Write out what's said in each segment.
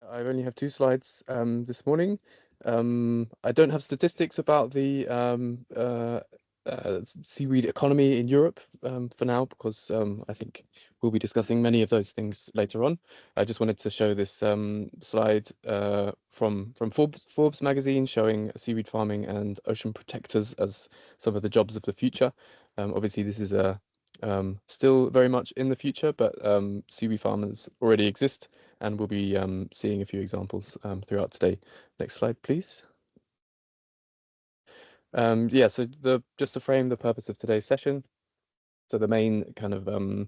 I only have 2 slides this morning. I don't have statistics about the seaweed economy in Europe for now, because I think we'll be discussing many of those things later on. I just wanted to show this slide from Forbes magazine, showing seaweed farming and ocean protectors as some of the jobs of the future. Obviously, this is still very much in the future, but seaweed farmers already exist, and we'll be seeing a few examples throughout today. Next slide, please. Yeah, so just to frame the purpose of today's session, so the main kind of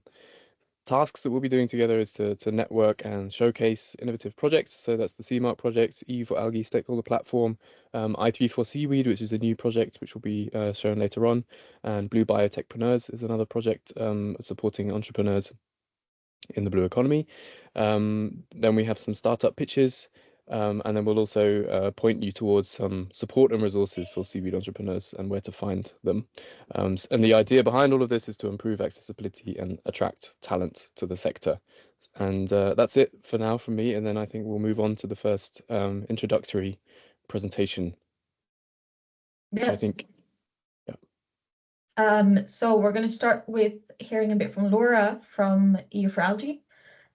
tasks that we'll be doing together is to network and showcase innovative projects. So that's the SeaMark project, EU4Algae stakeholder platform, I3-4Seaweed, which is a new project which will be shown later on, and Bio Techpreneurs is another project supporting entrepreneurs in the blue economy. Then we have some startup pitches, and then we'll also point you towards some support and resources for seaweed entrepreneurs and where to find them. And the idea behind all of this is to improve accessibility and attract talent to the sector. And that's it for now from me, and then I think we'll move on to the first introductory presentation, which I think, so we're going to start with hearing a bit from Laura from EU4Algae.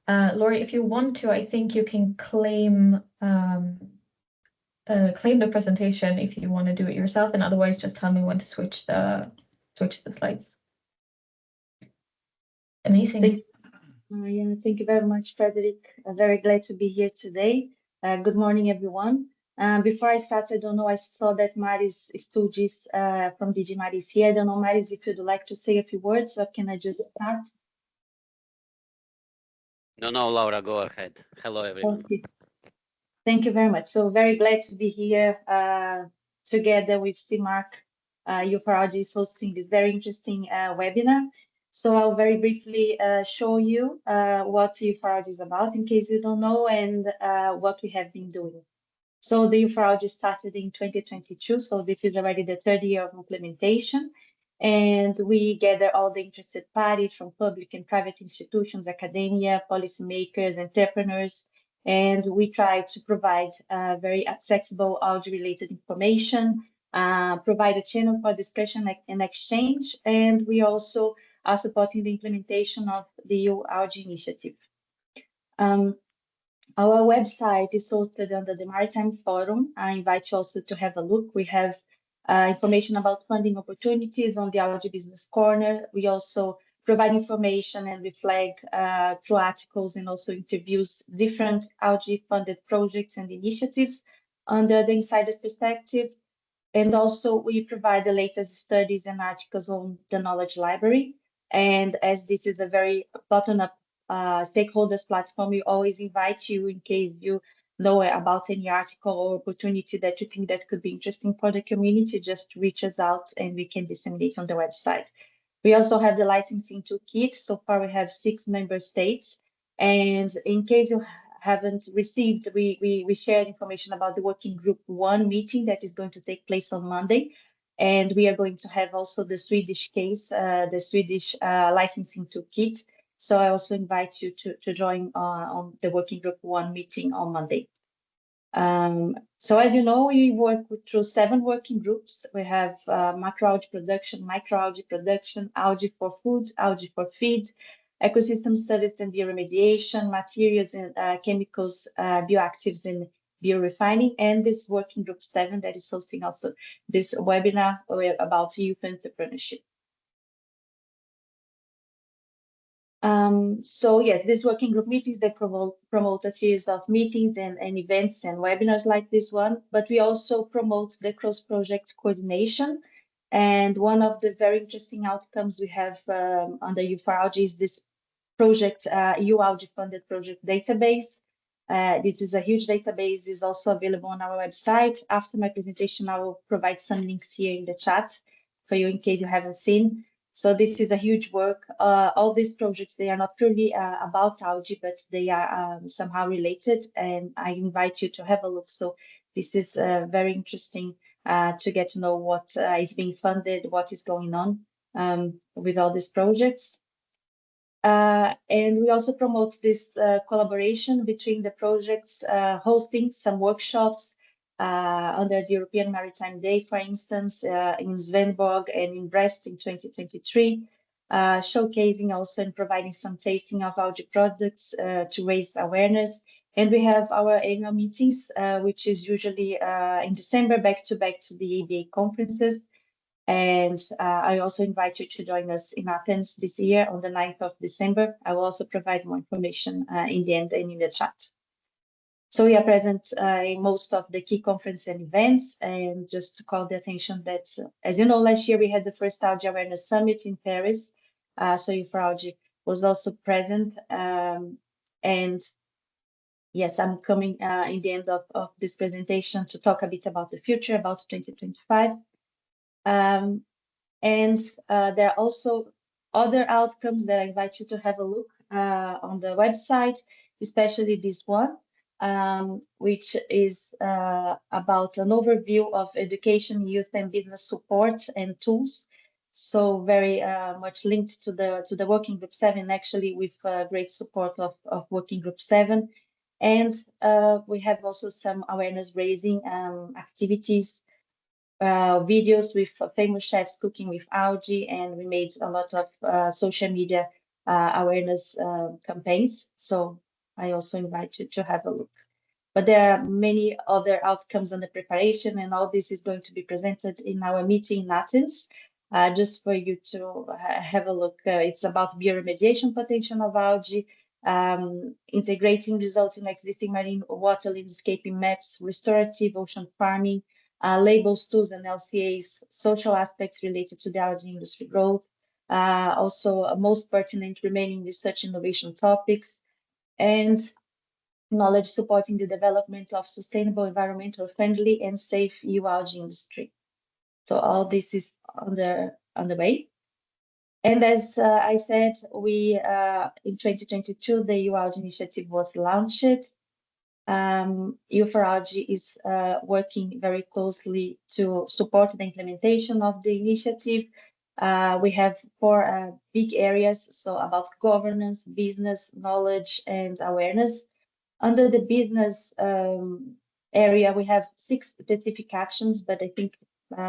Laura, if you want to, I think you can claim the presentation if you want to do it yourself, and otherwise just tell me when to switch the slides. Amazing. Thank you very much, Frederick. I'm very glad to be here today. Good morning, everyone. Before I start, I don't know, I saw that Maris Stugis from DG Maris here. I don't know, Maris, if you'd like to say a few words, or can I just start? No, Laura, go ahead. Hello, everyone. Okay. Thank you very much. So very glad to be here together with SeaMark. EU4Algae is hosting this very interesting webinar. So I'll very briefly show you what EU4Algae is about, in case you don't know, and what we have been doing. So the EU4Algae started in 2022, so this is already the third year of implementation. And we gather all the interested parties from public and private institutions, academia, policymakers, entrepreneurs, and we try to provide very accessible algae-related information, provide a channel for discussion and exchange, and we also are supporting the implementation of the EU Algae Initiative. Our website is hosted under the Maritime Forum. I invite you also to have a look. We have information about funding opportunities on the Algae Business Corner. We also provide information and we flag through articles and also interviews different algae-funded projects and initiatives under the insider's perspective. And also we provide the latest studies and articles on the Knowledge Library. And as this is a very bottom-up stakeholders platform, we always invite you, in case you know about any article or opportunity that you think that could be interesting for the community, just reach us out and we can disseminate on the website. We also have the licensing toolkit. So far we have 6 member states, and in case you haven't received, we shared information about the working group 1 meeting that is going to take place on Monday, and we are going to have also the Swedish case, the Swedish licensing toolkit. So I also invite you to join on the working group 1 meeting on Monday. So as you know, we work through 7 working groups. We have macroalgae production, microalgae production, algae for food, algae for feed, ecosystem studies and bioremediation, materials and chemicals, bioactives and biorefining, and this working group 7 that is hosting also this webinar about youth entrepreneurship. So yes, these working group meetings, they promote a series of meetings and events and webinars like this one, but we also promote the cross-project coordination. And one of the very interesting outcomes we have under EU4Algae is this project, EU Algae funded project database. This is a huge database, is also available on our website. After my presentation, I will provide some links here in the chat for you in case you haven't seen. So this is a huge work. All these projects, they are not purely about algae, but they are somehow related, and I invite you to have a look. So this is very interesting to get to know what is being funded, what is going on with all these projects. And we also promote this collaboration between the projects, hosting some workshops under the European Maritime Day, for instance, in Svenborg and in Brest in 2023, showcasing also and providing some tasting of algae products to raise awareness. And we have our annual meetings, which is usually in December, back to the EBA conferences. And I also invite you to join us in Athens this year on the 9th of December. I will also provide more information in the end and in the chat. So we are present in most of the key conferences and events. And just to call the attention that, as you know, last year we had the first Algae Awareness Summit in Paris. So EU4Algae was also present. And yes, I'm coming in the end of this presentation to talk a bit about the future, about 2025. And there are also other outcomes that I invite you to have a look on the website, especially this one, which is about an overview of education, youth and business support and tools. So very much linked to the Working Group 7, actually with great support of Working Group 7. And we have also some awareness raising activities, videos with famous chefs cooking with algae, and we made a lot of social media awareness campaigns. So I also invite you to have a look. But there are many other outcomes on the preparation, and all this is going to be presented in our meeting in Athens, just for you to have a look. It's about bioremediation potential of algae, integrating results in existing marine water landscaping maps, restorative ocean farming, labels, tools, and LCAs, social aspects related to the algae industry growth, also most pertinent remaining research innovation topics, and knowledge supporting the development of sustainable, environmental friendly, and safe EU algae industry. So all this is on the way. And as I said, we in 2022, the EU Algae Initiative was launched. EU4Algae is working very closely to support the implementation of the initiative. We have 4 big areas, so about governance, business, knowledge, and awareness. Under the business area, we have 6 specific actions, but I think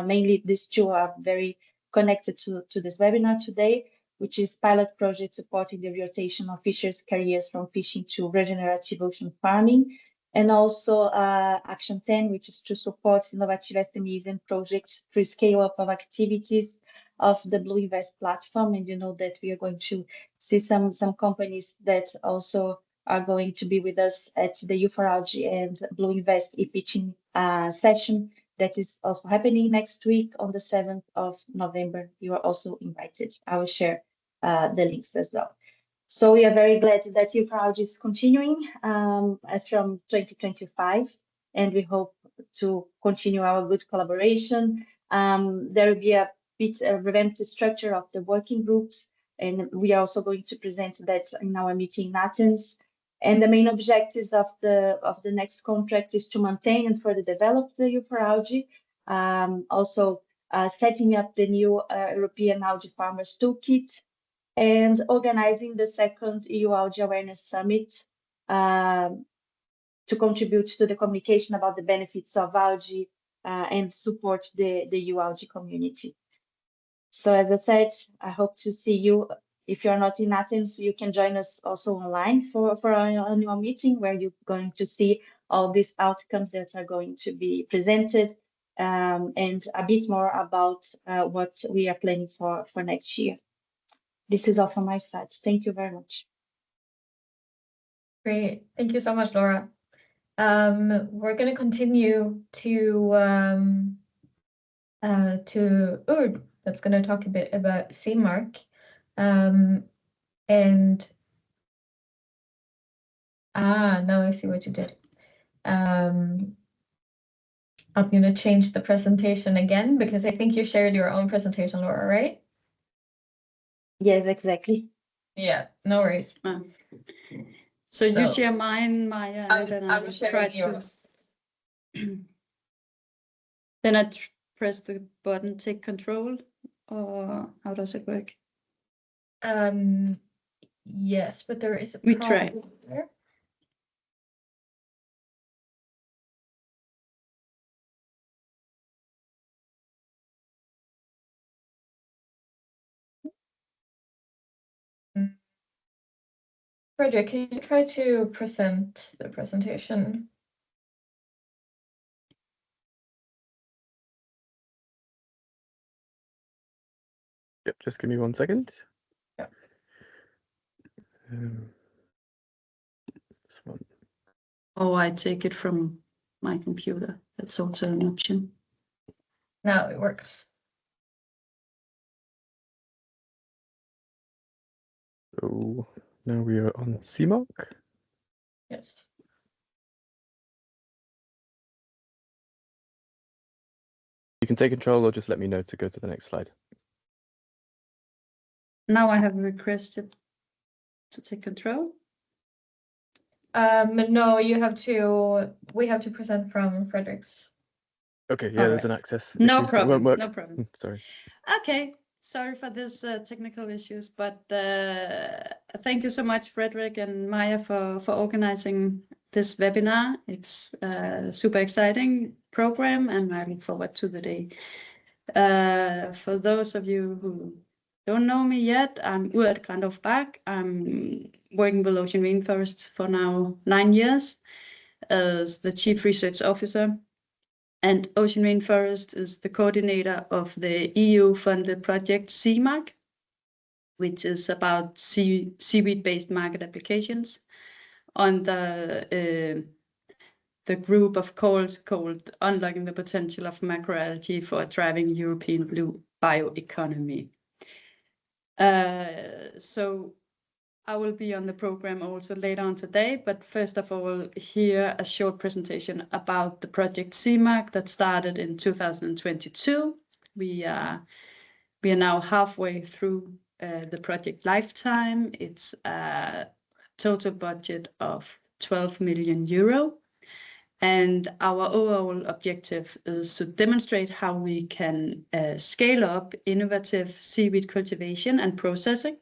mainly these 2 are very connected to this webinar today, which is pilot project supporting the rotation of fishers' careers from fishing to regenerative ocean farming. And also Action 10, which is to support innovative SMEs and projects through scale up of activities of the Blue Invest platform. And you know that we are going to see some companies that also are going to be with us at the EU4Algae and Blue Invest e-pitching session that is also happening next week on the 7th of November. You are also invited. I will share the links as well. So we are very glad that EU4Algae is continuing as from 2025, and we hope to continue our good collaboration. There will be a bit revamped structure of the working groups, and we are also going to present that in our meeting in Athens. And the main objectives of the next contract is to maintain and further develop the EU4Algae, also setting up the new European Algae Farmers Toolkit, and organizing the second EU Algae Awareness Summit to contribute to the communication about the benefits of algae and support the EU algae community. So as I said, I hope to see you. If you're not in Athens, you can join us also online for our annual meeting, where you're going to see all these outcomes that are going to be presented and a bit more about what we are planning for next year. This is all from my side. Thank you very much. Great. Thank you so much, Laura. We're going to continue to Urd, that's going to talk a bit about SeaMark. And now I see what you did. I'm going to change the presentation again because I think you shared your own presentation, Laura, right? Yes, exactly. Yeah, no worries. So you share mine, Maya, and then I will try to. Yours. Then I press the button, take control, or how does it work? Yes, but there is a We try. problem there. Frederick, can you try to present the presentation? Yep, just give me 1 second. Yeah. This one. Or I take it from my computer. That's also an option. Now it works. So now we are on SeaMark. Yes. You can take control or just let me know to go to the next slide. Now I have requested to take control. No, you have to. We have to present from Frederick's. Okay, yeah, All there's right. an access No issue. It problem. won't work. No problem. Sorry. Okay, sorry for this technical issues, but thank you so much, Frederick and Maya, for organizing this webinar. It's a super exciting program, and I look forward to the day. For those of you who don't know me yet, I'm Uert Grandhoff-Bach. I'm working with Ocean Rainforest for now 9 years as the Chief Research Officer. And Ocean Rainforest is the coordinator of the EU-funded project SeaMark, which is about seaweed-based market applications on the group of calls called Unlocking the Potential of Macroalgae for a Thriving European Blue Bioeconomy. So I will be on the program also later on today, but first of all, here a short presentation about the project SeaMark that started in 2022. We are now halfway through the project lifetime. It's a total budget of 12 million euro. And our overall objective is to demonstrate how we can scale up innovative seaweed cultivation and processing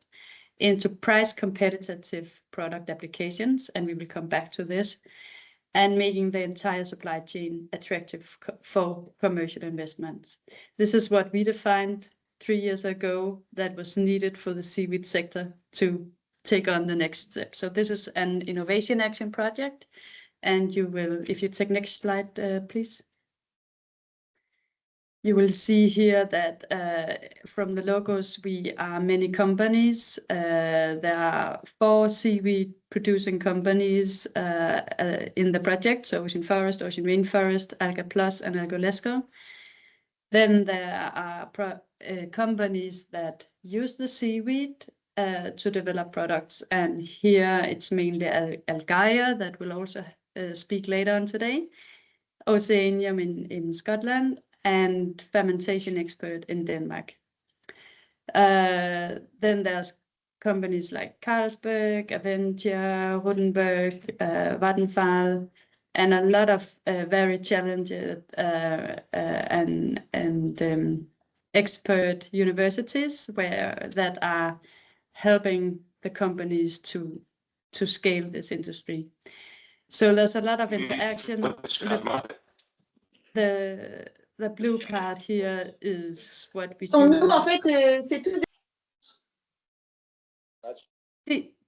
into price competitive product applications, and we will come back to this, and making the entire supply chain attractive for commercial investments. This is what we defined 3 years ago that was needed for the seaweed sector to take on the next step. So this is an innovation action project, and you will, if you take next slide, please. You will see here that from the logos, we are many companies. There are 4 seaweed producing companies in the project, so Ocean Forest, Ocean Rainforest, AlgaPlus, and AlgaUlisses. Then there are companies that use the seaweed to develop products, and here it's mainly Algaia that will also speak later on today, Oceanium in Scotland, and fermentation expert in Denmark. Then there's companies like Carlsberg, Aventia, Rodenburg, Vattenfall, and a lot of very talented and expert universities that are helping the companies to scale this industry. So there's a lot of interaction. The blue part here is what we do.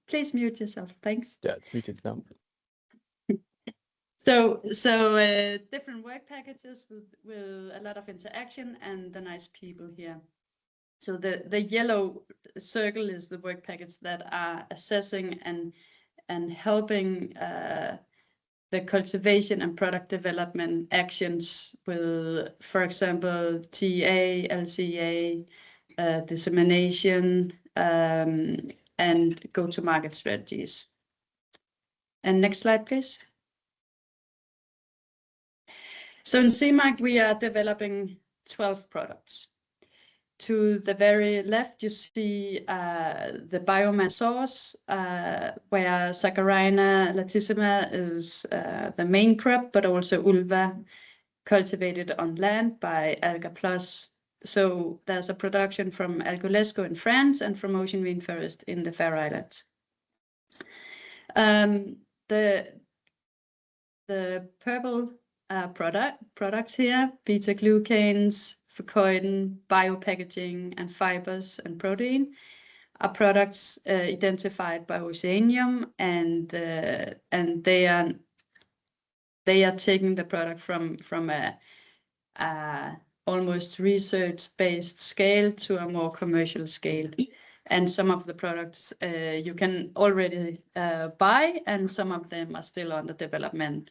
Please mute yourself. Thanks. Yeah, it's muted now. So different work packages with a lot of interaction and the nice people here. So the yellow circle is the work package that are assessing and helping the cultivation and product development actions with, for example, TA, LCA, dissemination, and go-to-market strategies. And next slide, please. So in SeaMark, we are developing 12 products. To the very left, you see the biomass source, where Saccharina latissima is the main crop, but also ulva cultivated on land by AlgaPlus. So there's a production from AlgaUlisses in France and from Ocean Rainforest in the Faroe Islands. The purple products here, beta-glucans, fucoidan, biopackaging, and fibers and protein, are products identified by Oceanium, and they are taking the product from a almost research-based scale to a more commercial scale. And some of the products you can already buy, and some of them are still under development.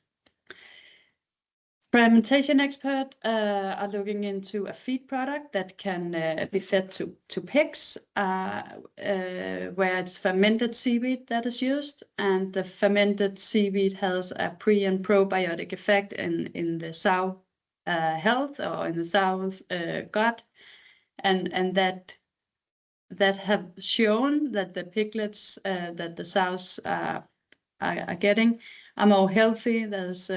Fermentation expert are looking into a feed product that can be fed to pigs, where it's fermented seaweed that is used, and the fermented seaweed has a pre and probiotic effect in the sow health, or in the sow's gut, and that have shown that the piglets that the sows are getting are more healthy. There's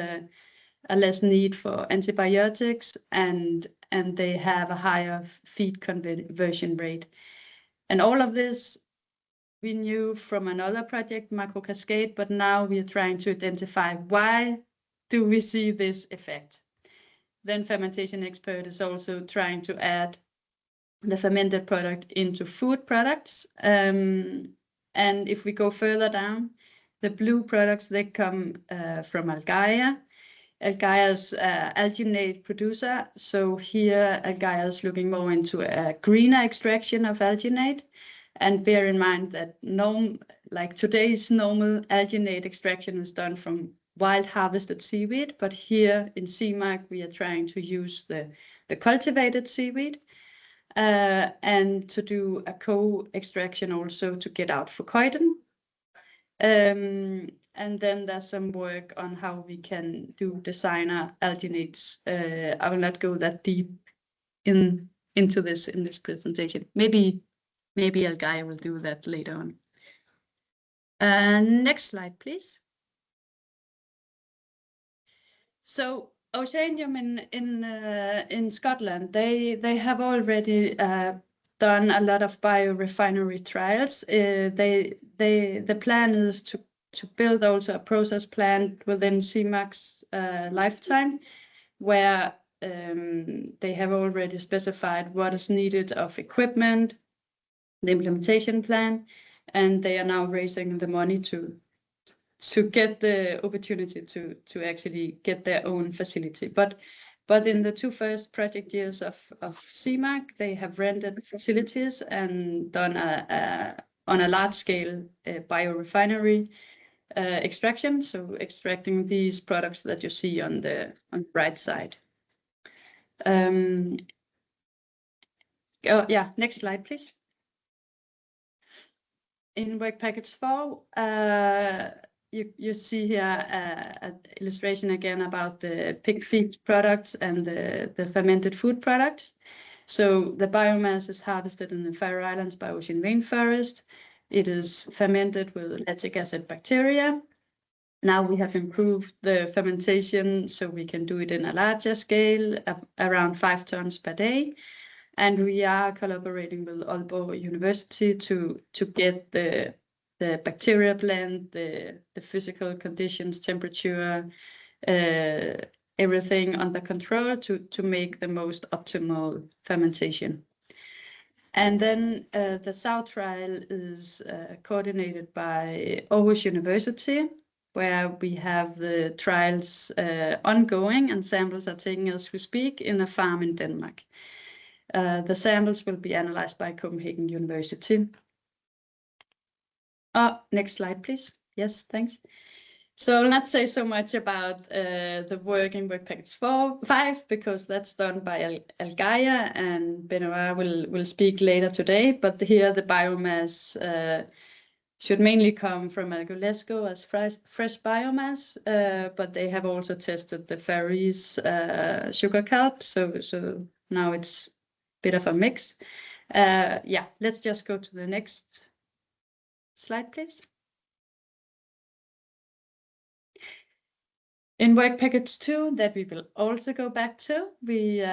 a less need for antibiotics, and they have a higher feed conversion rate. And all of this we knew from another project, Macro Cascade, but now we are trying to identify why do we see this effect. Then fermentation expert is also trying to add the fermented product into food products. And if we go further down, the blue products, they come from Algaia. Algaia is alginate producer. So here Algaia is looking more into a greener extraction of alginate. And bear in mind that today's normal alginate extraction is done from wild harvested seaweed. But here in SeaMark, we are trying to use the cultivated seaweed and to do a co-extraction also to get out fucoidan. And then there's some work on how we can do designer alginates. I will not go that deep into this in this presentation. Maybe Algaia will do that later on. Next slide, please. So Oceanium in Scotland, they have already done a lot of biorefinery trials. The plan is to build also a process plant within SeaMark's lifetime, where they have already specified what is needed of equipment, the implementation plan, and they are now raising the money to get the opportunity to actually get their own facility. But in the 2 first project years of SeaMark, they have rented facilities and done on a large scale biorefinery extraction, so extracting these products that you see on the right side. Next slide, please. In work package 4, you see here an illustration again about the pig feed products and the fermented food products. So the biomass is harvested in the Faroe Islands by Ocean Rainforest. It is fermented with lactic acid bacteria. Now we have improved the fermentation so we can do it in a larger scale, around 5 tons per day. And we are collaborating with Aalborg University to get the bacteria blend, the physical conditions, temperature, everything under control to make the most optimal fermentation. And then the South trial is coordinated by Aarhus University, where we have the trials ongoing and samples are taken as we speak in a farm in Denmark. The samples will be analyzed by Copenhagen University. Next slide, please. Yes, thanks. So I'll not say so much about the work in work package 5 because that's done by Algaia, and Benoit will speak later today. But here the biomass should mainly come from AlgaUlisses as fresh biomass, but they have also tested the Faroese sugar kelp, so now it's a bit of a mix. Let's just go to the next slide, please. In work package 2, that we will also go back to, we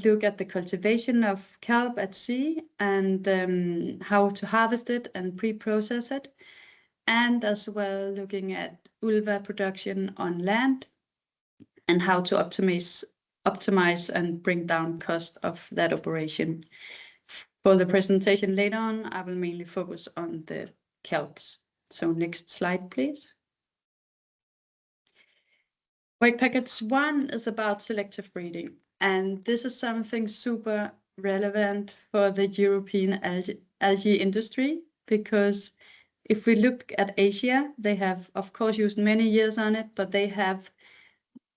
look at the cultivation of kelp at sea and how to harvest it and pre-process it. and as well looking at ulva production on land and how to optimize and bring down cost of that operation. For the presentation later on, I will mainly focus on the kelps. So next slide, please. Work package 1 is about selective breeding, and this is something super relevant for the European algae industry, because if we look at Asia, they have of course used many years on it, but they have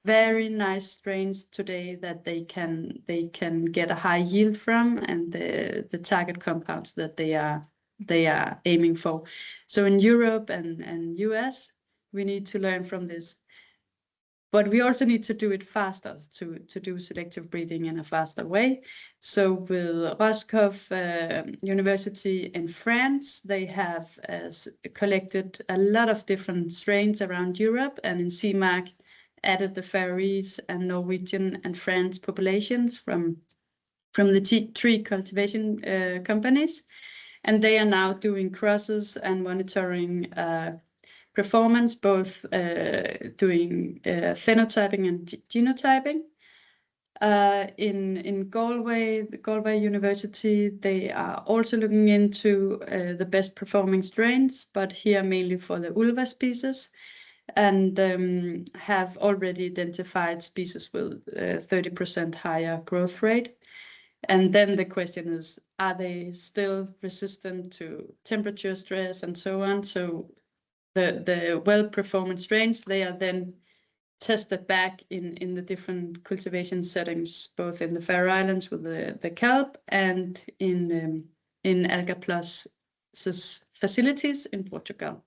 very nice strains today that they can get a high yield from, and the target compounds that they are aiming for. So in Europe and US, we need to learn from this. But we also need to do it faster to do selective breeding in a faster way. So with Roscoff University in France, they have collected a lot of different strains around Europe, and in SeaMark added the Faroese and Norwegian and French populations from the tree cultivation companies. And they are now doing crosses and monitoring performance, both doing phenotyping and genotyping. In Galway, the Galway University, they are also looking into the best performing strains, but here mainly for the ulva species, and have already identified species with 30% higher growth rate. And then the question is, are they still resistant to temperature, stress, and so on? So the well-performing strains, they are then tested back in the different cultivation settings, both in the Faroe Islands with the kelp and in AlgaUlisses facilities in Portugal.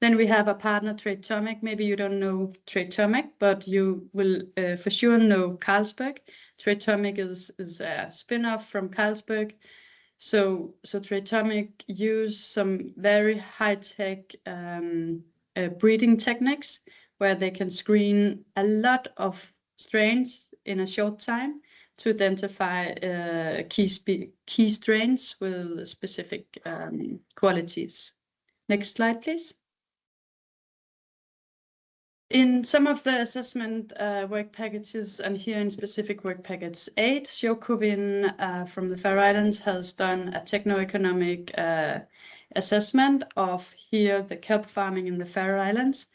Then we have a partner, Trade-Tomic. Maybe you don't know Trade-Tomic, but you will for sure know Carlsberg. Trade-Tomic is a spin-off from Carlsberg. So Trade-Tomic use some very high-tech breeding techniques where they can screen a lot of strains in a short time to identify key strains with specific qualities. Next slide, please. In some of the assessment work packages, and here in specific work package 8, Sjókovin from the Faroe Islands has done a techno-economic assessment of here the kelp farming in the Faroe Islands.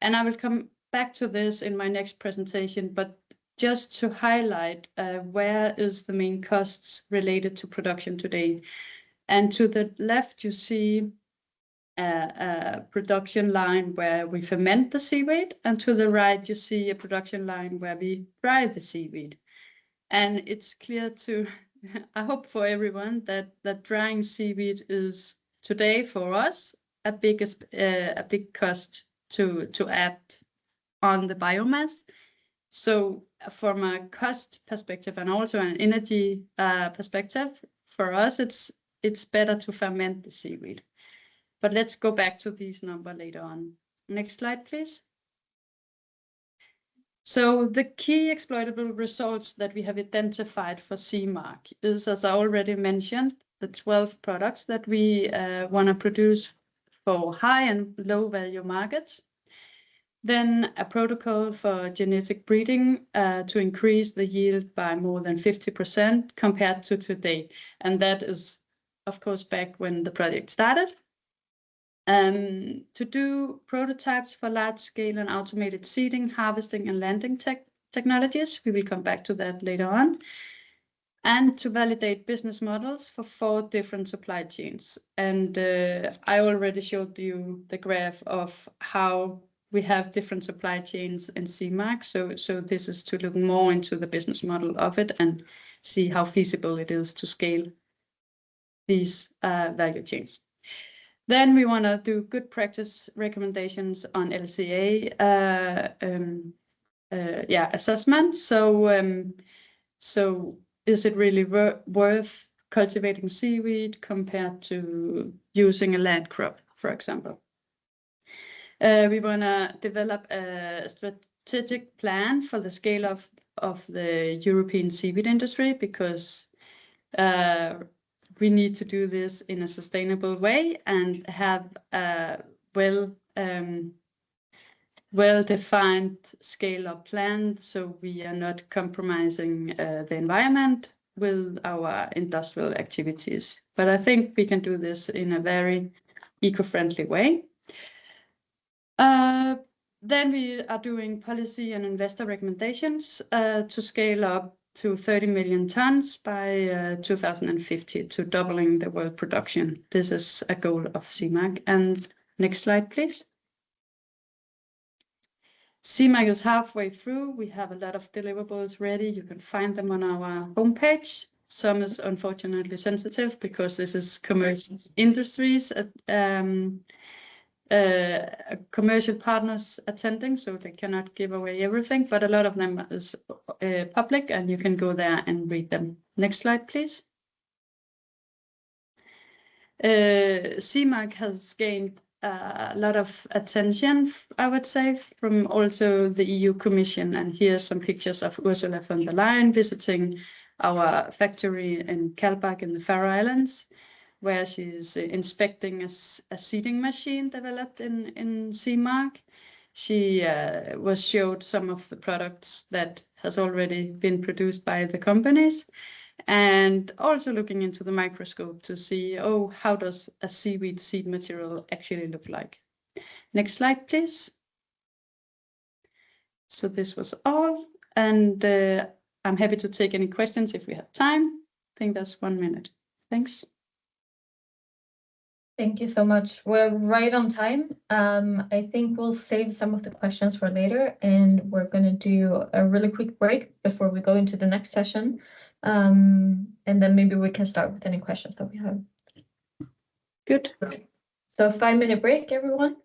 And I will come back to this in my next presentation, but just to highlight where is the main costs related to production today. And to the left, you see a production line where we ferment the seaweed, and to the right, you see a production line where we dry the seaweed. And it's clear to, I hope for everyone, that drying seaweed is today for us a big cost to add on the biomass. So from a cost perspective and also an energy perspective, for us, it's better to ferment the seaweed. But let's go back to these numbers later on. Next slide, please. So the key exploitable results that we have identified for SeaMark is, as I already mentioned, the 12 products that we want to produce for high and low value markets. Then a protocol for genetic breeding to increase the yield by more than 50% compared to today. And that is, of course, back when the project started. To do prototypes for large-scale and automated seeding, harvesting, and landing technologies. We will come back to that later on. And to validate business models for 4 different supply chains. And I already showed you the graph of how we have different supply chains in SeaMark. So this is to look more into the business model of it and see how feasible it is to scale these value chains. Then we want to do good practice recommendations on LCA assessment. So is it really worth cultivating seaweed compared to using a land crop, for example? We want to develop a strategic plan for the scale of the European seaweed industry, because we need to do this in a sustainable way and have a well-defined scale-up plan, so we are not compromising the environment with our industrial activities. But I think we can do this in a very eco-friendly way. Then we are doing policy and investor recommendations to scale up to 30 million tons by 2050, to doubling the world production. This is a goal of SeaMark. And next slide, please. SeaMark is halfway through. We have a lot of deliverables ready. You can find them on our homepage. Some is unfortunately sensitive because this is commercial industries, commercial partners attending, so they cannot give away everything, but a lot of them is public and you can go there and read them. Next slide, please. SeaMark has gained a lot of attention, I would say, from also the EU Commission. And here's some pictures of Ursula von der Leyen visiting our factory in Kalbach in the Faroe Islands, where she's inspecting a seeding machine developed in SeaMark. She was showed some of the products that has already been produced by the companies, and also looking into the microscope to see, oh, how does a seaweed seed material actually look like? Next slide, please. So this was all, and I'm happy to take any questions if we have time. I think that's 1 minute. Thanks. Thank you so much. We're right on time. I think we'll save some of the questions for later, and we're going to do a really quick break before we go into the next session. And then maybe we can start with any questions that we have. Good. So 5-minute break, everyone.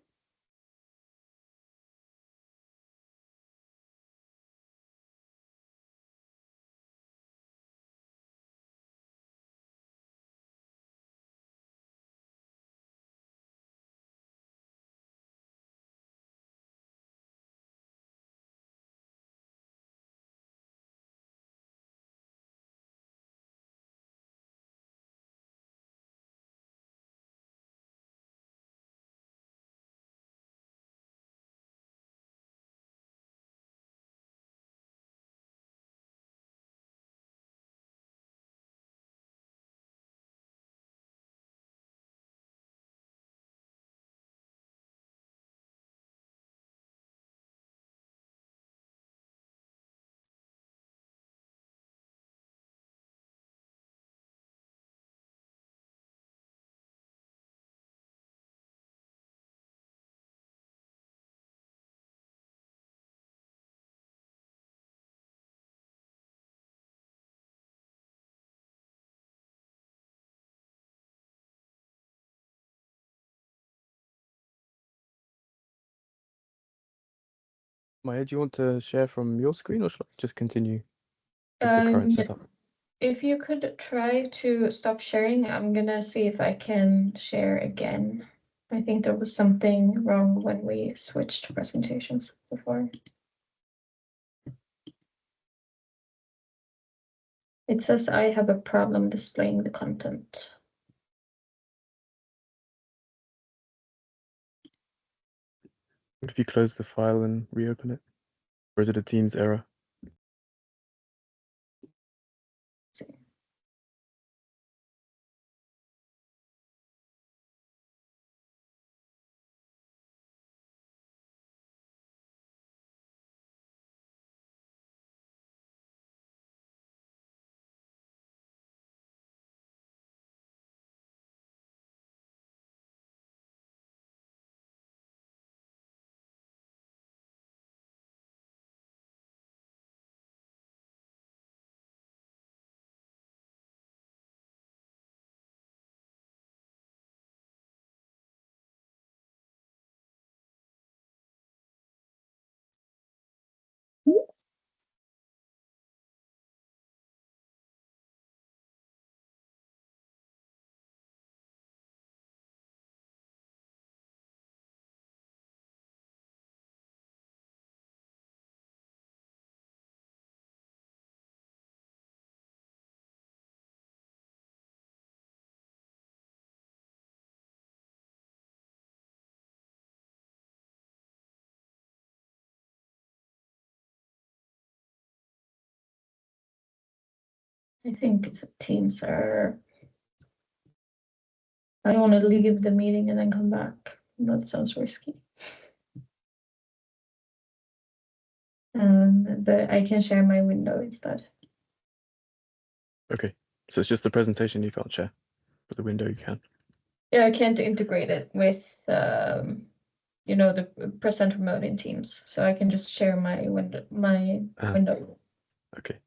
Maya, do you want to share from your screen, or should I just continue with the current setup? If you could try to stop sharing, I'm gonna see if I can share again. I think there was something wrong when we switched presentations before. It says I have a problem displaying the content. What if you close the file and reopen it? Or is it a Teams error? I think it's Teams are. I don't want to leave the meeting and then come back. That sounds risky. But I can share my window instead. Okay, so it's just the presentation you can't share, but the window you can. Yeah, I can't integrate it with, you know, the presenter mode in Teams, so I can just share my window. Window. Okay.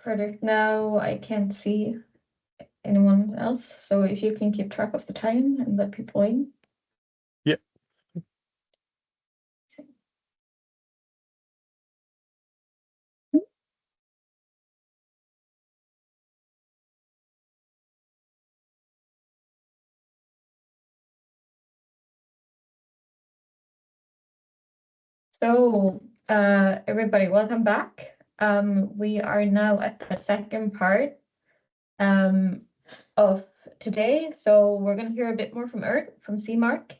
Frederick, now I can't see anyone else, so if you can keep track of the time and let people in. Yep. So, everybody, welcome back. We are now at the second part of today. So we're going to hear a bit more from Erd from SeaMark,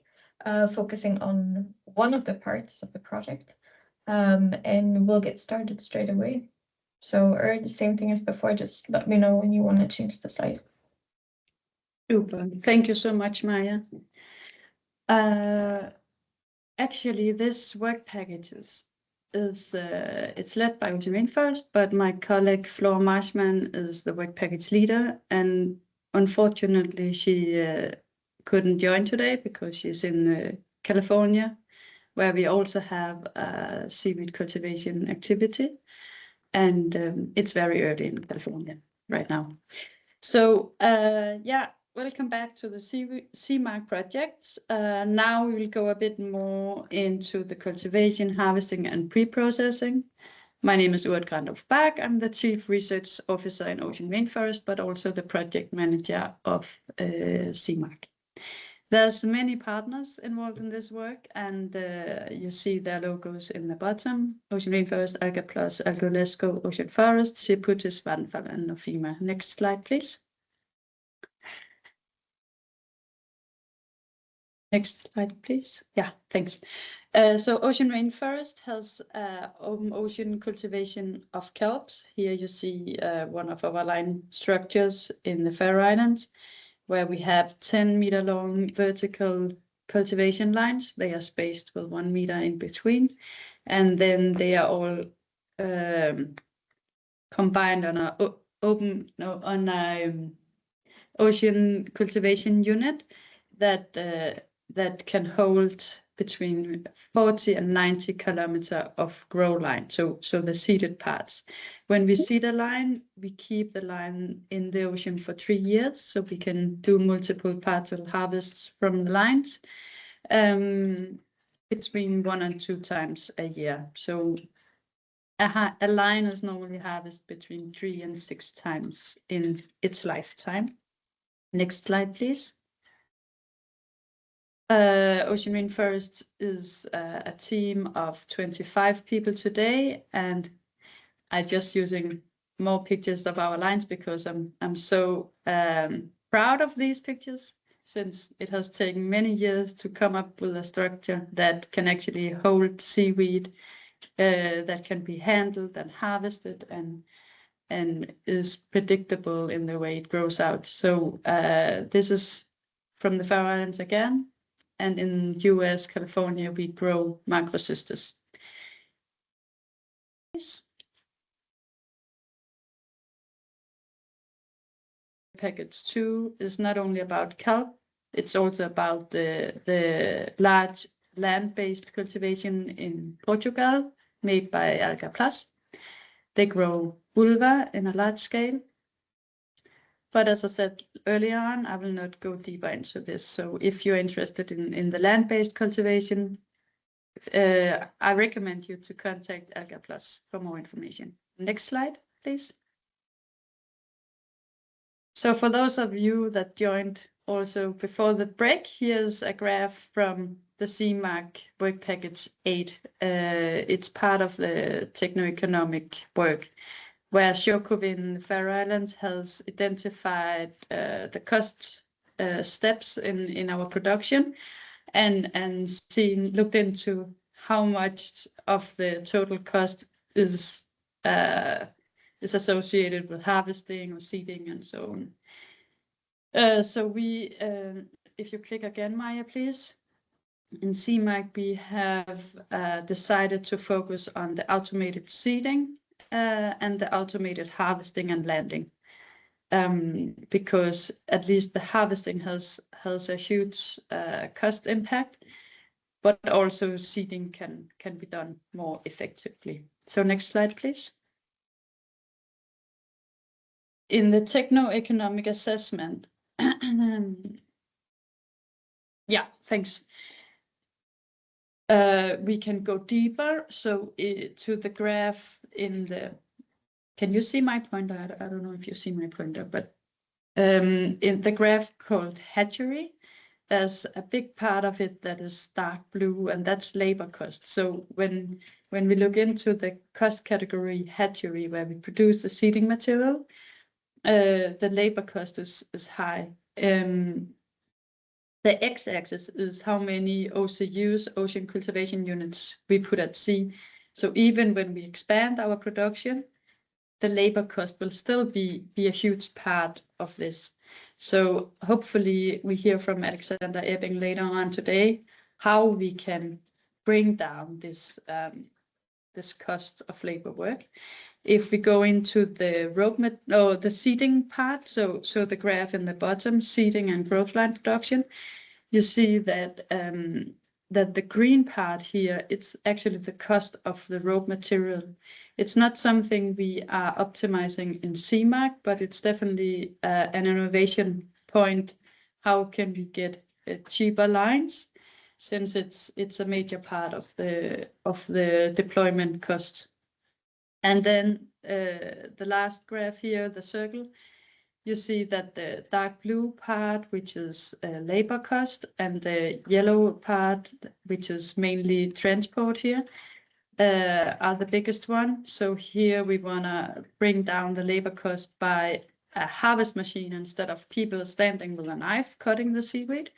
focusing on one of the parts of the project. And we'll get started straight away. So Erd, the same thing as before, just let me know when you want to change the slide. Super. Thank you so much, Maya. Actually, this work package is it's led by Ocean Rainforest, but my colleague Flora Marshman is the work package leader, and unfortunately she couldn't join today because she's in California, where we also have a seaweed cultivation activity, and it's very early in California right now. So yeah, welcome back to the SeaMark project. Now we will go a bit more into the cultivation, harvesting and pre-processing. My name is Urt Grandhoff-Bach. I'm the Chief Research Officer in Ocean Rainforest, but also the project manager of SeaMark. There's many partners involved in this work, and you see their logos in the bottom: Ocean Rainforest, Alga Plus, AlgaUlisses, Ocean Forest, Seaputis, Vattenfall, and Nofima. Next slide, please. Next slide, please. Yeah, thanks. So Ocean Rainforest has open ocean cultivation of kelps. Here you see one of our line structures in the Faroe Islands, where we have 10-meter long vertical cultivation lines. They are spaced with 1 meter in between, and then they are all combined on a ocean cultivation unit that can hold between 40 and 90 kilometers of grow line, so the seeded parts. When we seed a line, we keep the line in the ocean for 3 years, so we can do multiple parcel harvests from the lines between 1 and 2 times a year. So a line is normally harvested between 3 and 6 times in its lifetime. Next slide, please. Ocean Rainforest is a team of 25 people today, and I'm just using more pictures of our lines because I'm so proud of these pictures, since it has taken many years to come up with a structure that can actually hold seaweed, that can be handled and harvested and is predictable in the way it grows out. So this is from the Faroe Islands again. And in US, California, we grow macrocystis. Package 2 is not only about kelp, it's also about the large land-based cultivation in Portugal made by AlgaUlisses. They grow vulva in a large scale. But as I said earlier on, I will not go deeper into this. So if you're interested in the land-based cultivation, I recommend you to contact AlgaUlisses for more information. Next slide, please. So for those of you that joined also before the break, here's a graph from the SeaMark work package 8. It's part of the techno-economic work, where Sjókvík in the Faroe Islands has identified the cost steps in our production and looked into how much of the total cost is associated with harvesting or seeding and so on. So we, if you click again, Maya, please. In SeaMark, we have decided to focus on the automated seeding and the automated harvesting and landing, because at least the harvesting has a huge cost impact, but also seeding can be done more effectively. So next slide, please. In the techno-economic assessment, yeah, thanks. We can go deeper. So to the graph in the, can you see my pointer? I don't know if you see my pointer, but in the graph called hatchery, there's a big part of it that is dark blue, and that's labor cost. So when we look into the cost category hatchery, where we produce the seeding material, the labor cost is high. The x-axis is how many OCUs, ocean cultivation units, we put at sea. So even when we expand our production, the labor cost will still be a huge part of this. So hopefully we hear from Alexander Ebbing later on today how we can bring down this cost of labor work. If we go into the seeding part, so the graph in the bottom, seeding and growth line production, you see that that the green part here, it's actually the cost of the raw material. It's not something we are optimizing in SeaMark, but it's definitely an innovation point. How can we get cheaper lines, since it's a major part of the deployment cost. And then the last graph here, the circle, you see that the dark blue part, which is labor cost, and the yellow part, which is mainly transport here, are the biggest one. So here we want to bring down the labor cost by a harvest machine instead of people standing with a knife cutting the seaweed.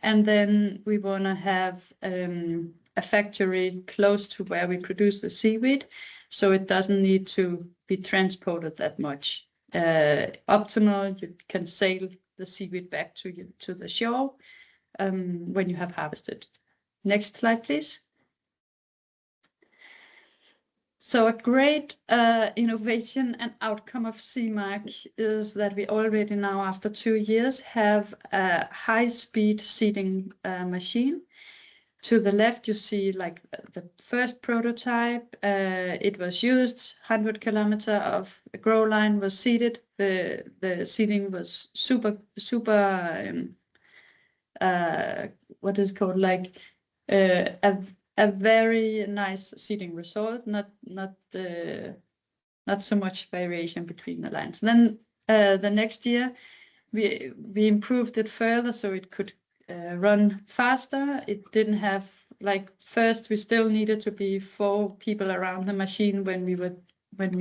And then we want to have a factory close to where we produce the seaweed, so it doesn't need to be transported that much. Optimal, you can sail the seaweed back to the shore when you have harvested. Next slide, please. So a great innovation and outcome of SeaMark is that we already now, after 2 years, have a high-speed seeding machine. To the left, you see like the first prototype. It was used, 100 kilometer of the grow line was seeded. The seeding was super, what is it called, like a very nice seeding result, not so much variation between the lines. Then the next year, we improved it further so it could run faster. It didn't have, like, first we still needed to be 4 people around the machine when we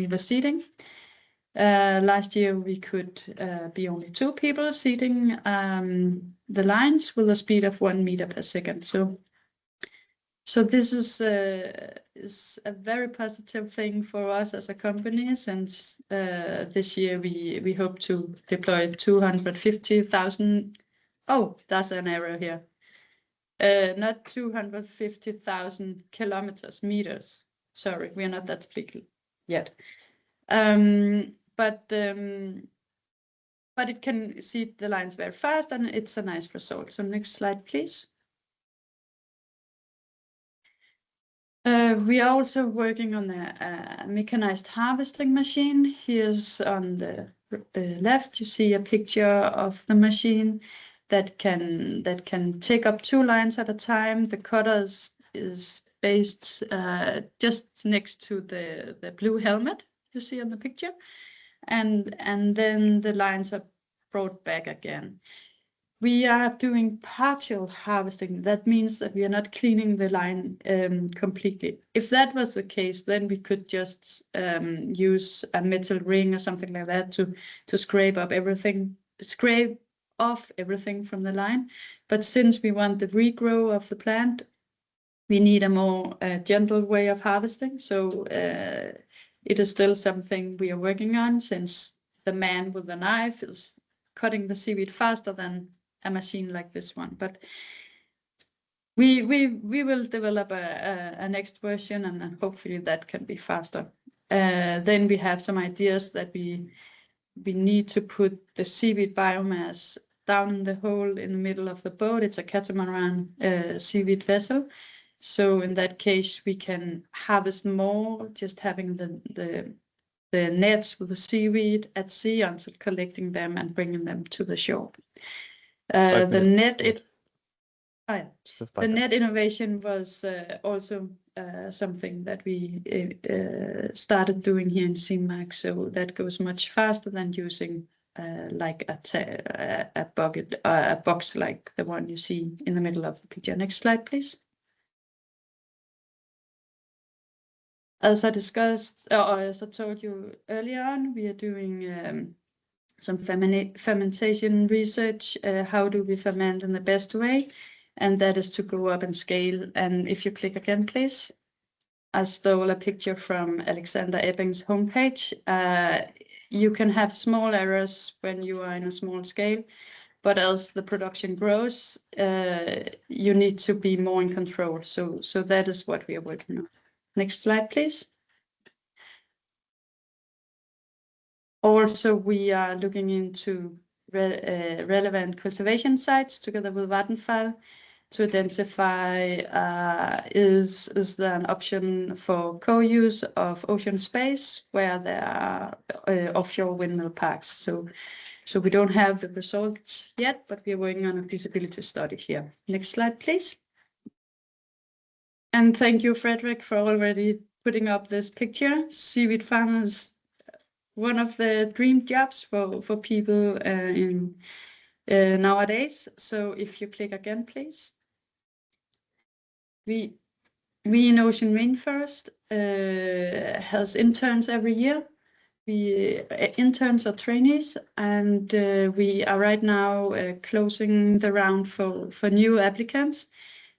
were seeding. Last year we could be only 2 people seeding the lines with a speed of 1 meter per second. So this is a very positive thing for us as a company, since this year we hope to deploy 250,000 Oh, that's an error here. Not 250,000 kilometers, meters. Sorry, we are not that big yet. But it can see the lines very fast, and it's a nice result. So next slide, please. We are also working on a mechanized harvesting machine. Here's on the left, you see a picture of the machine that can take up 2 lines at a time. The cutter is based just next to the blue helmet you see on the picture, and then the lines are brought back again. We are doing partial harvesting. That means that we are not cleaning the line completely. If that was the case, then we could just use a metal ring or something like that to scrape off everything from the line. But since we want the regrow of the plant, we need a more gentle way of harvesting. So it is still something we are working on, since the man with the knife is cutting the seaweed faster than a machine like this one. But we will develop a next version, and hopefully that can be faster. Then we have some ideas that we need to put the seaweed biomass down in the hole in the middle of the boat. It's a catamaran seaweed vessel. So in that case, we can harvest more, just having the nets with the seaweed at sea until collecting them and bringing them to the shore. The net innovation was also something that we started doing here in SeaMark. So that goes much faster than using like a bucket, a box like the one you see in the middle of the picture. Next slide, please. As I discussed, or as I told you earlier on, we are doing some fermentation research. How do we ferment in the best way? And that is to go up in scale. And if you click again, please. I stole a picture from Alexander Ebbing's homepage. You can have small errors when you are in a small scale, but as the production grows, you need to be more in control. So that is what we are working on. Next slide, please. Also, we are looking into relevant cultivation sites together with Vattenfall to identify is there an option for co-use of ocean space where there are offshore windmill parks. So we don't have the results yet, but we are working on a feasibility study here. Next slide, please. And thank you, Frederick, for already putting up this picture. Seaweed farm is one of the dream jobs for people nowadays. So if you click again, please. We in Ocean Rainforest has interns every year. Interns are trainees, and we are right now closing the round for new applicants.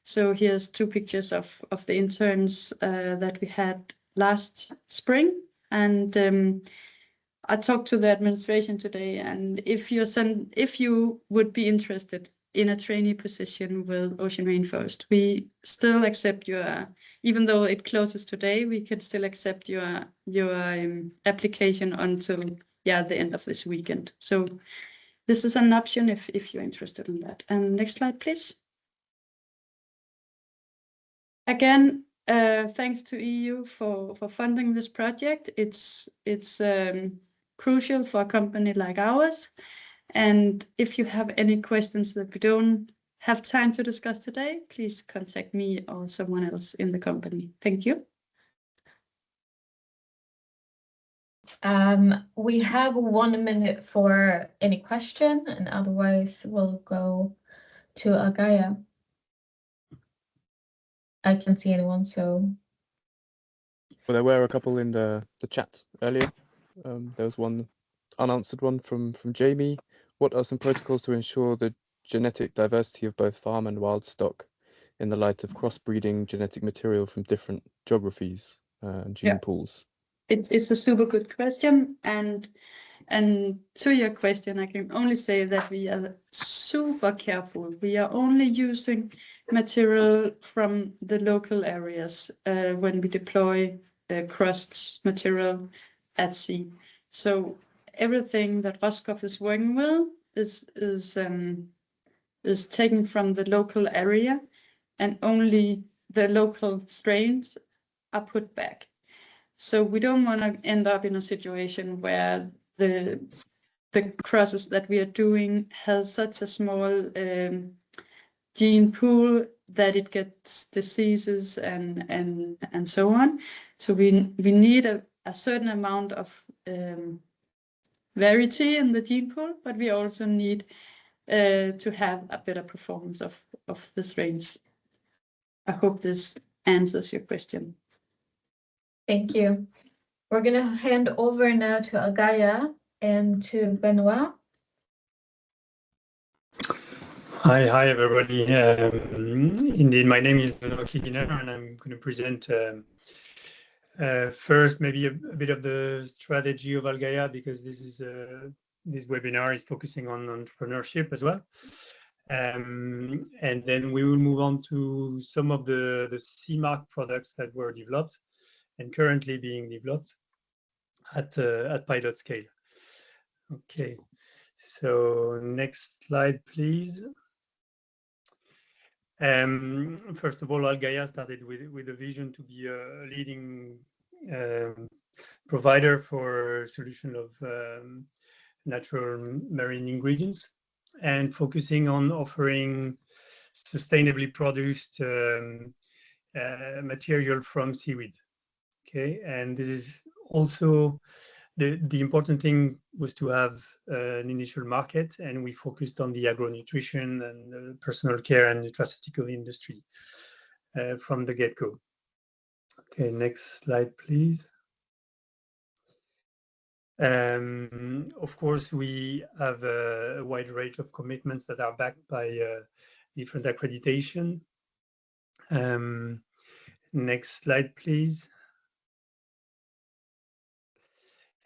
So here's 2 pictures of the interns that we had last spring. And I talked to the administration today, and if you would be interested in a trainee position with Ocean Rainforest, we still accept even though it closes today, we can still accept your application until the end of this weekend. So this is an option if you're interested in that. And next slide, please. Again, thanks to EU for funding this project. It's crucial for a company like ours. And if you have any questions that we don't have time to discuss today, please contact me or someone else in the company. Thank you. We have 1 minute for any question, and otherwise we'll go to Algaia. I can't see anyone, so. Well, there were a couple in the chat earlier. There was one unanswered one from Jamie. What are some protocols to ensure the genetic diversity of both farm and wild stock in the light of crossbreeding genetic material from different geographies and gene pools? It's a super good question, and to your question, I can only say that we are super careful. We are only using material from the local areas when we deploy crusts material at sea. So everything that Roscoff is working with is taken from the local area, and only the local strains are put back. So we don't want to end up in a situation where the crosses that we are doing has such a small gene pool that it gets diseases and so on. So we need a certain amount of variety in the gene pool, but we also need to have a better performance of the strains. I hope this answers your question. Thank you. We're going to hand over now to Algaia and to Benoit. Hi everybody. Indeed, my name is Benoit Kiginer, and I'm going to present first maybe a bit of the strategy of Algaia, because this webinar is focusing on entrepreneurship as well. And then we will move on to some of the SeaMark products that were developed and currently being developed at pilot scale. Okay, so next slide, please. First of all, Algaia started with a vision to be a leading provider for solution of natural marine ingredients, and focusing on offering sustainably produced material from seaweed. Okay, and this is also the important thing was to have an initial market, and we focused on the agronutrition and personal care and nutraceutical industry from the get-go. Okay, next slide, please. Of course, we have a wide range of commitments that are backed by different accreditation. Next slide, please.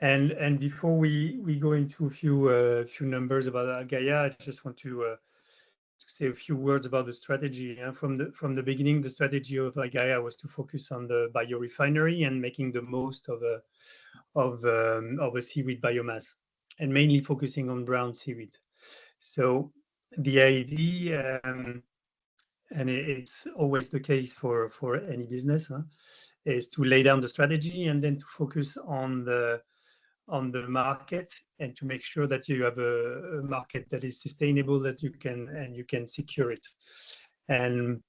And before we go into a few numbers about Algaia, I just want to say a few words about the strategy. From the beginning, the strategy of Algaia was to focus on the biorefinery and making the most of a seaweed biomass, and mainly focusing on brown seaweed. So the idea, and it's always the case for any business, is to lay down the strategy and then to focus on the market, and to make sure that you have a market that is sustainable, that you can secure it. And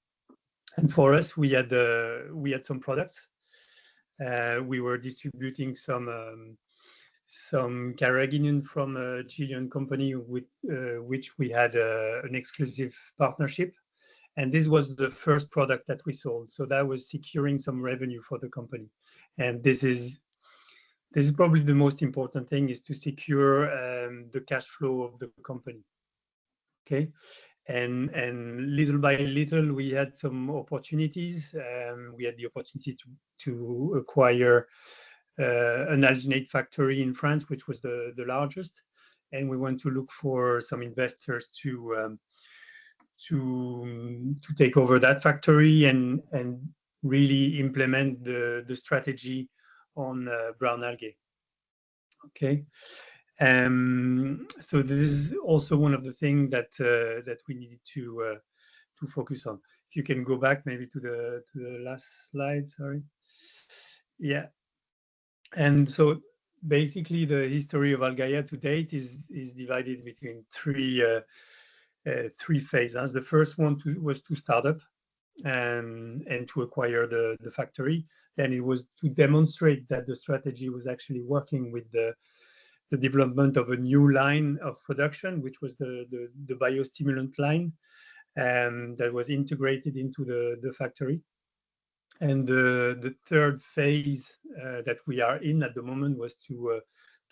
for us, we had some products. We were distributing some carrageenan from a Chilean company with which we had an exclusive partnership, and this was the first product that we sold. So that was securing some revenue for the company, and this is probably the most important thing, is to secure the cash flow of the company. Okay, and little by little we had some opportunities. We had the opportunity to acquire an alginate factory in France, which was the largest, and we went to look for some investors to take over that factory and really implement the strategy on brown algae. Okay, so this is also one of the things that we needed to focus on. If you can go back maybe to the last slide, sorry. Yeah, and so basically the history of Algaia to date is divided between three phases. The first one was to start up and to acquire the factory. Then it was to demonstrate that the strategy was actually working with the development of a new line of production, which was the biostimulant line, that was integrated into the factory. And the third phase that we are in at the moment was to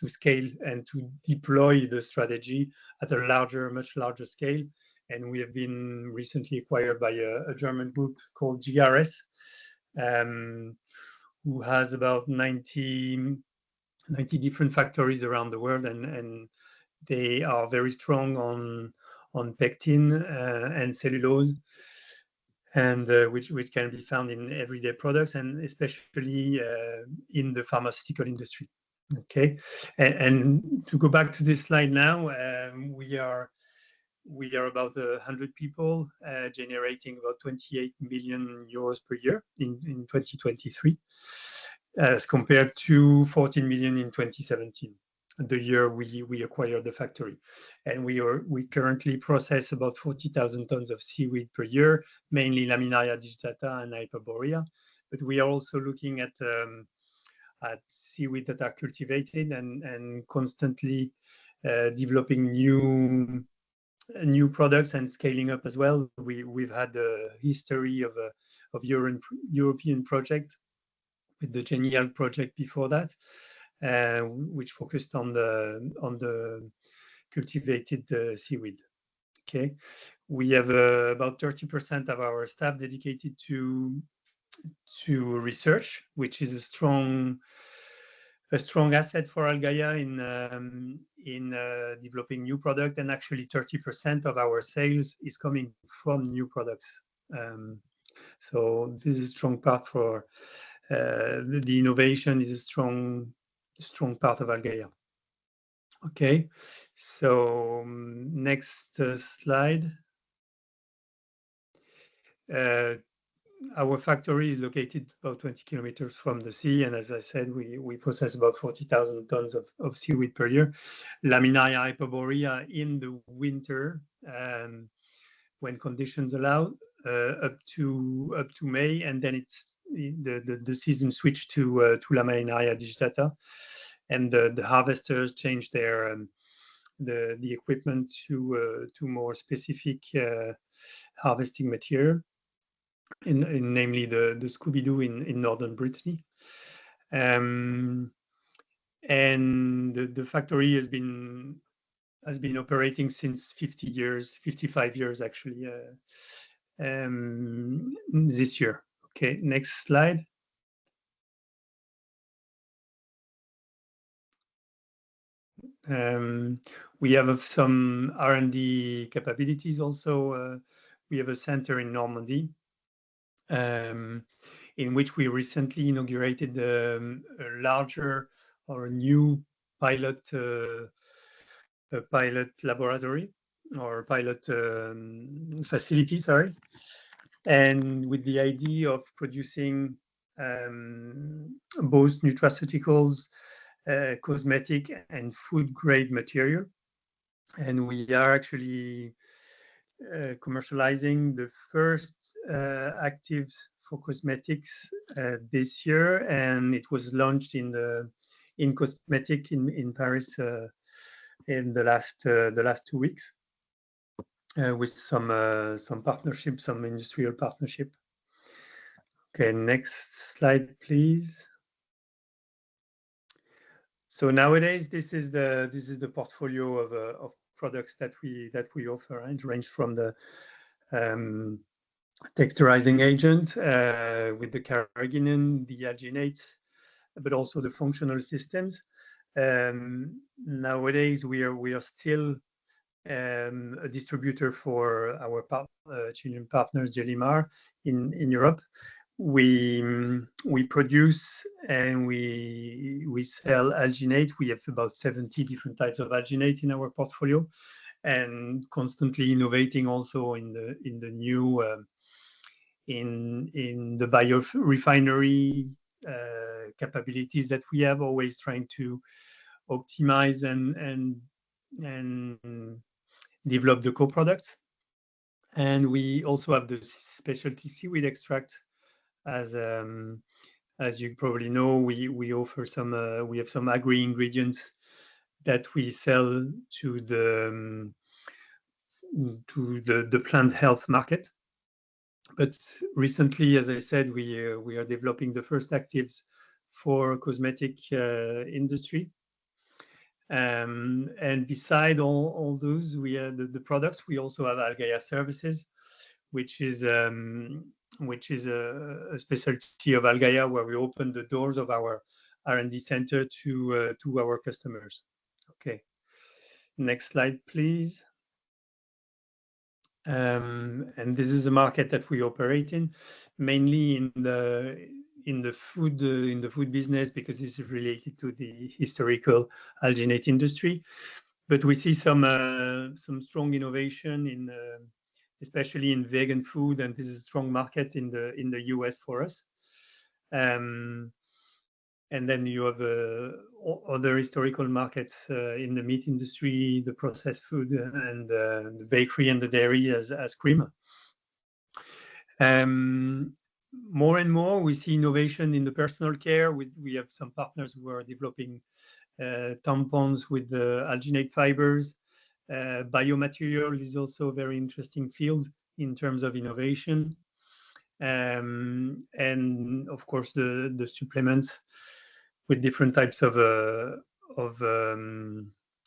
scale and to deploy the strategy at a much larger scale. And we have been recently acquired by a German group called GRS, who has about 90 different factories around the world, and they are very strong pectin and cellulose, and which can be found in everyday products, and especially in the pharmaceutical industry. Okay, and to go back to this slide now, we are about 100 people, generating about 28 million euros per year in 2023, as compared to 14 million in 2017, the year we acquired the factory. And we currently process about 40,000 tons of seaweed per year, mainly Laminaria digitata and Hyperborea. But we are also looking at seaweed that are cultivated and constantly developing new products and scaling up as well. We've had a history of European project with the Genial project before that, which focused on the cultivated seaweed. Okay, we have about 30% of our staff dedicated to research, which is a strong asset for Algaia in developing new product, and actually 30% of our sales is coming from new products. So this is a strong part for the innovation is a strong part of Algaia. Okay, so next slide. Our factory is located about 20 kilometers from the sea, and as I said, we process about 40,000 tons of seaweed per year. Laminaria Hyperborea in the winter, when conditions allow, up to May, and then it's the season switched to Laminaria digitata, and the harvesters change their the equipment to more specific harvesting material. Namely the Scooby-Doo in northern Brittany, and the factory has been operating since 55 years actually, this year. Okay, next slide. We have some R&D capabilities also. We have a center in Normandy, in which we recently inaugurated a larger or a new pilot laboratory or pilot facility, sorry, and with the idea of producing both nutraceuticals, cosmetic and food grade material. And we are actually commercializing the first actives for cosmetics this year, and it was launched in cosmetic in Paris in the last 2 weeks, with some partnership, some industrial partnership. Okay, next slide, please. So nowadays, this is the portfolio of products that we offer, and it ranges from the texturizing agent with the carrageenan, the alginates, but also the functional systems. Nowadays, we are still a distributor for our Chilean partners, Jelimar, in Europe. We produce and we sell alginate. We have about 70 different types of alginate in our portfolio, and constantly innovating also in the new in the biorefinery capabilities that we have, always trying to optimize and develop the co-products. And we also have the specialty seaweed extract. As you probably know, we offer some we have some agri ingredients that we sell to the plant health market. But recently, as I said, we are developing the first actives for cosmetic industry. And beside all those, we have the products. We also have Algaia services, which is a specialty of Algaia, where we open the doors of our R&D center to our customers. Okay, next slide, please. And this is a market that we operate in, mainly in the food business, because this is related to the historical alginate industry. But we see some strong innovation in especially in vegan food, and this is a strong market in the US for us. And then you have other historical markets in the meat industry, the processed food, and the bakery and the dairy as cream. More and more, we see innovation in the personal care. We have some partners who are developing tampons with the alginate fibers. Biomaterial is also a very interesting field in terms of innovation. And of course, the supplements with different types of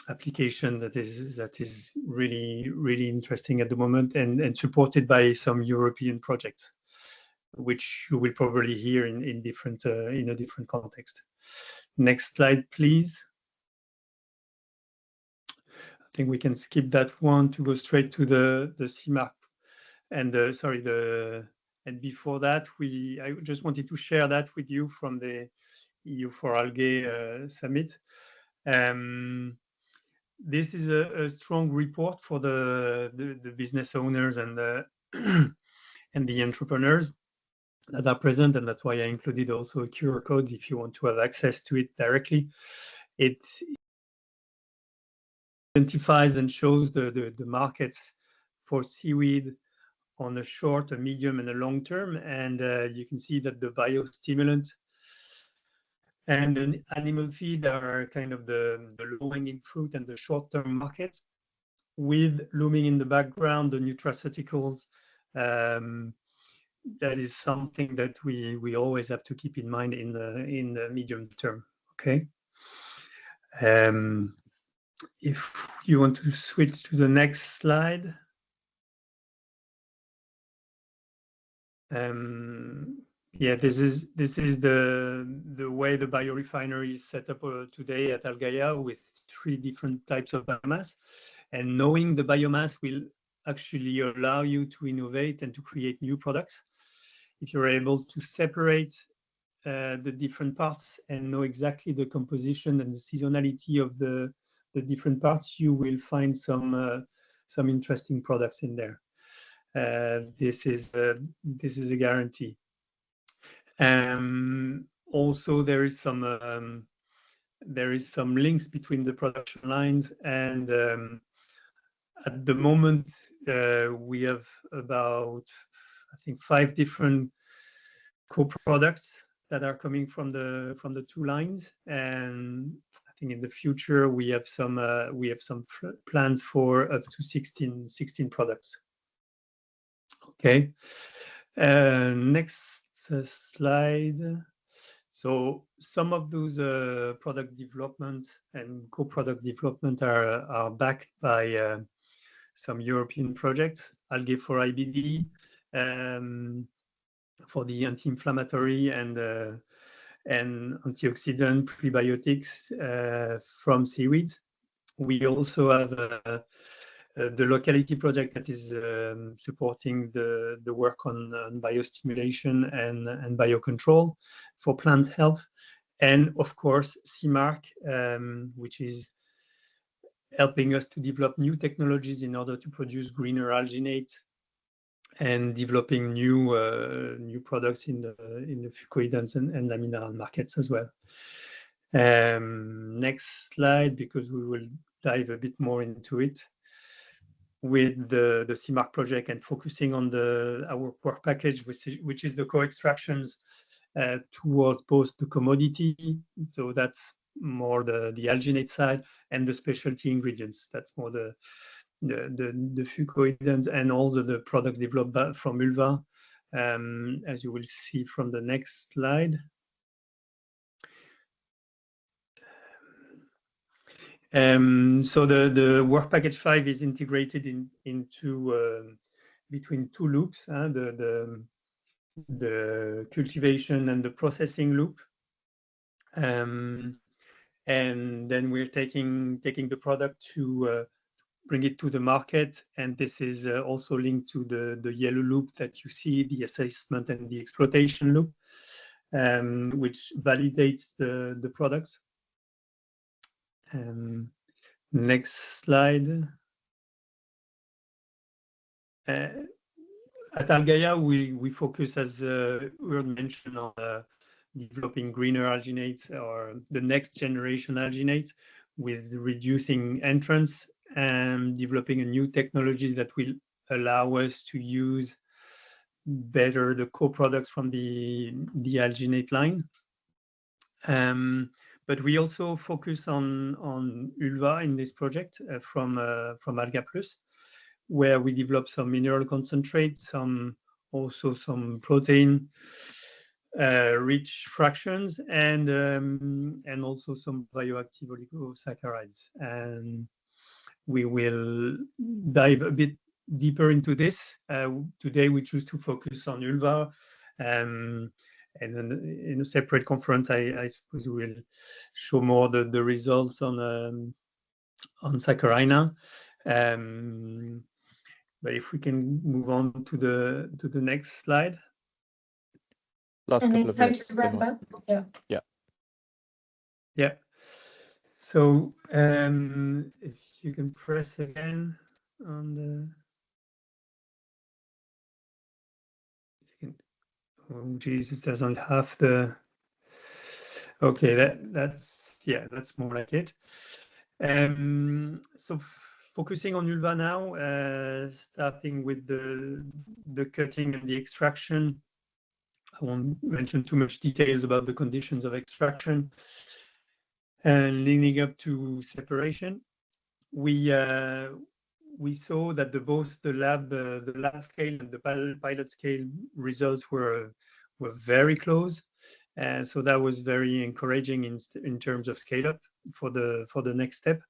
application that is really interesting at the moment, and supported by some European projects, which you will probably hear in a different context. Next slide, please. I think we can skip that one to go straight to the SeaMark. And and before that, I just wanted to share that with you from the EU4Algae Summit. This is a strong report for the business owners and the and the entrepreneurs that are present, and that's why I included also a QR code if you want to have access to it directly. It identifies and shows the markets for seaweed on a short, a medium, and a long term, and you can see that the biostimulant and the animal feed are kind of the low-hanging fruit and the short-term markets, with looming in the background the nutraceuticals. That is something that we always have to keep in mind in the medium term. Okay. If you want to switch to the next slide. Yeah, this is the way the biorefinery is set up today at Algaia, with 3 different types of biomass, and knowing the biomass will actually allow you to innovate and to create new products. If you're able to separate the different parts and know exactly the composition and the seasonality of the different parts, you will find some interesting products in there. This is a guarantee. Also, there is some links between the production lines, and at the moment we have about, I think, 5 different co-products that are coming from the 2 lines, and I think in the future we have some plans for up to 16 products. Okay. Next slide. So some of those product development and co-product development are backed by some European projects. Algae for IBD, for the anti-inflammatory and antioxidant prebiotics from seaweed. We also have the locality project that is supporting the work on biostimulation and biocontrol for plant health, and of course SeaMark, which is helping us to develop new technologies in order to produce greener alginate, and developing new products in the fucoidants and the mineral markets as well. Next slide, because we will dive a bit more into it with the SeaMark project, and focusing on our work package, which is the co-extractions towards both the commodity, so that's more the alginate side, and the specialty ingredients, that's more the fucoidants and all the products developed from vulva, as you will see from the next slide. So the work package 5 is integrated into between 2 loops, the cultivation and the processing loop, and then we're taking the product to bring it to the market. And this is also linked to the yellow loop that you see, the assessment and the exploitation loop, which validates the products. Next slide. At Algaia, we focus, as we mentioned, on developing greener alginates, or the next generation alginates, with reducing entrants and developing a new technology that will allow us to use better the co-products from the alginate line. But we also focus on ulva in this project from AlgaPlus, where we develop some mineral concentrate, also some protein rich fractions, and also some bioactive oligosaccharides. And we will dive a bit deeper into this. Today we choose to focus on ulva, and then in a separate conference, I suppose we will show more the results on Saccharina. But if we can move on to the next slide. Last couple of minutes. Yeah. Yeah. So if you can press again on the. Oh Jesus, doesn't have the. Okay, that's more like it. So focusing on ulva now, starting with the cutting and the extraction. I won't mention too much details about the conditions of extraction, and leading up to separation. We saw that both the lab scale and the pilot scale results were very close, and so that was very encouraging in terms of scale up for the next step.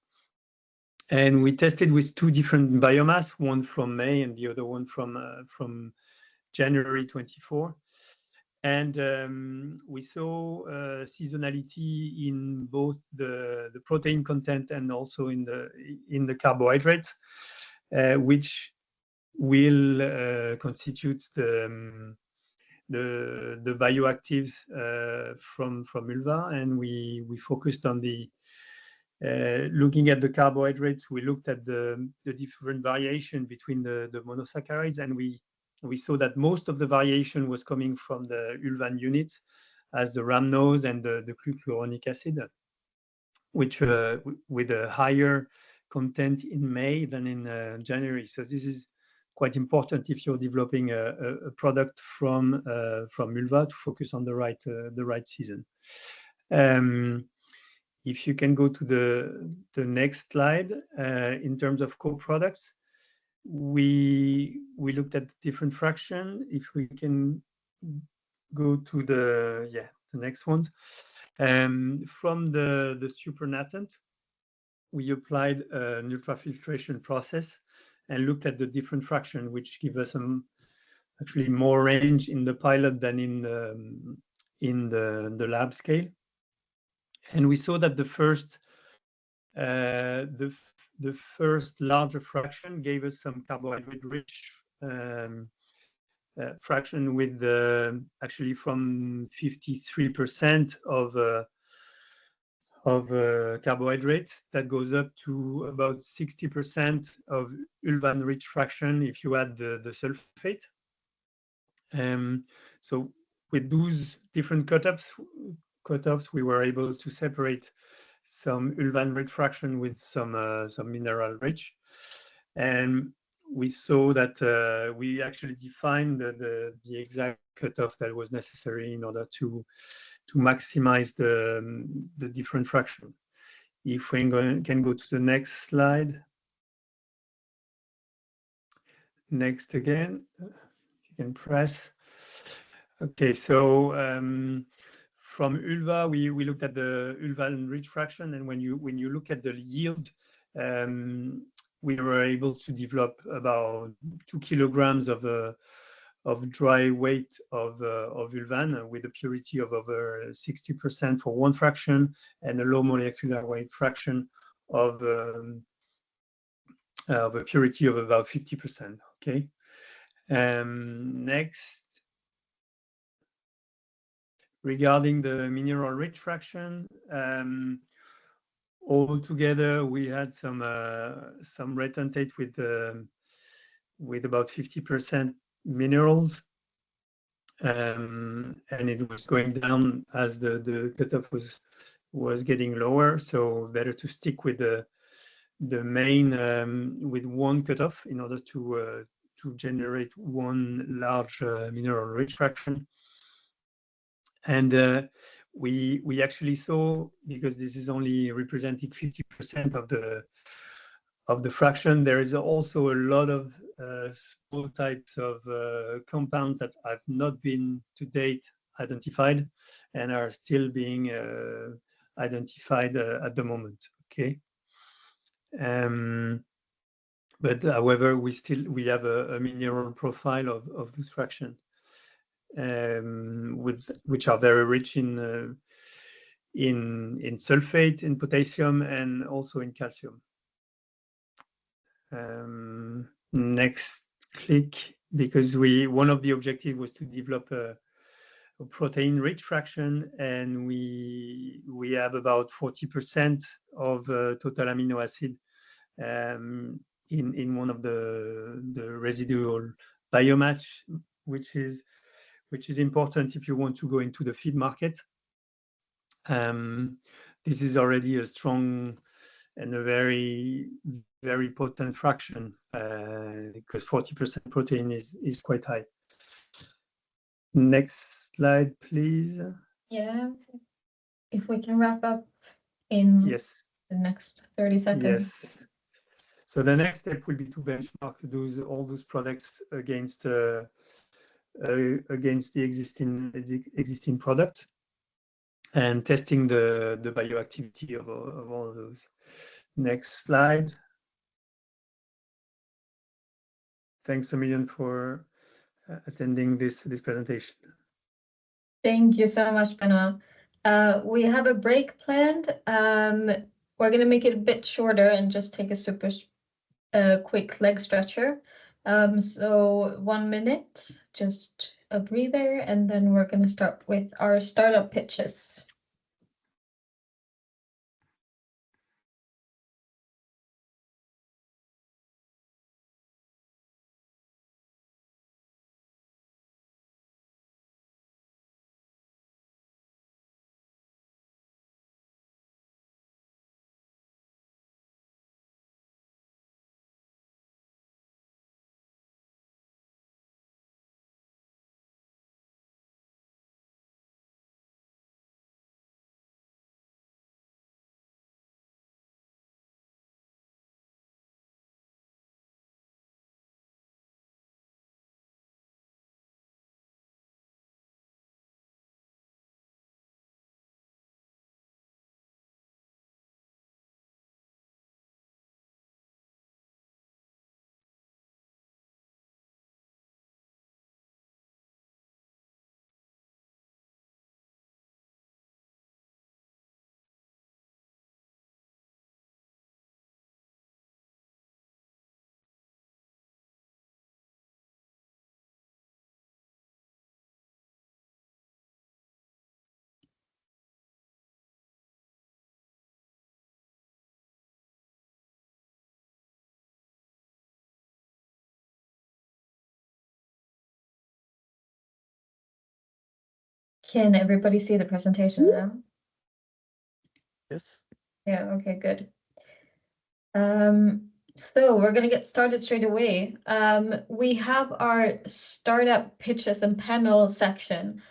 And we tested with two different biomass, one from May and the other one from January 24. And we saw seasonality in both the protein content and also in the carbohydrates, which will constitute the bioactives from ulva. And we focused on looking at the carbohydrates. We looked at the different variation between the monosaccharides, and we saw that most of the variation was coming from the ulvan units, as the rhamnose and the glucuronic acid, which with a higher content in May than in January. So this is quite important if you're developing a product from ulva, to focus on the right season. If you can go to the next slide, in terms of co-products. We looked at different fraction. If we can go to the next ones. From the supernatant, we applied an ultrafiltration process and looked at the different fraction, which give us actually more range in the pilot than in the lab scale. And we saw that the first larger fraction gave us some carbohydrate-rich fraction, with actually from 53% of carbohydrates, that goes up to about 60% of ulvan-rich fraction if you add the sulfate. So with those different cutoffs, we were able to separate some ulvan-rich fraction with some mineral-rich, and we saw that we actually defined the exact cutoff that was necessary in order to maximize the different fraction. If we can go to the next slide. Next again, you can press. Okay, so from ulva, we looked at the ulvan-rich fraction, and when you look at the yield, we were able to develop about 2 kilograms of dry weight of ulvan, with a purity of over 60% for one fraction, and a low molecular weight fraction of of a purity of about 50%. Okay. Next, regarding the mineral-rich fraction, altogether we had some retentate with about 50% minerals, and it was going down as the cutoff was getting lower. So better to stick with the main with one cutoff in order to generate one large mineral-rich fraction. And we actually saw, because this is only representing 50% of the fraction, there is also a lot of small types of compounds that have not been to date identified and are still being identified at the moment. Okay. But however, we have a mineral profile of this fraction, which are very rich in sulfate, in potassium, and also in calcium. Next click, because one of the objectives was to develop a protein-rich fraction, and we have about 40% of total amino acid in one of the residual biomass, which is important if you want to go into the feed market. This is already a strong and a very, very potent fraction, because 40% protein is quite high. Next slide, please. Yeah, if we can wrap up in the next 30 seconds. Yes. So the next step will be to benchmark all those products against the existing products, and testing the bioactivity of all of those. Next slide. Thanks a million for attending this presentation. Thank you so much, Benoit. We have a break planned. We're going to make it a bit shorter and just take a super quick leg stretcher. So 1 minute, just a breather, and then we're going to start with our startup pitches. Can everybody see the presentation now? Yes. Yeah, okay, good. So we're going to get started straight away. We have our startup pitches and panel section.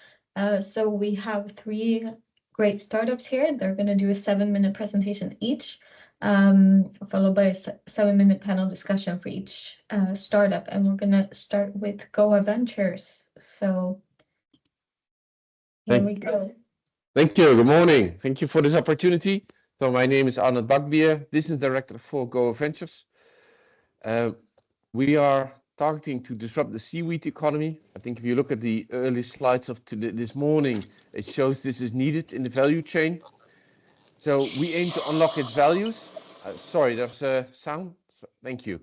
So we have 3 great startups here. They're going to do a 7-minute presentation each, followed by a 7-minute panel discussion for each startup. And we're going to start with Goa Ventures. So here we go. Thank you. Good morning. Thank you for this opportunity. So my name is Arnold Bakbier, Business Director for Goa Ventures. We are targeting to disrupt the seaweed economy. I think if you look at the early slides of this morning, it shows this is needed in the value chain. So we aim to unlock its values. Sorry, there's a sound. So, thank you.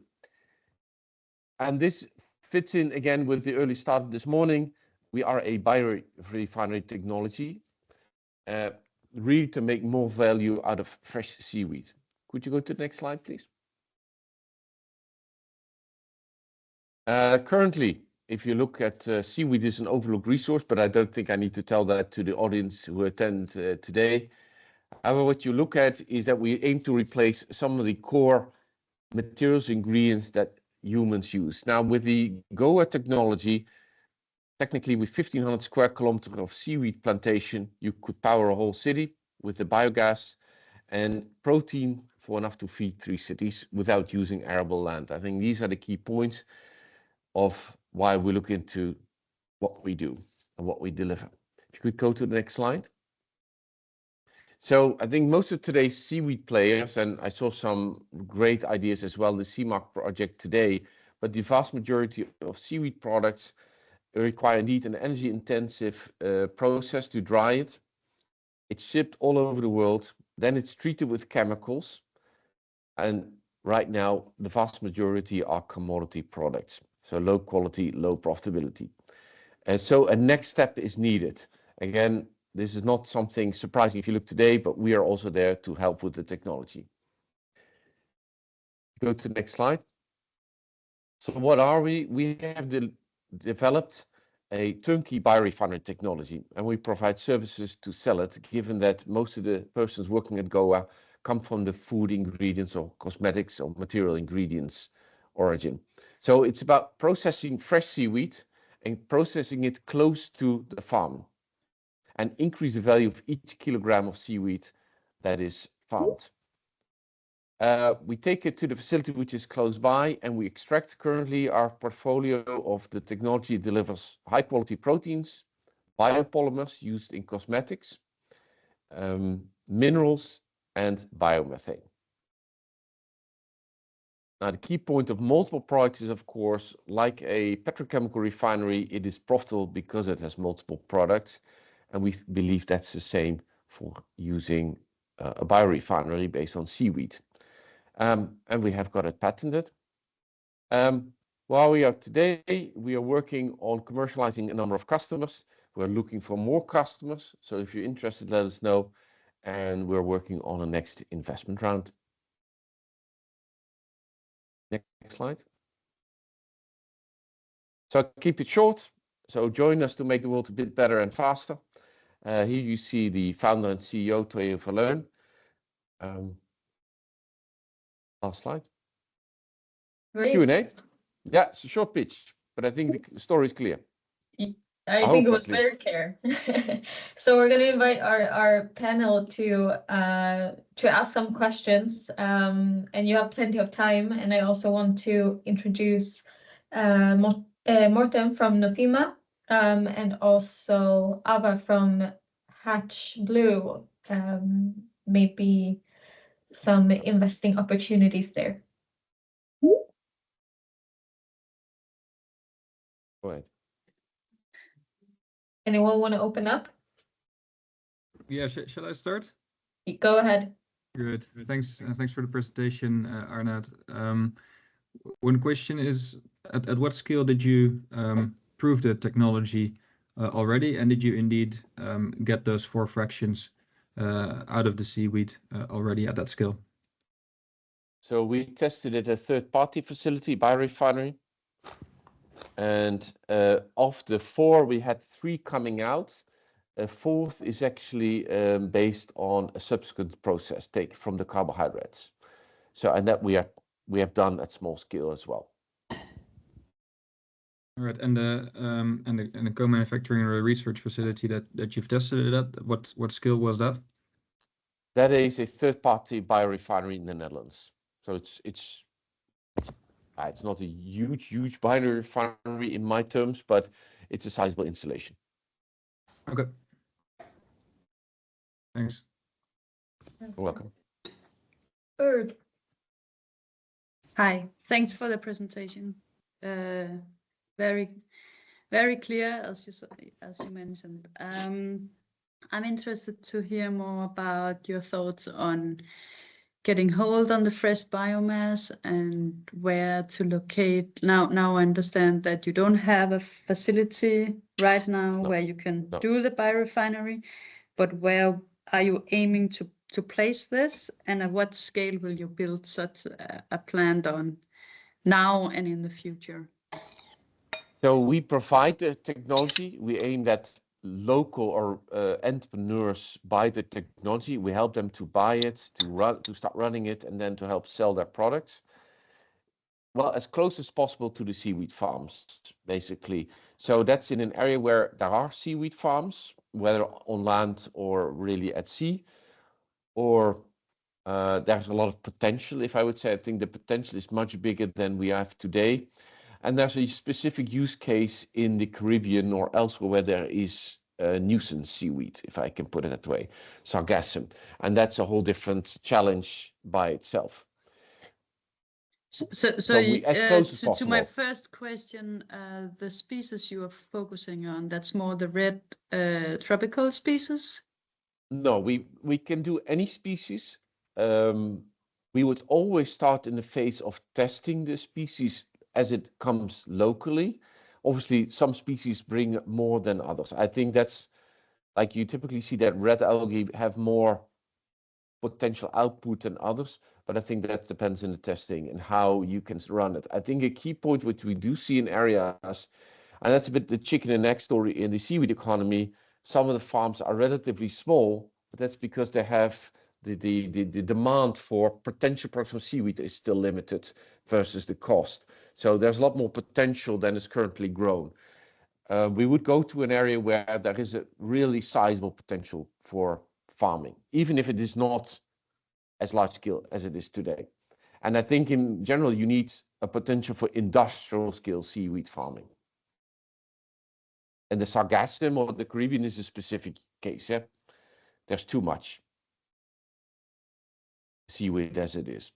And this fits in again with the early start this morning. We are a biorefinery technology, really to make more value out of fresh seaweed. Could you go to the next slide, please? Currently, if you look at seaweed is an overlooked resource, but I don't think I need to tell that to the audience who attend today. However, what you look at is that we aim to replace some of the core materials, ingredients that humans use. Now, with the GOA technology, technically with 1,500 square kilometers of seaweed plantation, you could power a whole city with the biogas and protein for enough to feed 3 cities without using arable land. I think these are the key points of why we look into what we do and what we deliver. If you could go to the next slide. So I think most of today's seaweed players, and I saw some great ideas as well, the SeaMark project today, but the vast majority of seaweed products require indeed an energy-intensive process to dry it. It's shipped all over the world, then it's treated with chemicals, and right now the vast majority are commodity products, so low quality, low profitability. And so a next step is needed. Again, this is not something surprising if you look today, but we are also there to help with the technology. Go to the next slide. So what are we? We have developed a turnkey biorefinery technology, and we provide services to sell it, given that most of the persons working at GOA come from the food ingredients or cosmetics or material ingredients origin. So it's about processing fresh seaweed and processing it close to the farm and increase the value of each kilogram of seaweed that is farmed. We take it to the facility which is close by, and we extract. Currently our portfolio of the technology delivers high quality proteins, biopolymers used in cosmetics, minerals and biomethane. Now the key point of multiple products is, of course, like a petrochemical refinery, it is profitable because it has multiple products, and we believe that's the same for using a biorefinery based on seaweed. And we have got it patented. While we are today, we are working on commercializing a number of customers. We're looking for more customers. So if you're interested, let us know. And we're working on a next investment round. Next slide. So I'll keep it short. So join us to make the world a bit better and faster. Here you see the founder and CEO, Theo Verleun. Last slide. Q&A. Yeah, it's a short pitch, but I think the story is clear. I think it was very clear. So we're going to invite our panel to ask some questions, and you have plenty of time. And I also want to introduce Morten from Nofima, and also Ava from Hatch Blue, maybe some investing opportunities there. Go ahead. Anyone want to open up? Yeah, shall I start? Go ahead. Good. Thanks for the presentation, Arnaud. One question is, at what scale did you prove the technology already, and did you indeed get those 4 fractions out of the seaweed already at that scale? So we tested it at a third-party facility, biorefinery. And of the 4, we had 3 coming out. A 4th is actually based on a subsequent process take from the carbohydrates. So, and that we have done at small scale as well. All right, and the co-manufacturing or research facility that you've tested it at, what scale was that? That is a third-party biorefinery in the Netherlands. So it's not a huge biorefinery in my terms, but it's a sizable installation. Okay. Thanks. You're welcome. Bird. Hi, thanks for the presentation. Very, very clear, as you mentioned. I'm interested to hear more about your thoughts on getting hold on the fresh biomass and where to locate. Now I understand that you don't have a facility right now where you can do the biorefinery, but where are you aiming to place this, and at what scale will you build such a plant on now and in the future? So we provide the technology. We aim that local or entrepreneurs buy the technology. We help them to buy it, to start running it, and then to help sell their products. Well, as close as possible to the seaweed farms, basically. So that's in an area where there are seaweed farms, whether on land or really at sea, or there's a lot of potential, if I would say. I think the potential is much bigger than we have today. And there's a specific use case in the Caribbean or elsewhere where there is nuisance seaweed, if I can put it that way, sargassum. And that's a whole different challenge by itself. So we, as close as to possible. my first question, the species you are focusing on, that's more the red tropical species? No, we can do any species. We would always start in the phase of testing the species as it comes locally. Obviously, some species bring more than others. I think that's like you typically see that red algae have more potential output than others, but I think that depends on the testing and how you can run it. I think a key point which we do see in areas, and that's a bit the chicken and egg story in the seaweed economy, some of the farms are relatively small, but that's because they have the demand for potential products from seaweed is still limited versus the cost. So there's a lot more potential than is currently grown. We would go to an area where there is a really sizable potential for farming, even if it is not as large scale as it is today. And I think in general, you need a potential for industrial scale seaweed farming. And the sargassum or the Caribbean is a specific case. Yeah? There's too much seaweed as it is.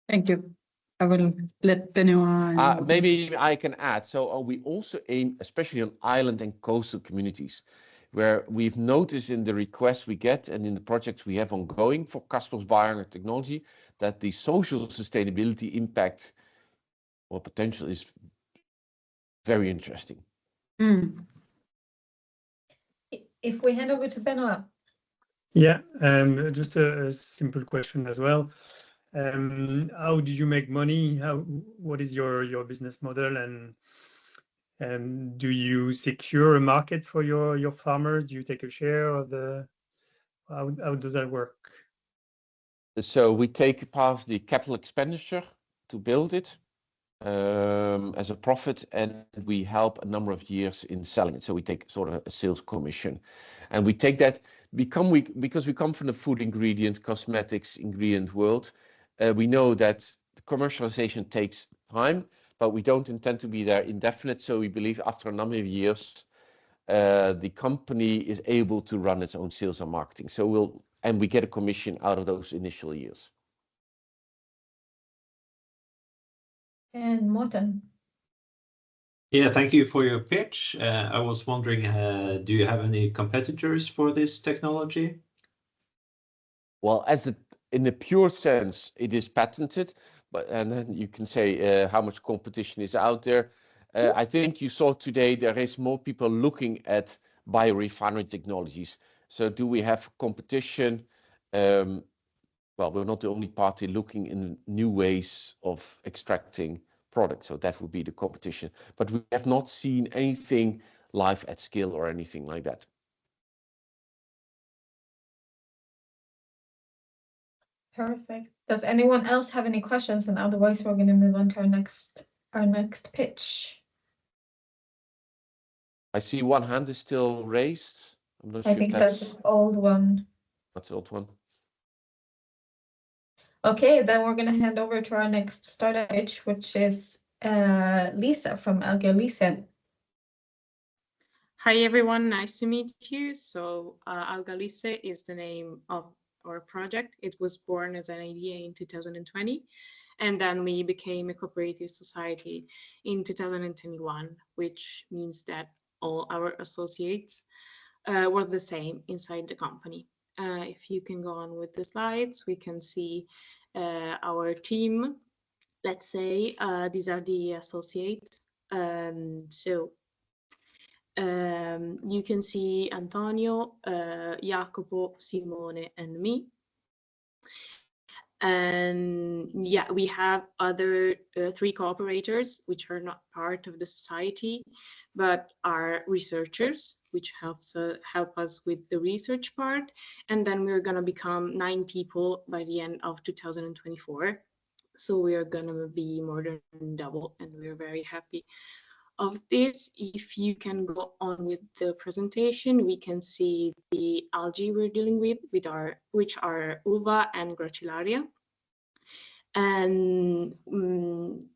Thank you. I will let Benoit. Maybe I can add. So we also aim, especially on island and coastal communities, where we've noticed in the requests we get and in the projects we have ongoing for customers buying technology, that the social sustainability impact or potential is very interesting. Mm. If we hand over to Benoit. Yeah, just a simple question as well. How do you make money? What is your business model, and do you secure a market for your farmers? Do you take a share of the? How does that work? So we take part of the capital expenditure to build it as a profit, and we help a number of years in selling it. So we take sort of a sales commission, and we take that because we come from the food ingredient, cosmetics ingredient world. We know that the commercialization takes time, but we don't intend to be there indefinite. So we believe after a number of years, the company is able to run its own sales and marketing. So we get a commission out of those initial years. And Morten. Yeah, thank you for your pitch. I was wondering, do you have any competitors for this technology? Well, in the pure sense, it is patented, and then you can say how much competition is out there. I think you saw today there is more people looking at biorefinery technologies. So do we have competition? Well, we're not the only party looking in new ways of extracting products. So that would be the competition. But we have not seen anything live at scale or anything like that. Perfect. Does anyone else have any questions? And otherwise, we're going to move on to our next pitch. I see one hand is still raised. I'm not sure I think that's an old one. That's an old one. Okay, then we're going to hand over to our next startup pitch, which is Lisa from AlgaUlisses. Hi everyone, nice to meet you. So AlgaUlisses is the name of our project. It was born as an idea in 2020, and then we became a cooperative society in 2021, which means that all our associates were the same inside the company. If you can go on with the slides, we can see our team. Let's say these are the associates. You can see Antonio, Jacopo, Simone, and me. And yeah, we have other 3 cooperators which are not part of the society, but are researchers, which help us with the research part. And then we're going to become 9 people by the end of 2024. So we are going to be more than double, and we're very happy of this. If you can go on with the presentation, we can see the algae we're dealing with which are Uva and Gracilaria. And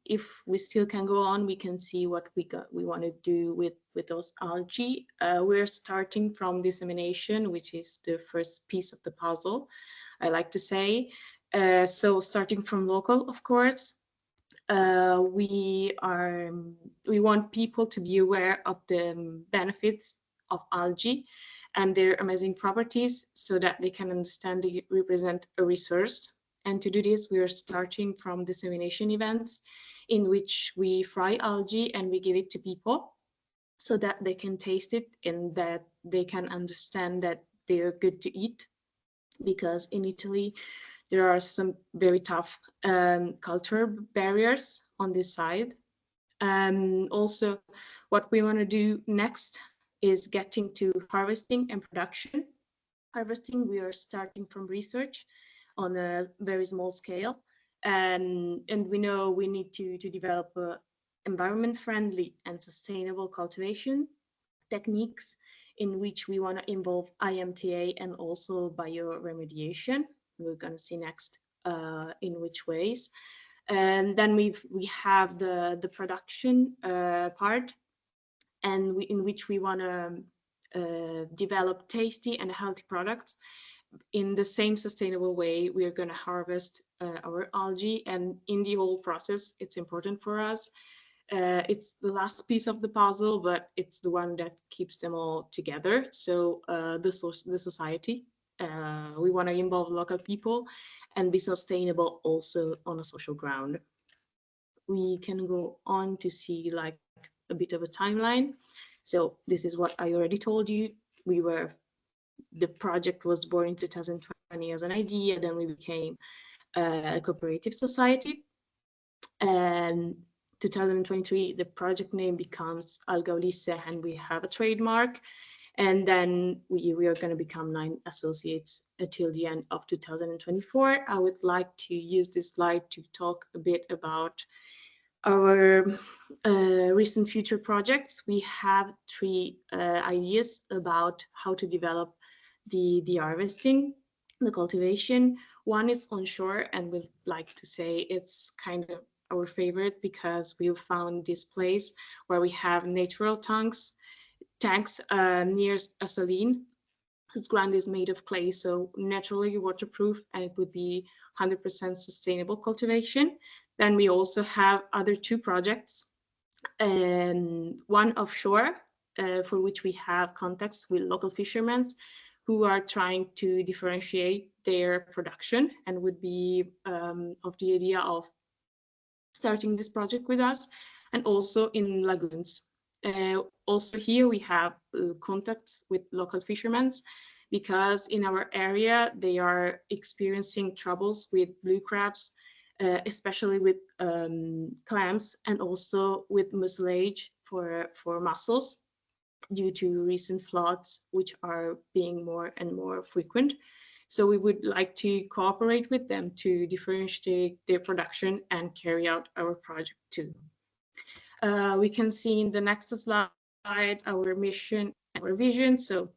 if we still can go on, we can see what we want to do with those algae. We're starting from dissemination, which is the first piece of the puzzle, I like to say. So starting from local, of course. We want people to be aware of the benefits of algae and their amazing properties, so that they can understand they represent a resource. And to do this, we are starting from dissemination events in which we fry algae and we give it to people so that they can taste it and that they can understand that they are good to eat. Because in Italy, there are some very tough cultural barriers on this side. Also, what we want to do next is getting to harvesting and production. Harvesting, we are starting from research on a very small scale. And we know we need to develop environment-friendly and sustainable cultivation techniques in which we want to involve IMTA and also bioremediation. We're going to see next in which ways. And then we have the production part, and in which we want to develop tasty and healthy products in the same sustainable way. We are going to harvest our algae, and in the whole process, it's important for us. It's the last piece of the puzzle, but it's the one that keeps them all together. So the society. We want to involve local people and be sustainable also on a social ground. We can go on to see like a bit of a timeline. So this is what I already told you. The project was born in 2020 as an idea, then we became a cooperative society. And 2023, the project name becomes AlgaUlisses, and we have a trademark. And then we are going to become 9 associates until the end of 2024. I would like to use this slide to talk a bit about our recent future projects. We have 3 ideas about how to develop the harvesting, the cultivation. One is onshore, and we'd like to say it's kind of our favorite because we found this place where we have natural tanks near a saline whose ground is made of clay, so naturally waterproof, and it would be 100% sustainable cultivation. Then we also have other 2 projects, and one offshore for which we have contacts with local fishermen who are trying to differentiate their production and would be of the idea of starting this project with us, and also in lagoons. Also here we have contacts with local fishermen because in our area they are experiencing troubles with blue crabs, especially with clams, and also with mucilage for mussels due to recent floods, which are being more and more frequent. So we would like to cooperate with them to differentiate their production and carry out our project too. We can see in the next slide our mission, our vision. So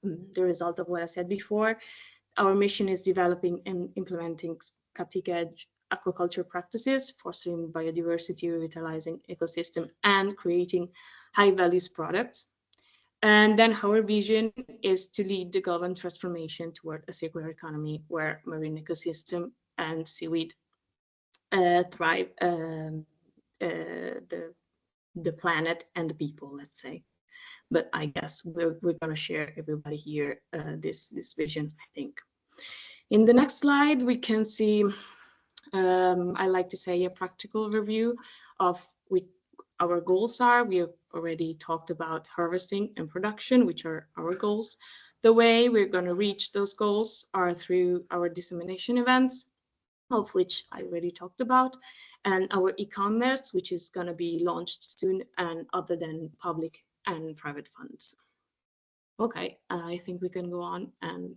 the result of what I said before, our mission is developing and implementing cutting-edge aquaculture practices, fostering biodiversity, revitalizing ecosystem, and creating high-value products. And then our vision is to lead the global transformation toward a circular economy where marine ecosystem and seaweed thrive, the planet and the people, let's say. But I guess we're going to share everybody here this vision, I think. In the next slide, we can see, I like to say, a practical review of our goals are. We have already talked about harvesting and production, which are our goals. The way we're going to reach those goals are through our dissemination events, of which I already talked about, and our e-commerce, which is going to be launched soon, and other than public and private funds. Okay, I think we can go on, and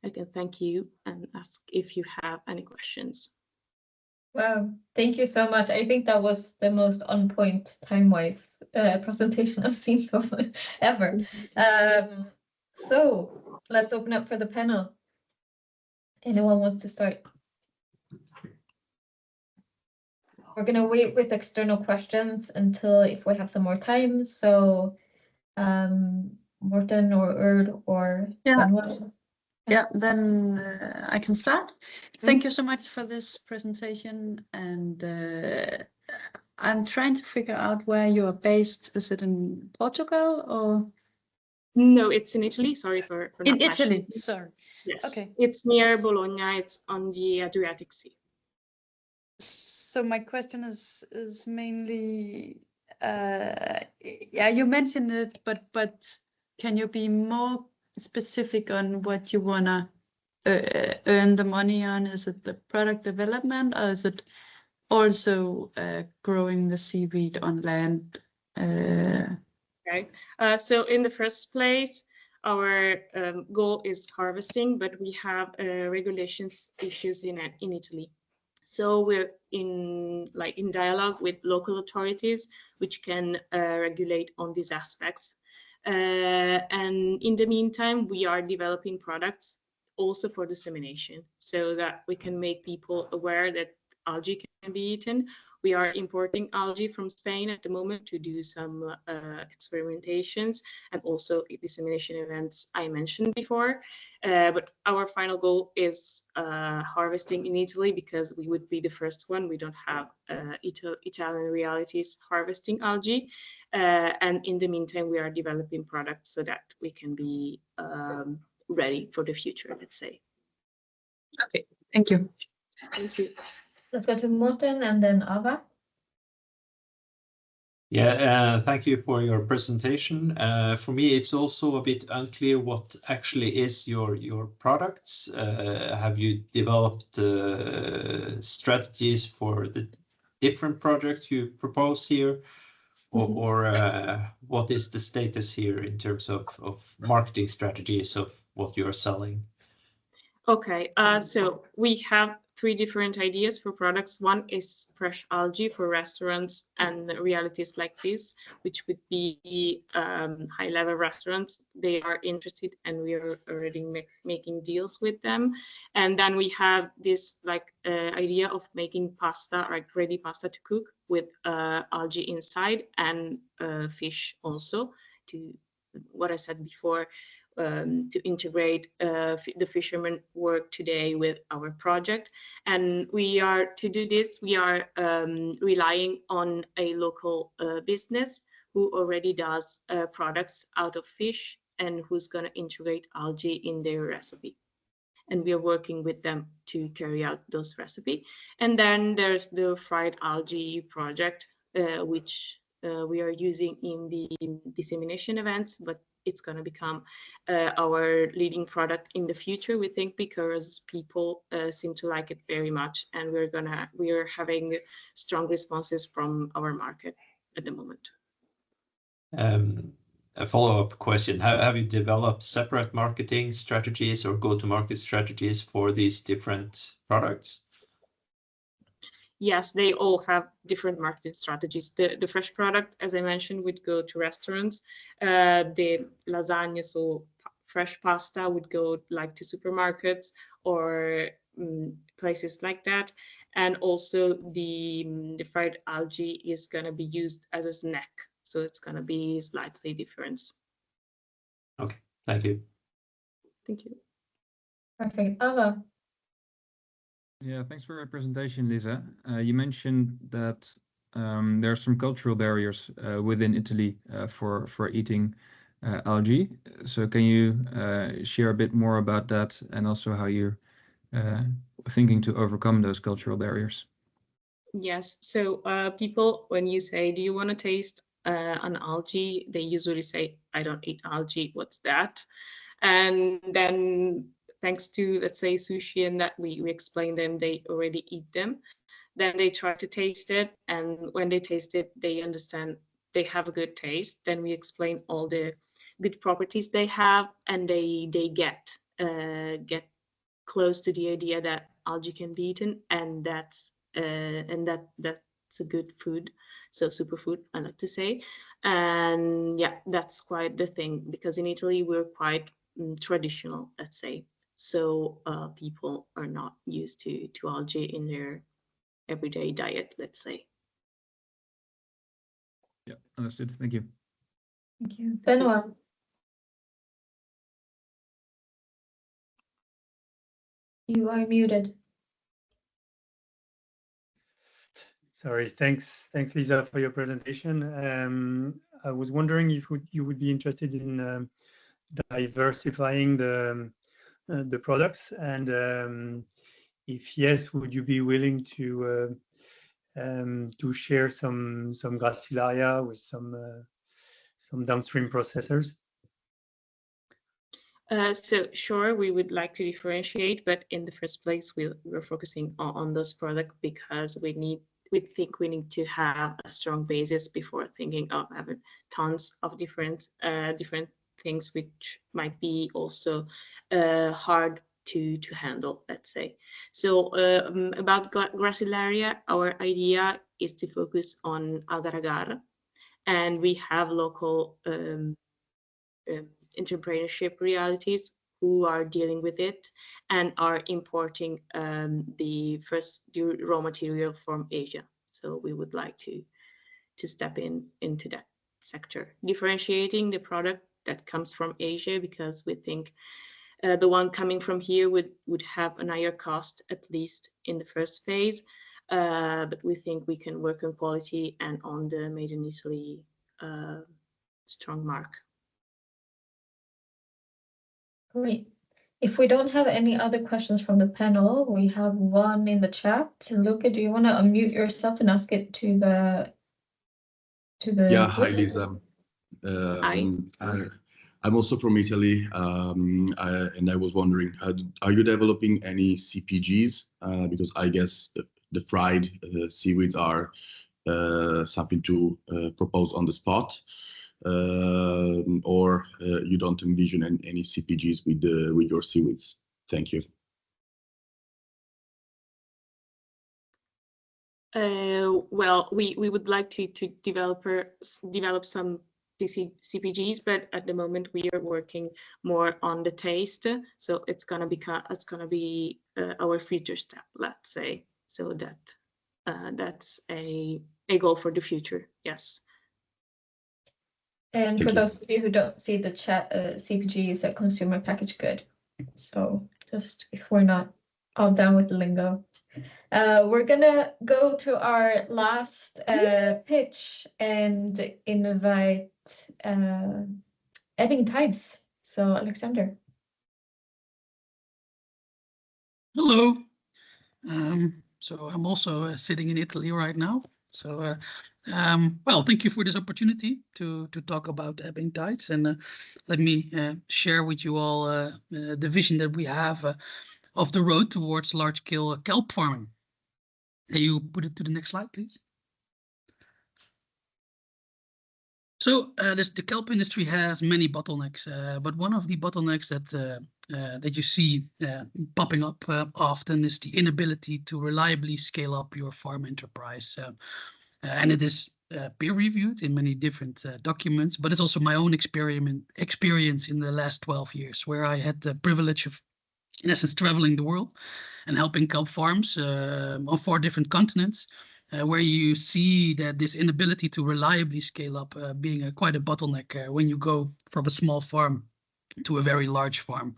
I can thank you and ask if you have any questions. Wow, thank you so much. I think that was the most on point time-wise presentation I've seen so far ever. So let's open up for the panel. Anyone wants to start? We're going to wait with external questions until if we have some more time. So Morten or Erd or Manuel. Yeah, then I can start. Thank you so much for this presentation. And I'm trying to figure out where you are based. Is it in Portugal or? No, it's in Italy. Sorry for not in Italy. mentioning. Sorry. Yes. Okay. It's near Bologna. It's on the Adriatic Sea. So my question is mainly, yeah, you mentioned it, but can you be more specific on what you wanna earn the money on? Is it the product development, or is it also growing the seaweed on land? Right. So in the first place, our goal is harvesting, but we have regulations issues in Italy. So we're in dialogue with local authorities, which can regulate on these aspects. And in the meantime, we are developing products also for dissemination, so that we can make people aware that algae can be eaten. We are importing algae from Spain at the moment to do some experimentations and also dissemination events I mentioned before. But our final goal is harvesting in Italy, because we would be the first one. We don't have Italian realities harvesting algae. And in the meantime, we are developing products so that we can be ready for the future, let's say. Okay, thank you. Thank you. Let's go to Morten and then Ava. Yeah, thank you for your presentation. For me, it's also a bit unclear what actually is your products. Have you developed strategies for the different projects you propose here? Or what is the status here in terms of marketing strategies of what you're selling? Okay, so we have 3 different ideas for products. One is fresh algae for restaurants and realities like this, which would be high-level restaurants. They are interested, and we are already making deals with them. And then we have this idea of making pasta, like ready pasta to cook with algae inside and fish also, to what I said before. To integrate the fishermen work today with our project. And to do this, we are relying on a local business who already does products out of fish and who's going to integrate algae in their recipe. And we are working with them to carry out those recipes. And then there's the fried algae project, which we are using in the dissemination events, but it's going to become our leading product in the future, we think, because people seem to like it very much, and we are having strong responses from our market at the moment. A follow-up question: have you developed separate marketing strategies or go-to-market strategies for these different products? Yes, they all have different marketing strategies. The fresh product, as I mentioned, would go to restaurants. The lasagna, so fresh pasta, would go to supermarkets or places like that. And also the fried algae is going to be used as a snack, so it's going to be slightly different. Okay, thank you. Thank you. Perfect. Ava. Yeah, thanks for your presentation, Lisa. You mentioned that there are some cultural barriers within Italy for eating algae. So can you share a bit more about that, and also how you're thinking to overcome those cultural barriers? Yes, so people, when you say, do you want to taste an algae, they usually say, I don't eat algae, what's that? And then thanks to, let's say, sushi and that, we explain them they already eat them. Then they try to taste it, and when they taste it, they understand they have a good taste. Then we explain all the good properties they have, and they get close to the idea that algae can be eaten, and that's a good food, so superfood, I like to say. And yeah, that's quite the thing, because in Italy we're quite traditional, let's say. So people are not used to algae in their everyday diet, let's say. Yeah, understood. Thank you. Thank you. Benoit. You are muted. Sorry, thanks Lisa for your presentation. I was wondering if you would be interested in diversifying the products, and if yes, would you be willing to share some gracilaria with some downstream processors? So sure, we would like to differentiate, but in the first place, we're focusing on this product because we think we need to have a strong basis before thinking of having tons of different things, which might be also hard to handle, let's say. So about gracilaria, our idea is to focus on agar-agar, and we have local entrepreneurship realities who are dealing with it and are importing the raw material from Asia. So we would like to step into that sector, differentiating the product that comes from Asia, because we think the one coming from here would have a higher cost, at least in the first phase. But we think we can work on quality and on the Made in Italy strong mark. Great. If we don't have any other questions from the panel, we have one in the chat. Luca, do you want to unmute yourself and ask it to the Yeah, hi Lisa. Hi. I'm also from Italy, and I was wondering, are you developing any CPGs? Because I guess the fried seaweeds are something to propose on the spot. Or you don't envision any CPGs with your seaweeds? Thank you. Well, we would like to develop some CPGs, but at the moment we are working more on the taste. So it's gonna be our future step, let's say. So that's a goal for the future. Yes. And for those of you who don't see the chat, CPG is a consumer packaged good. So just if we're not all done with the lingo. We're gonna go to our last pitch and invite Ebbing Tides. So Alexander. Hello. So I'm also sitting in Italy right now. So, well, thank you for this opportunity to talk about Ebbing Tides, and let me share with you all the vision that we have of the road towards large-scale kelp farming. Can you put it to the next slide, please? So the kelp industry has many bottlenecks, but one of the bottlenecks that you see popping up often is the inability to reliably scale up your farm enterprise. And it is peer-reviewed in many different documents, but it's also my own experience in the last 12 years, where I had the privilege of, in essence, traveling the world and helping kelp farms on 4 different continents, where you see that this inability to reliably scale up being quite a bottleneck when you go from a small farm to a very large farm.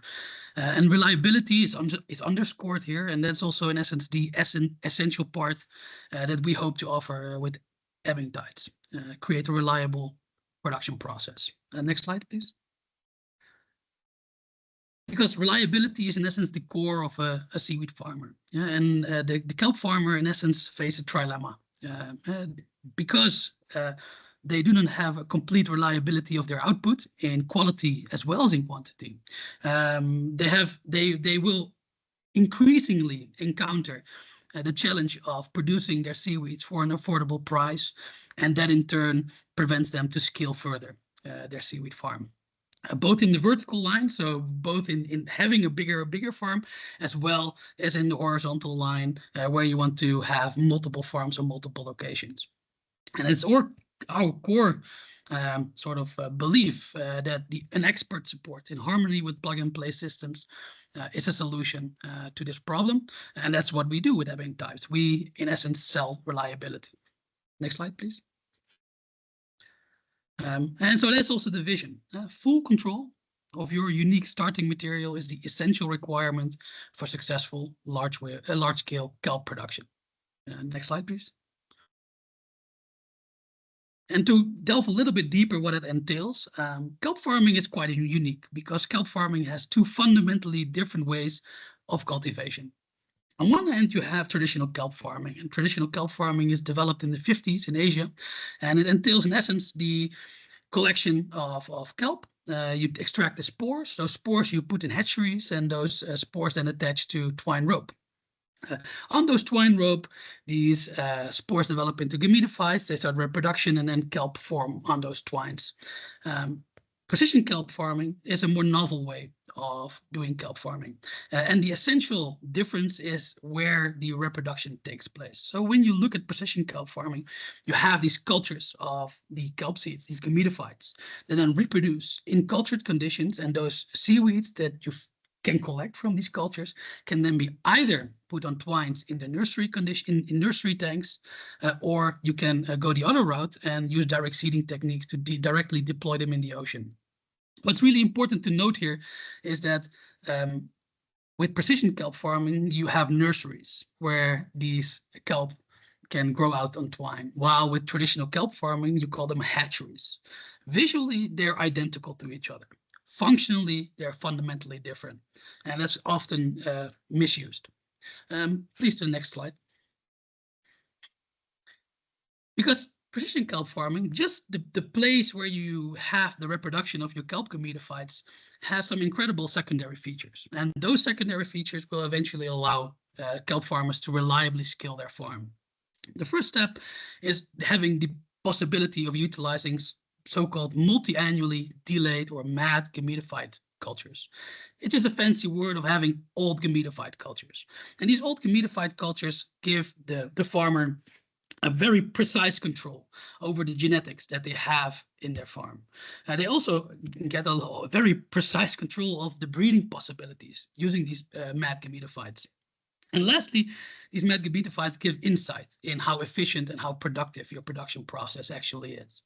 And reliability is underscored here, and that's also in essence the essential part that we hope to offer with ebbing tides, create a reliable production process. Next slide, please. Because reliability is in essence the core of a seaweed farmer. Yeah? And the kelp farmer in essence face a trilemma. Because they do not have a complete reliability of their output in quality as well as in quantity. They will increasingly encounter the challenge of producing their seaweeds for an affordable price, and that in turn prevents them to scale further their seaweed farm. Both in the vertical line, so both in having a bigger farm, as well as in the horizontal line, where you want to have multiple farms on multiple locations. And it's our core belief that an expert support in harmony with plug-and-play systems is a solution to this problem. And that's what we do with Ebbing Tides. We, in essence, sell reliability. Next slide, please. And so that's also the vision. Full control of your unique starting material is the essential requirement for successful large-scale kelp production. Next slide, please. And to delve a little bit deeper what it entails, kelp farming is quite unique because kelp farming has two fundamentally different ways of cultivation. On one hand, you have traditional kelp farming, and traditional kelp farming is developed in the 50s in Asia, and it entails in essence the collection of kelp. You extract the spores. Those spores you put in hatcheries, and those spores then attach to twine rope. On those twine rope, these spores develop into gametophytes, they start reproduction, and then kelp form on those twines. Precision kelp farming is a more novel way of doing kelp farming. And the essential difference is where the reproduction takes place. So when you look at precision kelp farming, you have these cultures of the kelp seeds, these gametophytes, that then reproduce in cultured conditions, and those seaweeds that you can collect from these cultures can then be either put on twines in the nursery condition in nursery tanks, or you can go the other route and use direct seeding techniques to directly deploy them in the ocean. What's really important to note here is that with precision kelp farming, you have nurseries where these kelp can grow out on twine, while with traditional kelp farming, you call them hatcheries. Visually, they're identical to each other. Functionally, they're fundamentally different, and that's often misused. Please to the next slide. Because precision kelp farming, just the place where you have the reproduction of your kelp gametophytes has some incredible secondary features. And those secondary features will eventually allow kelp farmers to reliably scale their farm. The first step is having the possibility of utilizing so-called multi-annually delayed or mad gametophyte cultures. It is a fancy word of having old gametophyte cultures. And these old gametophyte cultures give the farmer a very precise control over the genetics that they have in their farm. They also get a very precise control of the breeding possibilities using these mad gametophytes. And lastly, these mad gametophytes give insight in how efficient and how productive your production process actually is.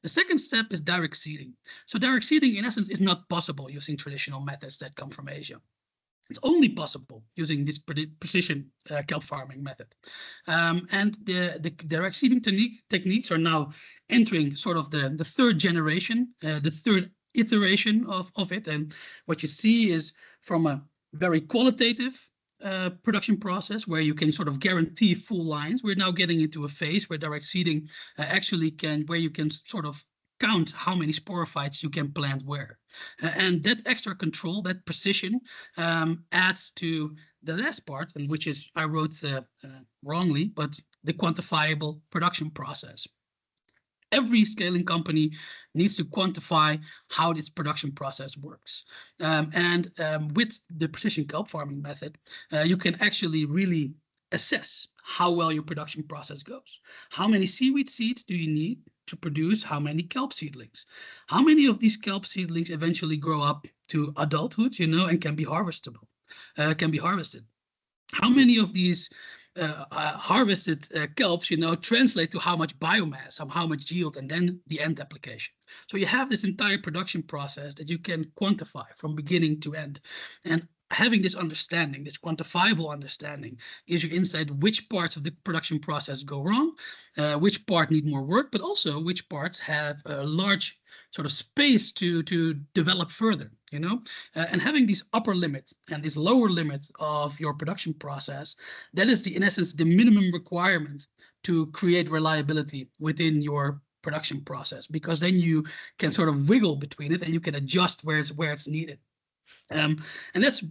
The second step is direct seeding. So direct seeding, in essence, is not possible using traditional methods that come from Asia. It's only possible using this precision kelp farming method. And the direct seeding techniques are now entering sort of the third generation, the third iteration of it. And what you see is from a very qualitative production process where you can sort of guarantee full lines. We're now getting into a phase where direct seeding where you can sort of count how many sporophytes you can plant where. And that extra control, that precision, adds to the last part, and which is, I wrote wrongly, but the quantifiable production process. Every scaling company needs to quantify how this production process works. With the precision kelp farming method, you can actually really assess how well your production process goes. How many seaweed seeds do you need to produce how many kelp seedlings? How many of these kelp seedlings eventually grow up to adulthood, and can be harvested? How many of these harvested kelps, translate to how much biomass, how much yield, and then the end application. So you have this entire production process that you can quantify from beginning to end. And having this understanding, this quantifiable understanding, gives you insight which parts of the production process go wrong, which part need more work, but also which parts have a large sort of space to develop further, you know? And having these upper limits and these lower limits of your production process, that is in essence the minimum requirement to create reliability within your production process, because then you can sort of wiggle between it and you can adjust where it's needed. And that's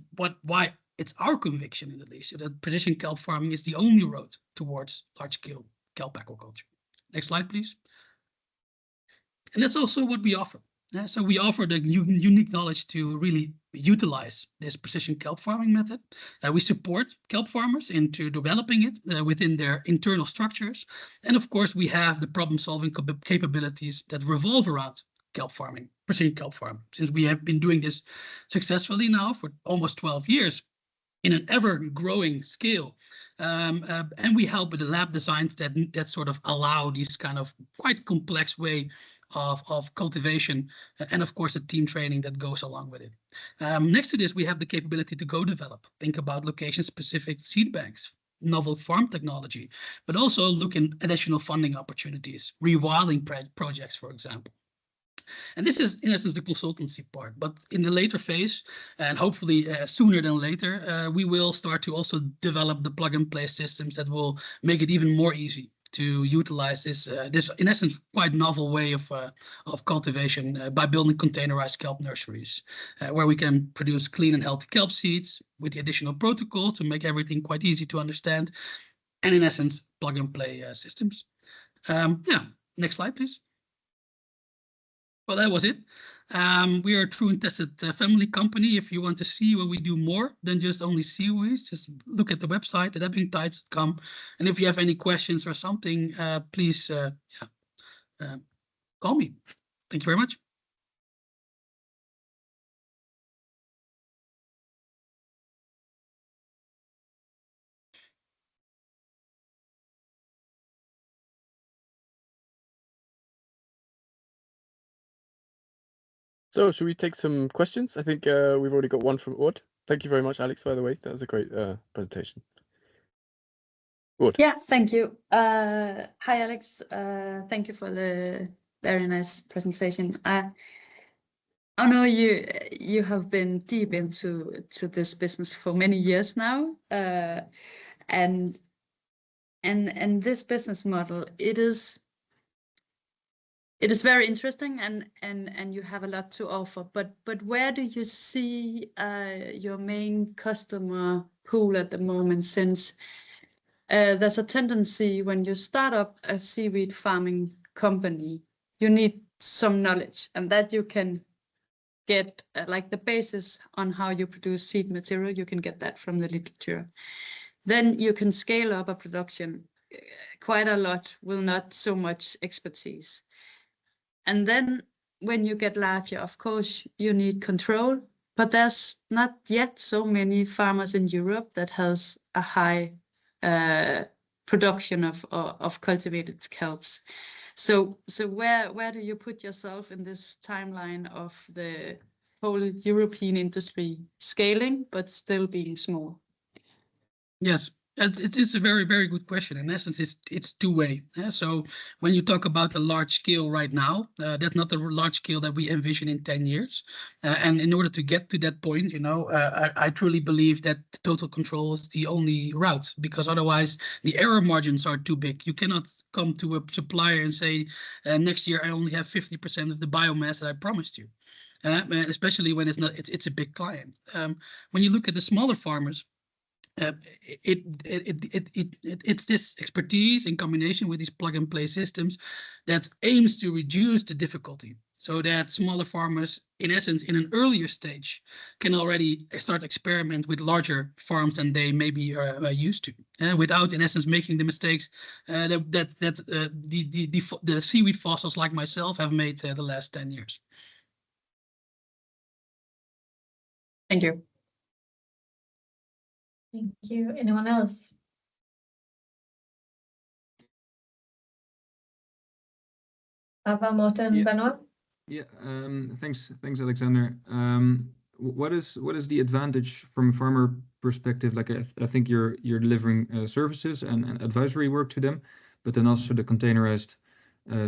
why it's our conviction, at least, that precision kelp farming is the only road towards large-scale kelp aquaculture. Next slide, please. And that's also what we offer. So we offer the unique knowledge to really utilize this precision kelp farming method. We support kelp farmers into developing it within their internal structures. And of course, we have the problem-solving capabilities that revolve around kelp farming, precision kelp farming, since we have been doing this successfully now for almost 12 years in an ever-growing scale. And we help with the lab designs that sort of allow these kind of quite complex way of cultivation, and of course the team training that goes along with it. Next to this, we have the capability to co-develop, think about location-specific seed banks, novel farm technology, but also look in additional funding opportunities, rewilding projects, for example. And this is, in essence, the consultancy part. But in the later phase, and hopefully sooner than later, we will start to also develop the plug-and-play systems that will make it even more easy to utilize this, in essence, quite novel way of cultivation by building containerized kelp nurseries, where we can produce clean and healthy kelp seeds with the additional protocols to make everything quite easy to understand, and in essence, plug-and-play systems. Yeah, next slide, please. Well, that was it. We are a true and tested family company. If you want to see what we do more than just only seaweed, just look at the website at ebbingtides.com. And if you have any questions or something, please call me. Thank you very much. So should we take some questions? I think we've already got one from Odd. Thank you very much, Alex, by the way. That was a great presentation. Odd. Yeah, thank you. Hi, Alex. Thank you for the very nice presentation. I know you have been deep into this business for many years now, and this business model, it is very interesting, and you have a lot to offer. But where do you see your main customer pool at the moment? Since there's a tendency when you start up a seaweed farming company, you need some knowledge, and that you can get like the basis on how you produce seed material. You can get that from the literature. Then you can scale up a production quite a lot with not so much expertise. And then when you get larger, of course, you need control, but there's not yet so many farmers in Europe that has a high production of cultivated kelps. So where do you put yourself in this timeline of the whole European industry scaling, but still being small? Yes. It's a very, very good question. In essence, it's two-way. So when you talk about the large scale right now, that's not the large scale that we envision in 10 years. And in order to get to that point, you know, I truly believe that total control is the only route, because otherwise the error margins are too big. You cannot come to a supplier and say, next year I only have 50% of the biomass that I promised you, especially when it's a big client. When you look at the smaller farmers, it's this expertise in combination with these plug-and-play systems that aims to reduce the difficulty, so that smaller farmers, in essence, in an earlier stage, can already start experiment with larger farms than they maybe are used to, without, in essence, making the mistakes that the seaweed fossils like myself have made the last 10 years. Thank you. Thank you. Anyone else? Ava, Morten, Yeah. Benoit? Yeah, thanks, Alexander. what is the advantage from a farmer perspective? Like I think you're delivering services and advisory work to them, but then also the containerized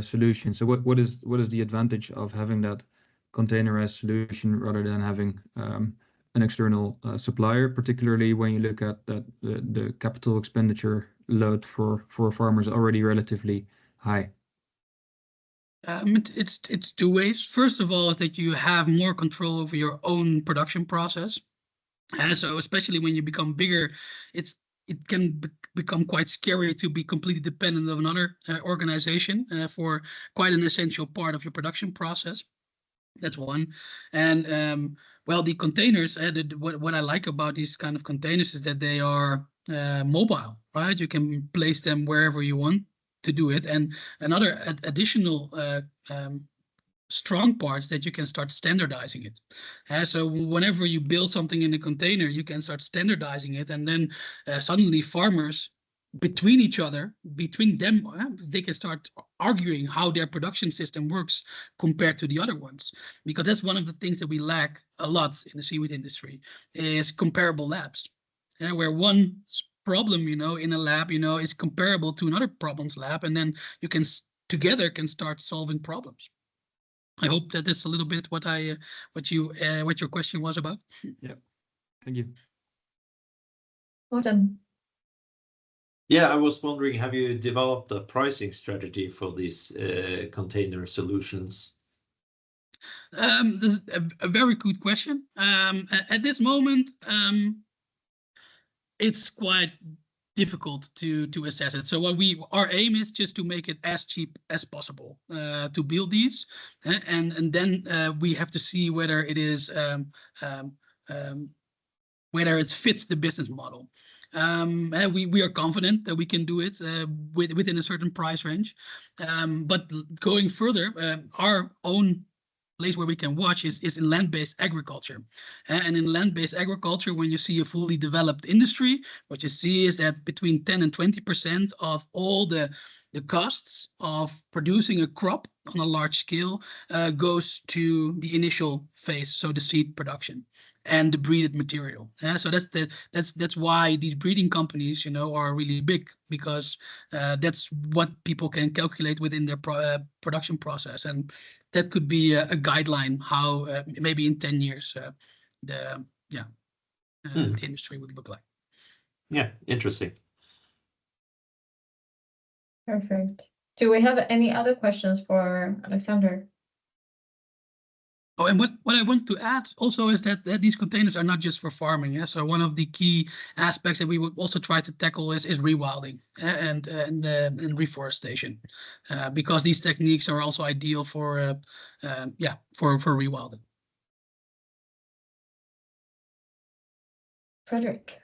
solution. So what is the advantage of having that containerized solution rather than having an external supplier, particularly when you look at that the capital expenditure load for farmers already relatively high? It's two ways. First of all, is that you have more control over your own production process. And so especially when you become bigger, it can become quite scary to be completely dependent on another organization for quite an essential part of your production process. That's one. And well, the containers, what I like about these kind of containers is that they are mobile, right? You can place them wherever you want to do it. And another additional strong parts that you can start standardizing it. So whenever you build something in a container, you can start standardizing it, and then suddenly farmers between each other, between them, they can start arguing how their production system works compared to the other ones. Because that's one of the things that we lack a lot in the seaweed industry, is comparable labs, where one problem, in a lab, is comparable to another problems lab, and then you can together start solving problems. I hope that is a little bit what your question was about. Yeah, thank you. Morten. Yeah, I was wondering, have you developed a pricing strategy for these container solutions? This is a very good question. At this moment, it's quite difficult to assess it. So our aim is just to make it as cheap as possible to build these, and then we have to see whether it is whether it fits the business model. We are confident that we can do it within a certain price range, but going further, our own place where we can watch is in land-based agriculture. And in land-based agriculture, when you see a fully developed industry, what you see is that between 10 and 20% of all the costs of producing a crop on a large scale goes to the initial phase, so the seed production and the breeded material. So that's why these breeding companies, are really big, because that's what people can calculate within their production process, and that could be a guideline how maybe in 10 years the industry would look like. Yeah, interesting. Perfect. Do we have any other questions for Alexander? Oh, and what I want to add also is that these containers are not just for farming. Yeah? So one of the key aspects that we would also try to tackle is rewilding and reforestation, because these techniques are also ideal for rewilding. Frederick.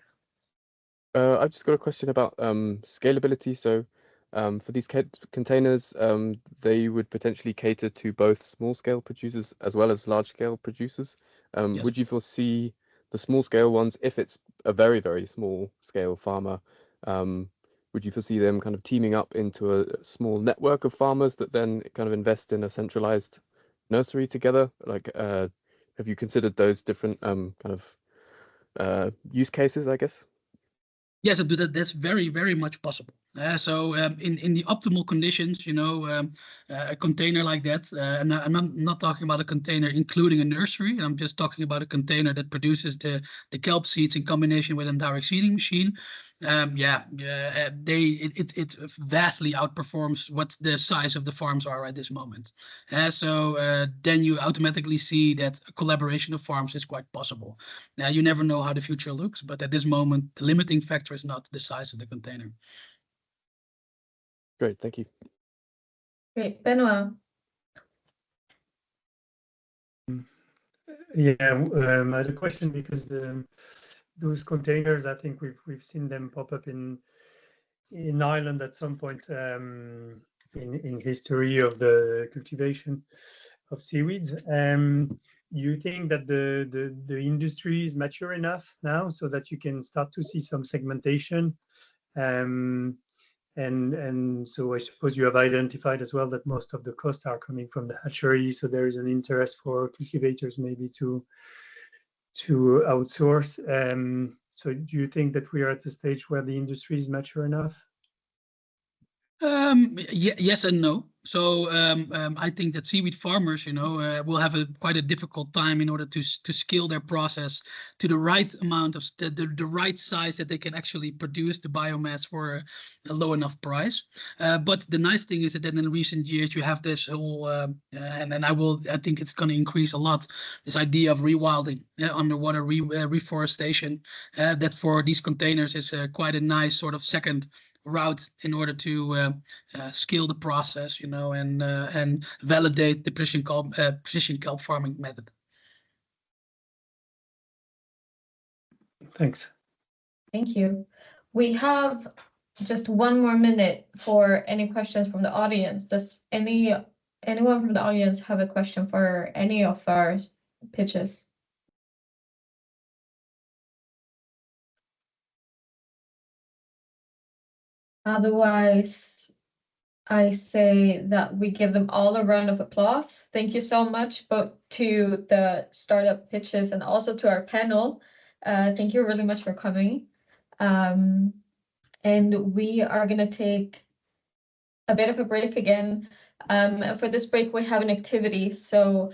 I've just got a question about scalability. So for these containers, they would potentially cater to both small-scale producers as well as large-scale producers. Yes. Would you foresee the small-scale ones, if it's a very, very small-scale farmer, would you foresee them kind of teaming up into a small network of farmers that then kind of invest in a centralized nursery together? Like, have you considered those different kind of use cases, I guess? Yes, that's very, very much possible. So in the optimal conditions, a container like that, and I'm not talking about a container including a nursery. I'm just talking about a container that produces the kelp seeds in combination with a direct seeding machine. It vastly outperforms what the size of the farms are at this moment. So then you automatically see that a collaboration of farms is quite possible. Now, you never know how the future looks, but at this moment, the limiting factor is not the size of the container. Great, thank you. Great. Benoit. Yeah, I had a question because those containers, I think we've seen them pop up in Ireland at some point in history of the cultivation of seaweeds. Do you think that the industry is mature enough now so that you can start to see some segmentation? And so I suppose you have identified as well that most of the costs are coming from the hatchery, so there is an interest for cultivators maybe to to outsource. So do you think that we are at the stage where the industry is mature enough? Yes and no. So I think that seaweed farmers, will have quite a difficult time in order to scale their process to the right amount of the right size that they can actually produce the biomass for a low enough price. But the nice thing is that in recent years you have this whole, I think it's going to increase a lot, this idea of rewilding, underwater reforestation, that for these containers is quite a nice sort of second route in order to scale the process, and validate the precision kelp farming method. Thanks. Thank you. We have just 1 more minute for any questions from the audience. Does anyone from the audience have a question for any of our pitches? Otherwise, I say that we give them all a round of applause. Thank you so much, both to the startup pitches and also to our panel. Thank you really much for coming. And we are going to take a bit of a break again. For this break, we have an activity. So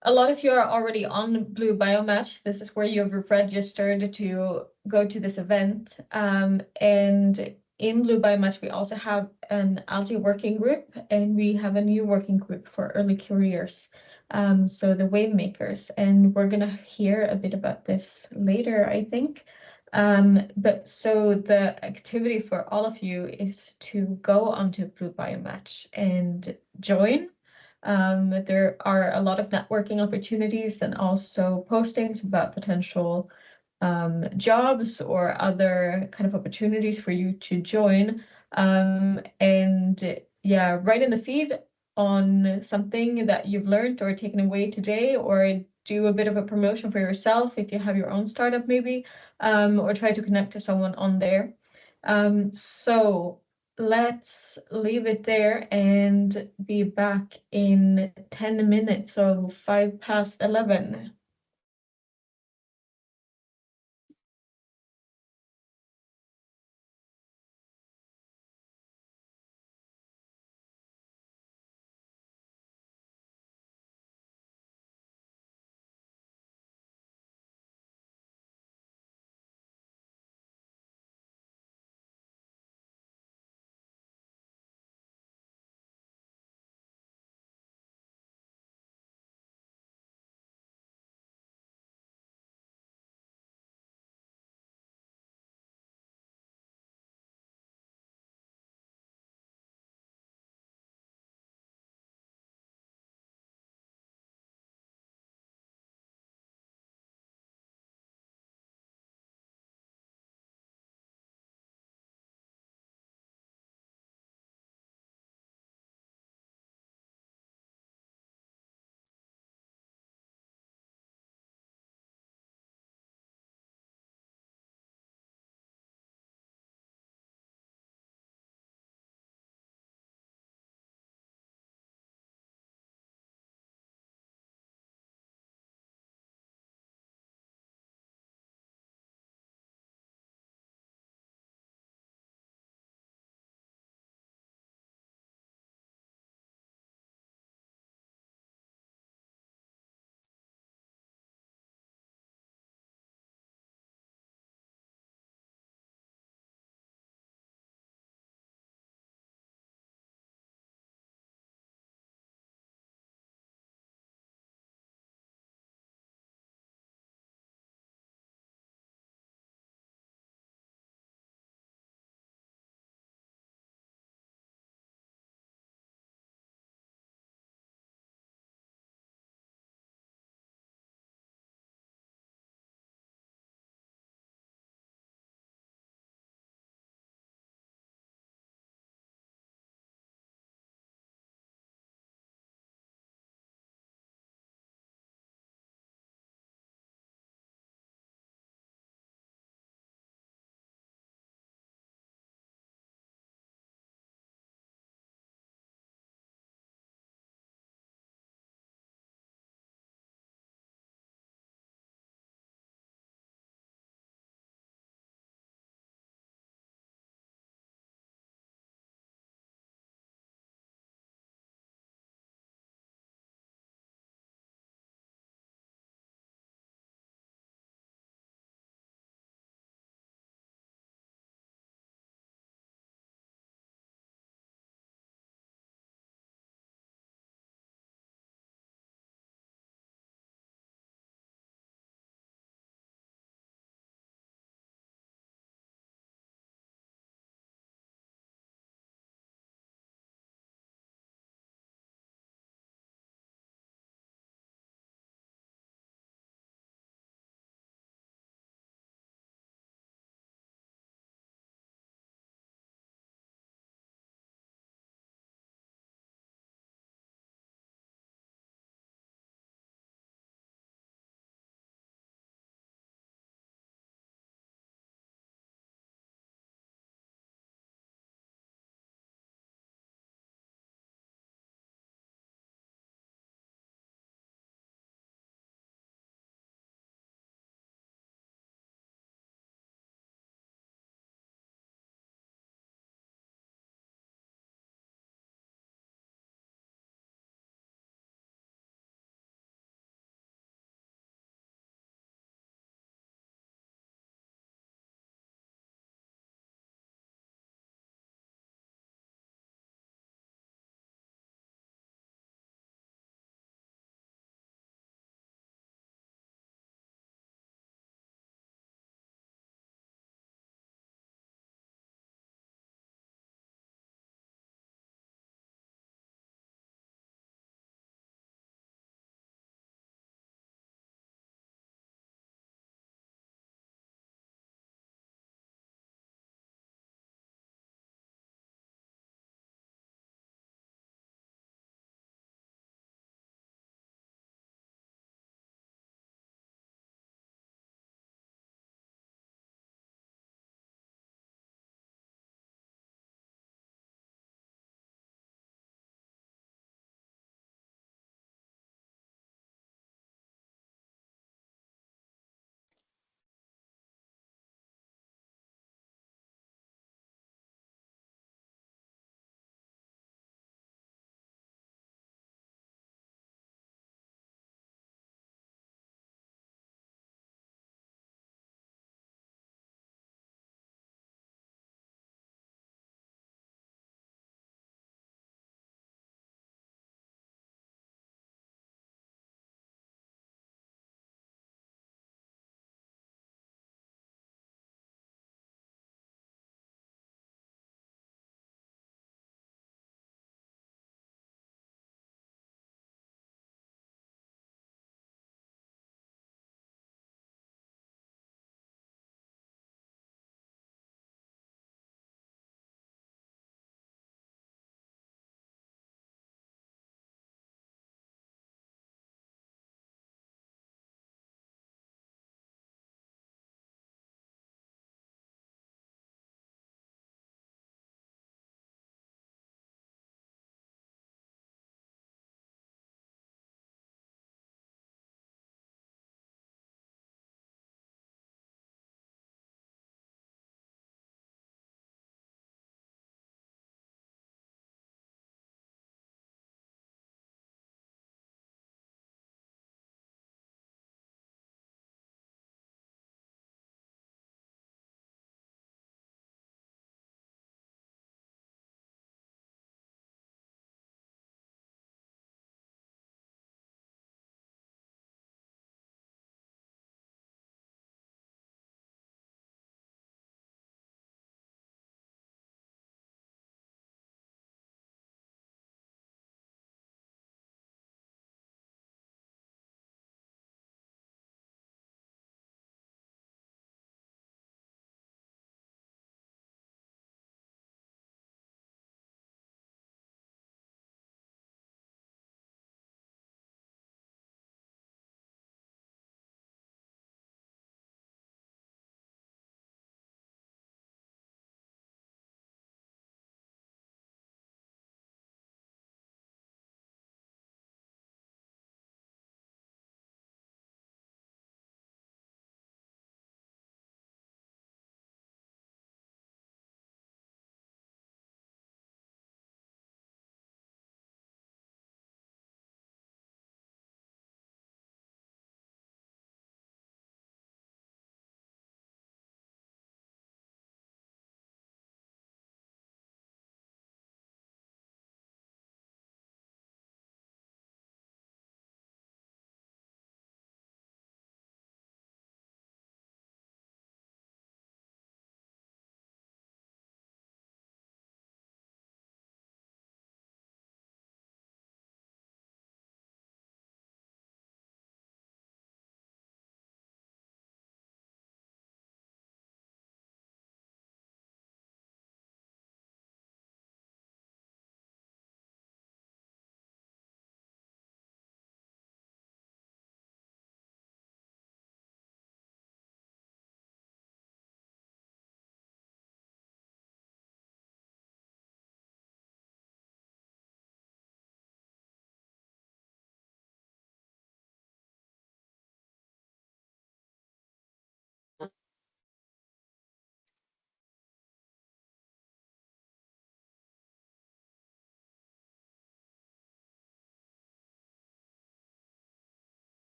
a lot of you are already on Blue Biomatch. This is where you've registered to go to this event. And in Blue Biomatch, we also have an algae working group, and we have a new working group for early careers, so the wave makers. And we're going to hear a bit about this later, I think. But so the activity for all of you is to go onto Blue Biomatch and join. There are a lot of networking opportunities and also postings about potential jobs or other kind of opportunities for you to join. And yeah, write in the feed on something that you've learned or taken away today, or do a bit of a promotion for yourself if you have your own startup maybe, or try to connect to someone on there. So let's leave it there and be back in 10 minutes, so 11:05.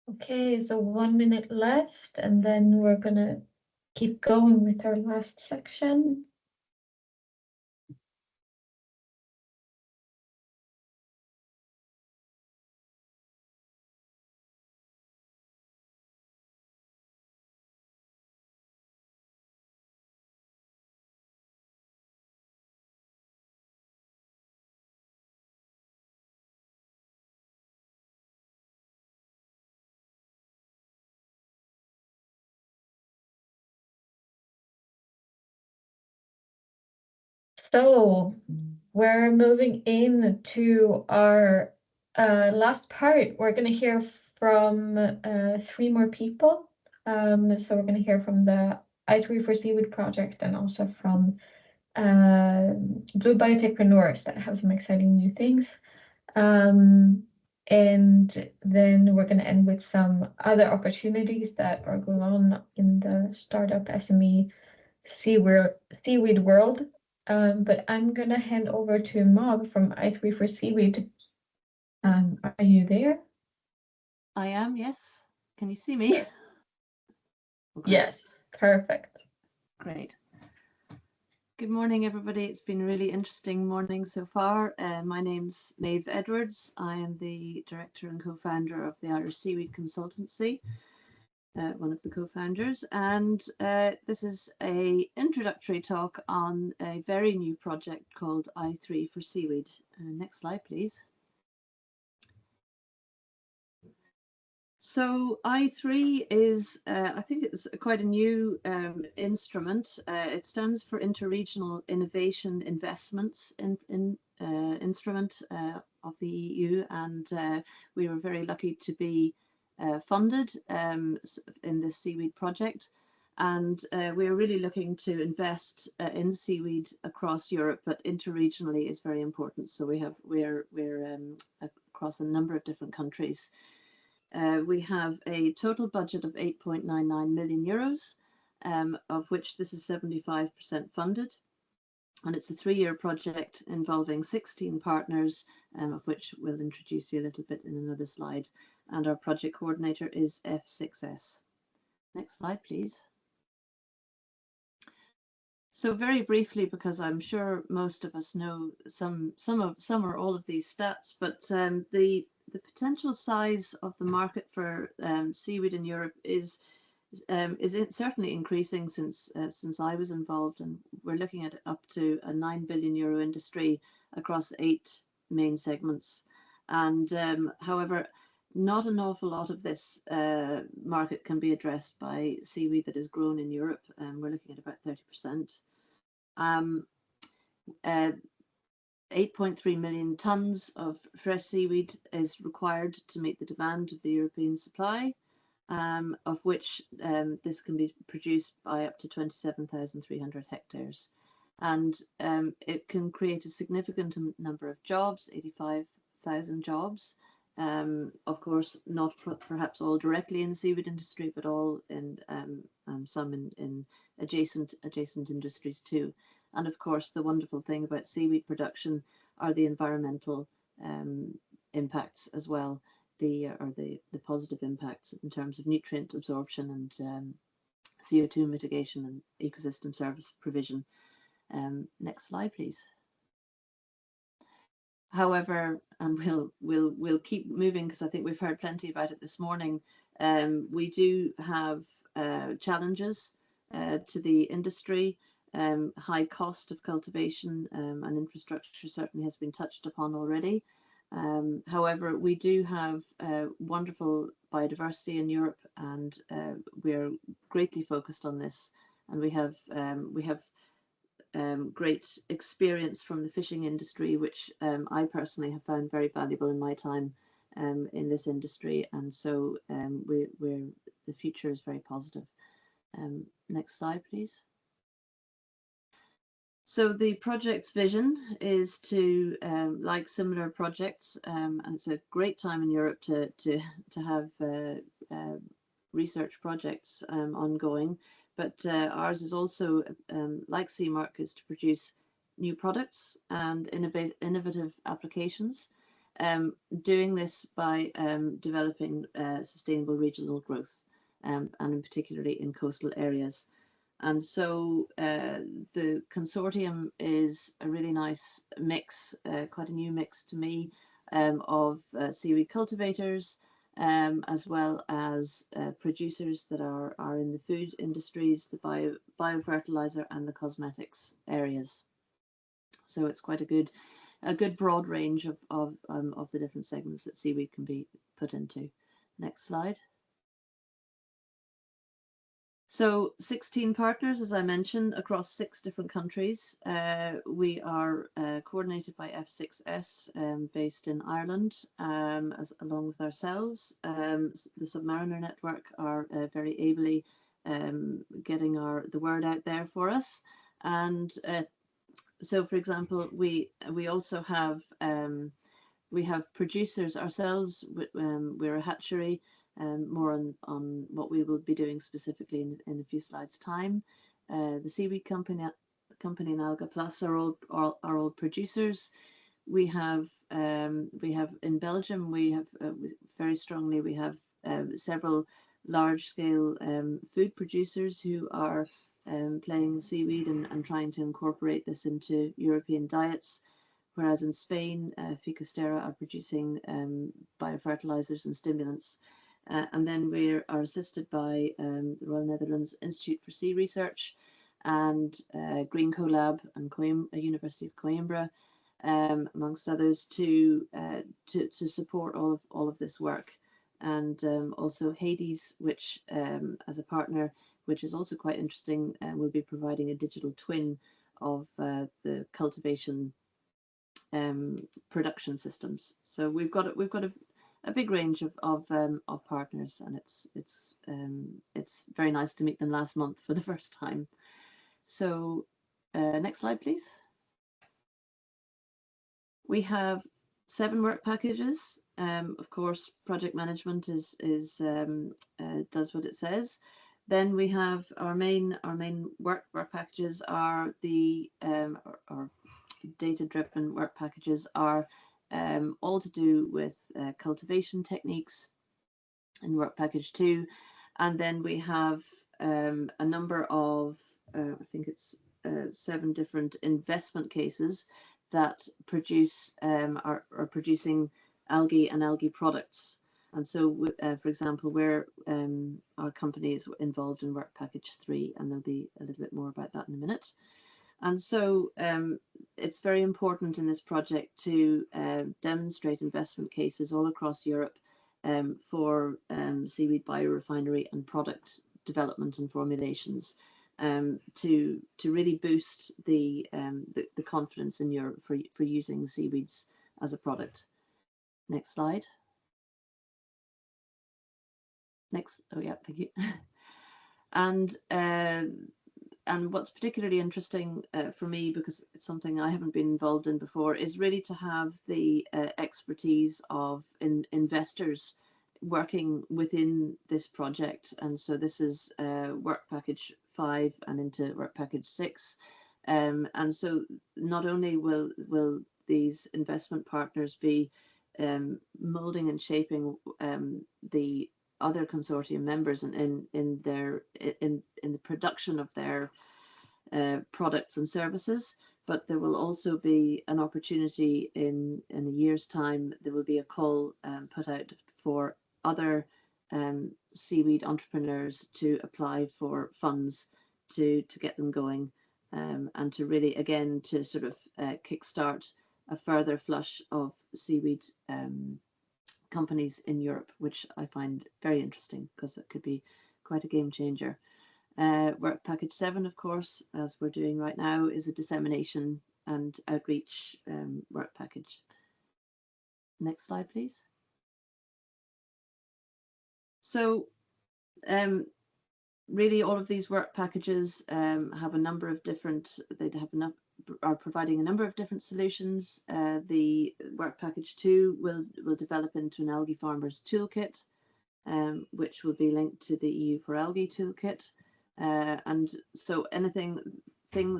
Okay, so 1 minute left, and then we're gonna keep going with our last section. So we're moving into our last part. We're going to hear from 3 more people. So we're going to hear from the I3 4Seaweed project and also from Blue Bio Techpreneurs that have some exciting new things. And then we're going to end with some other opportunities that are going on in the startup SME seaweed world. But I'm going to hand over to Mob from I3 4Seaweed. Are you there? I am, yes. Can you see me? Yes, perfect. Great. Good morning, everybody. It's been a really interesting morning so far. My name's Maeve Edwards. I am the director and co-founder of the Irish Seaweed Consultancy, one of the co-founders, and this is an introductory talk on a very new project called I3 4Seaweed. Next slide, please. So I3 is, I think it's quite a new instrument. It stands for Interregional Innovation Investments Instrument of the EU, and we were very lucky to be funded in this seaweed project. And we're really looking to invest in seaweed across Europe, but interregionally is very important. So we're across a number of different countries. We have a total budget of 8.99 million euros, of which this is 75% funded. And it's a 3-year project involving 16 partners, of which we'll introduce you a little bit in another slide. And our project coordinator is F6S. Next slide, please. So very briefly, because I'm sure most of us know some or all of these stats, but the potential size of the market for seaweed in Europe is certainly increasing since I was involved, and we're looking at up to a 9 billion euro industry across 8 main segments. And however, not an awful lot of this market can be addressed by seaweed that is grown in Europe. We're looking at about 30%. 8.3 million tons of fresh seaweed is required to meet the demand of the European supply, of which this can be produced by up to 27,300 hectares. And it can create a significant number of jobs, 85,000 jobs. Of course, not perhaps all directly in the seaweed industry, but all in some in adjacent industries too. And of course, the wonderful thing about seaweed production are the environmental impacts as well, the positive impacts in terms of nutrient absorption and CO2 mitigation and ecosystem service provision. Next slide, please. However, and we'll keep moving because I think we've heard plenty about it this morning. We do have challenges to the industry. High cost of cultivation and infrastructure certainly has been touched upon already. However, we do have wonderful biodiversity in Europe, and we're greatly focused on this. And we have great experience from the fishing industry, which I personally have found very valuable in my time in this industry. And so the future is very positive. Next slide, please. So the project's vision is to, like similar projects, and it's a great time in Europe to have research projects ongoing, but ours is also, like SeaMark, is to produce new products and innovative applications. doing this by developing sustainable regional growth, and in particularly in coastal areas. And so the consortium is a really nice mix, quite a new mix to me, of seaweed cultivators, as well as producers that are in the food industries, the biofertilizer and the cosmetics areas. So it's quite a good broad range of the different segments that seaweed can be put into. Next slide. So 16 partners, as I mentioned, across 6 different countries. We are coordinated by F6S, based in Ireland, along with ourselves. The Submariner Network are very ably getting the word out there for us. And so, for example, we also have producers ourselves. We're a hatchery. More on what we will be doing specifically in a few slides' time. The Seaweed company and Alga Plus are all producers. We have in Belgium, we have very strongly, we have several large-scale food producers who are playing seaweed and trying to incorporate this into European diets. Whereas in Spain, Ficastera are producing biofertilizers and stimulants. And then we are assisted by the Royal Netherlands Institute for Sea Research and Green Collab and University of Coimbra, amongst others, to support all of this work. And also Hades, which as a partner, which is also quite interesting, will be providing a digital twin of the cultivation production systems. So we've got a big range of partners, and it's very nice to meet them last month for the first time. So next slide, please. We have 7 work packages. Of course, project management does what it says. Then we have our main work packages are the or data-driven work packages are all to do with cultivation techniques in work package 2, and then we have a number of I think it's 7 different investment cases that are producing algae and algae products. And so, for example, our company is involved in work package 3, and there'll be a little bit more about that in a minute. And so it's very important in this project to demonstrate investment cases all across Europe for seaweed biorefinery and product development and formulations, to really boost the confidence in Europe for using seaweeds as a product. Next slide. Next. Oh yeah, thank you. And what's particularly interesting for me, because it's something I haven't been involved in before, is really to have the expertise of investors working within this project. And so this is work package 5 and into work package 6. And so not only will these investment partners be molding and shaping the other consortium members in the production of their products and services, but there will also be an opportunity in a year's time. There will be a call put out for other seaweed entrepreneurs to apply for funds to get them going, and to really, again, to sort of kickstart a further flush of seaweed companies in Europe, which I find very interesting because it could be quite a game changer. Work package 7, of course, as we're doing right now, is a dissemination and outreach work package. Next slide, please. So really all of these work packages have a number of different, are providing a number of different solutions. The work package 2 will develop into an algae farmer's toolkit, which will be linked to the EU4Algae toolkit. And so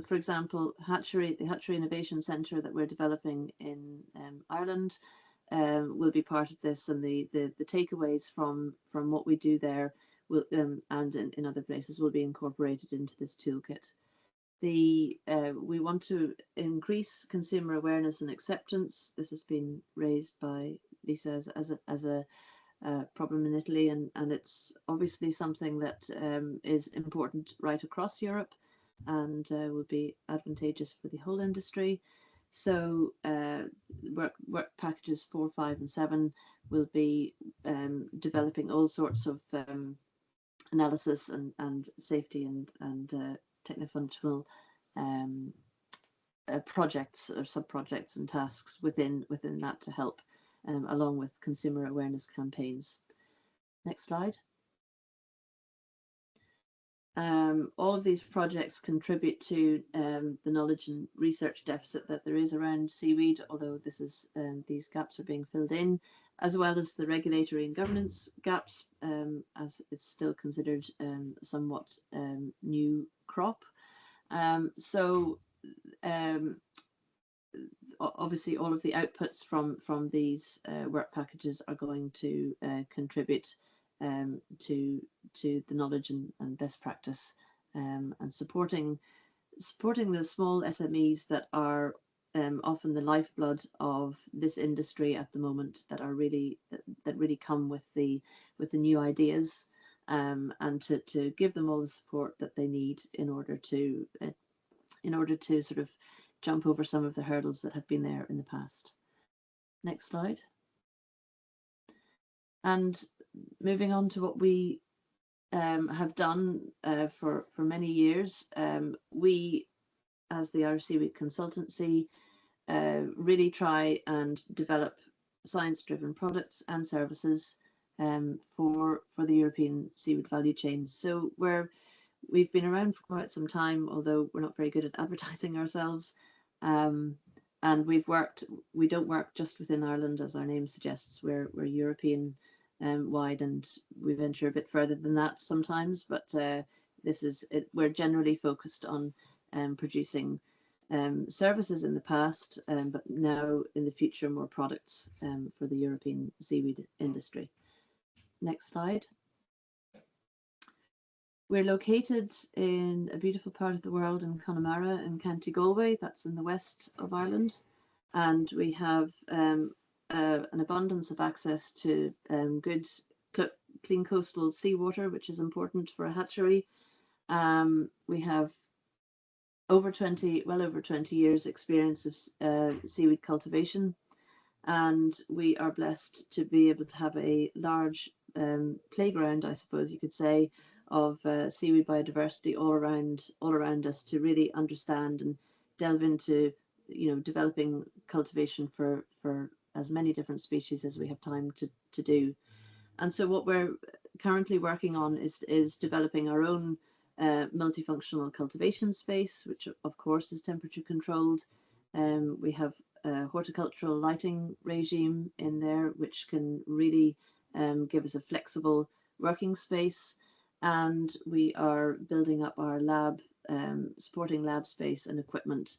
for example, the Hatchery Innovation Centre that we're developing in Ireland will be part of this, and the takeaways from what we do there will and in other places will be incorporated into this toolkit. We want to increase consumer awareness and acceptance. This has been raised by Lisa as a problem in Italy, and it's obviously something that is important right across Europe and will be advantageous for the whole industry. So work packages 4, 5 and 7 will be developing all sorts of analysis and safety and techno-functional projects or sub-projects and tasks within that to help, along with consumer awareness campaigns. Next slide. All of these projects contribute to the knowledge and research deficit that there is around seaweed, although this is these gaps are being filled in, as well as the regulatory and governance gaps, as it's still considered somewhat new crop. Obviously all of the outputs from these work packages are going to contribute to the knowledge and best practice, and supporting the small SMEs that are often the lifeblood of this industry at the moment, that are really come with the new ideas, and to give them all the support that they need in order to sort of jump over some of the hurdles that have been there in the past. Next slide. And moving on to what we have done for many years, we, as the Irish Seaweed Consultancy, really try and develop science-driven products and services for the European seaweed value chain. So we've been around for quite some time, although we're not very good at advertising ourselves. And we don't work just within Ireland, as our name suggests. We're European wide, and we venture a bit further than that sometimes, but we're generally focused on producing services in the past, but now in the future more products for the European seaweed industry. Next slide. We're located in a beautiful part of the world in Connemara in County Galway, that's in the west of Ireland, and we have an abundance of access to good, clean coastal seawater, which is important for a hatchery. We have well over 20 years experience of seaweed cultivation, and we are blessed to be able to have a large playground, I suppose you could say, of seaweed biodiversity all around us, to really understand and delve into, developing cultivation for as many different species as we have time to do. And so what we're currently working on is developing our own multifunctional cultivation space, which of course is temperature controlled. We have a horticultural lighting regime in there, which can really give us a flexible working space. And we are building up our lab, supporting lab space and equipment,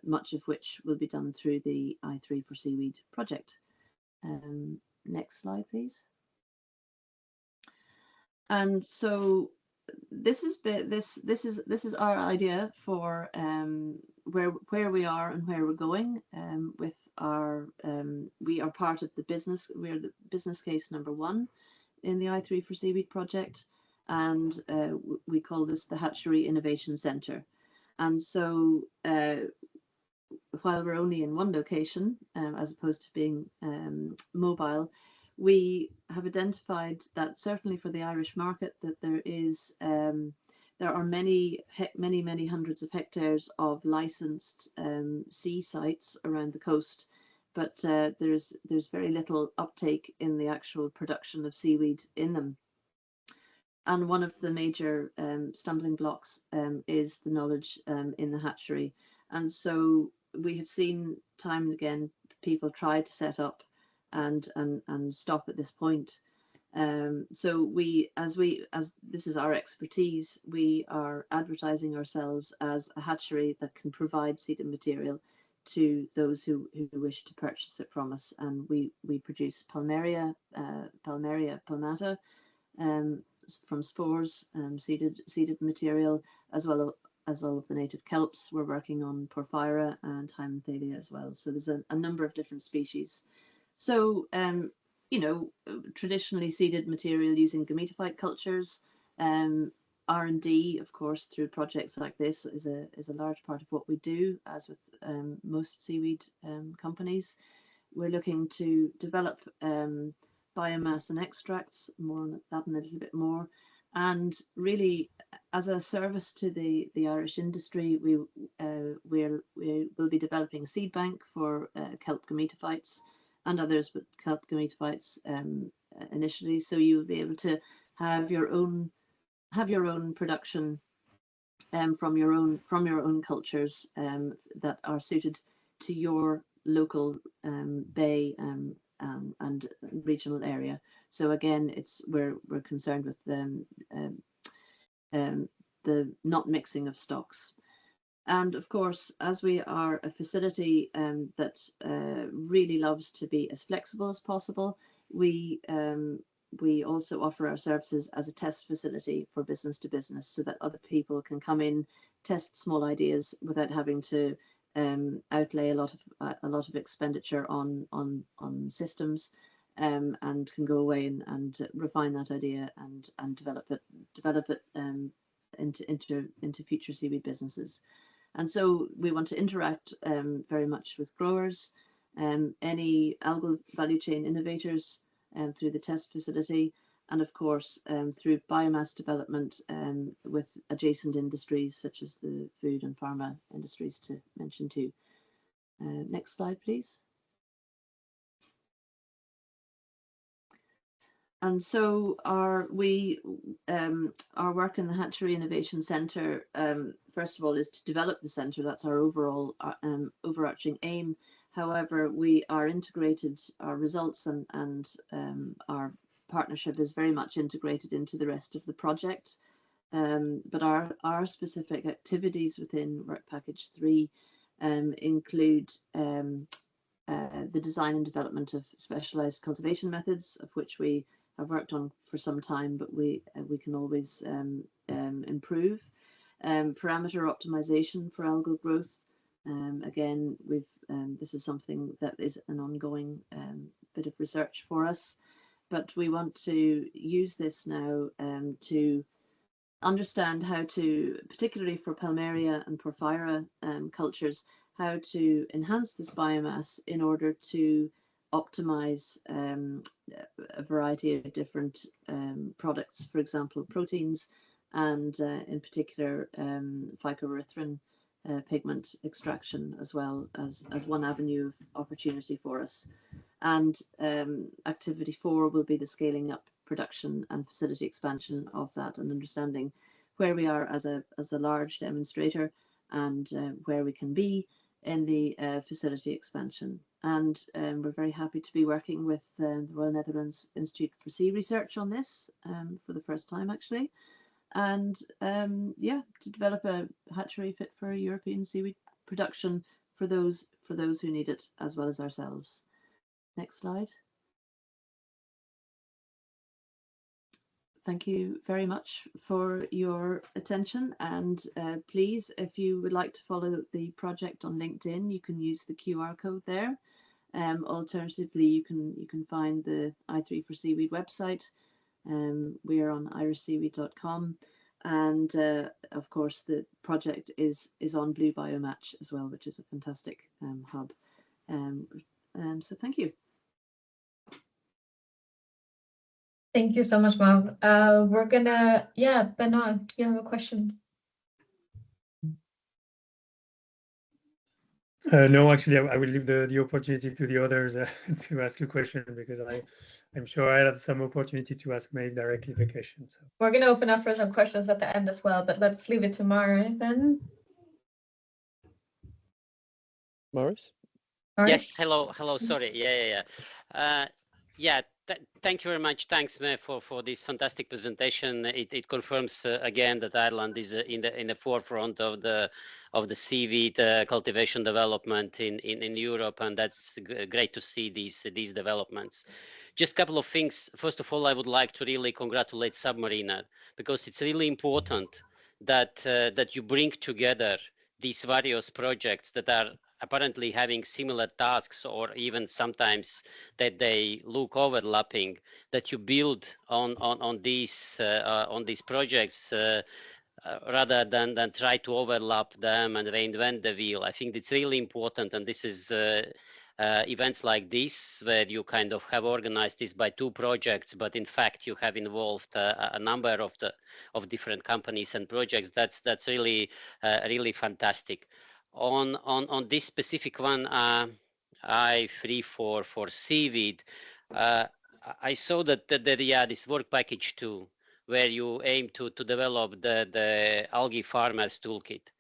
much of which will be done through the i3-for-Seaweed project. Next slide, please. And so this is our idea for where we are and where we're going with our. We are part of the business. We're the business case number 1 in the i3-for-Seaweed project. And we call this the Hatchery Innovation Centre. And so while we're only in one location, as opposed to being mobile, we have identified that certainly for the Irish market, that there are many hundreds of hectares of licensed sea sites around the coast, but there's very little uptake in the actual production of seaweed in them. And one of the major stumbling blocks is the knowledge in the hatchery. And so we have seen time and again people try to set up and stop at this point. So as this is our expertise, we are advertising ourselves as a hatchery that can provide seeded material to those who wish to purchase it from us. And we produce Palmaria palmata from spores, seeded material, as well as all of the native kelps. We're working on Porphyra and Hymenthalia as well. So there's a number of different species. So, you know, traditionally seeded material using gametophyte cultures. R&D, of course, through projects like this is a large part of what we do, as with most seaweed companies. We're looking to develop biomass and extracts, more on that in a little bit more. And really, as a service to the Irish industry, we will be developing a seed bank for kelp gametophytes and others, but kelp gametophytes initially. So you'll be able to have your own production from your own cultures that are suited to your local bay and regional area. So again, we're concerned with the not mixing of stocks. And of course, as we are a facility that really loves to be as flexible as possible, we also offer our services as a test facility for business to business, so that other people can come in, test small ideas without having to outlay a lot of expenditure on systems, and can go away and refine that idea and develop it into future seaweed businesses. And so we want to interact very much with growers, any algal value chain innovators through the test facility, and of course through biomass development with adjacent industries such as the food and pharma industries, to mention too. Next slide, please. And so our work in the Hatchery Innovation Centre, first of all, is to develop the centre. That's our overall overarching aim. However, we are integrated, our results and our partnership is very much integrated into the rest of the project. But our specific activities within Work Package 3 include the design and development of specialised cultivation methods, of which we have worked on for some time, but we can always improve. Parameter optimization for algal growth. Again, this is something that is an ongoing bit of research for us, but we want to use this now to understand how to, particularly for Palmaria and Porphyra cultures, how to enhance this biomass in order to optimize a variety of different products, for example, proteins, and in particular phycoerythrin pigment extraction, as well as one avenue of opportunity for us. And activity 4 will be the scaling up production and facility expansion of that, and understanding where we are as a large demonstrator and where we can be in the facility expansion. And we're very happy to be working with the Royal Netherlands Institute for Sea Research on this for the first time, actually. And yeah, to develop a hatchery fit for European seaweed production for those who need it, as well as ourselves. Next slide. Thank you very much for your attention, and please, if you would like to follow the project on LinkedIn, you can use the QR code there. Alternatively, you can find the i3for-Seaweed website. We are on irishseaweed.com, and of course the project is on Blue Biomatch as well, which is a fantastic hub. So thank you. Thank you so much, Mav. We're gonna, yeah, Benoit, you have a question? No, actually, I will leave the opportunity to the others to ask a question, because I'm sure I have some opportunity to ask Maeve directly the question. So we're gonna open up for some questions at the end as well, but let's leave it to Mara then. Maurice? Yes, hello, sorry. Yeah. Thank you very much. Thanks, May, for this fantastic presentation. It confirms again that Ireland is in the forefront of the seaweed cultivation development in Europe, and that's great to see these developments. Just a couple of things. First of all, I would like to really congratulate Submariner, because it's really important that you bring together these various projects that are apparently having similar tasks, or even sometimes that they look overlapping, that you build on these projects rather than try to overlap them and reinvent the wheel. I think it's really important, and this is events like this where you kind of have organized this by 2 projects, but in fact you have involved a number of different companies and projects. That's really really fantastic. On this specific one, I3 for seaweed, I saw that this work package 2, where you aim to develop the algae farmers toolkit.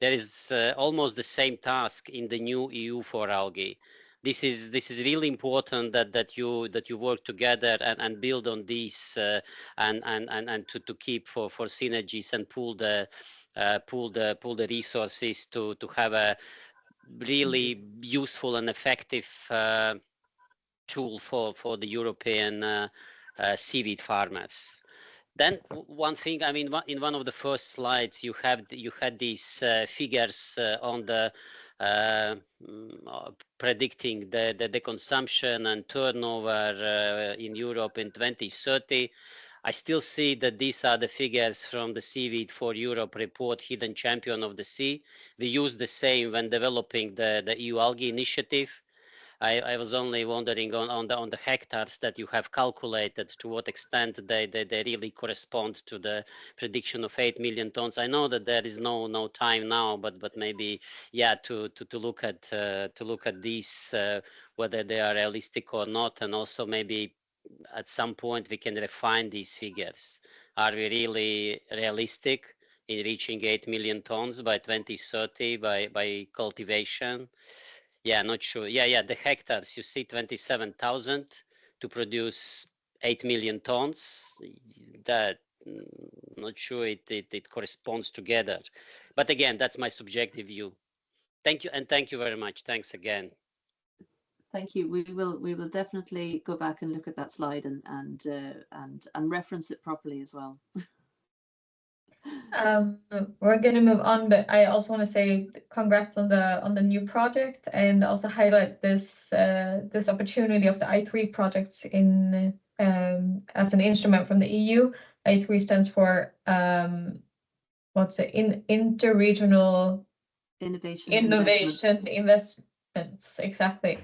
There is almost the same task in the new EU4Algae. This is really important that you work together and build on these and to keep for synergies and pool the resources to have a really useful and effective tool for the European seaweed farmers. Then one thing, I mean, in one of the first slides, you had these figures on the predicting the consumption and turnover in Europe in 2030. I still see that these are the figures from the Seaweed for Europe report, Hidden Champion of the Sea. We use the same when developing the EU Algae Initiative. I was only wondering on the hectares that you have calculated, to what extent they really correspond to the prediction of 8 million tons. I know that there is no time now, but maybe to look at these whether they are realistic or not, and also maybe at some point we can refine these figures. Are we really realistic in reaching 8 million tons by 2030 by cultivation? Yeah, not sure. Yeah, the hectares, you see 27,000 to produce 8 million tons. That, not sure it corresponds together. But again, that's my subjective view. Thank you, and thank you very much. Thanks again. Thank you. We will definitely go back and look at that slide and reference it properly as well. We're going to move on, but I also want to say congrats on the new project, and also highlight this opportunity of the I3 projects in as an instrument from the EU. I3 stands for interregional innovation investments. Exactly.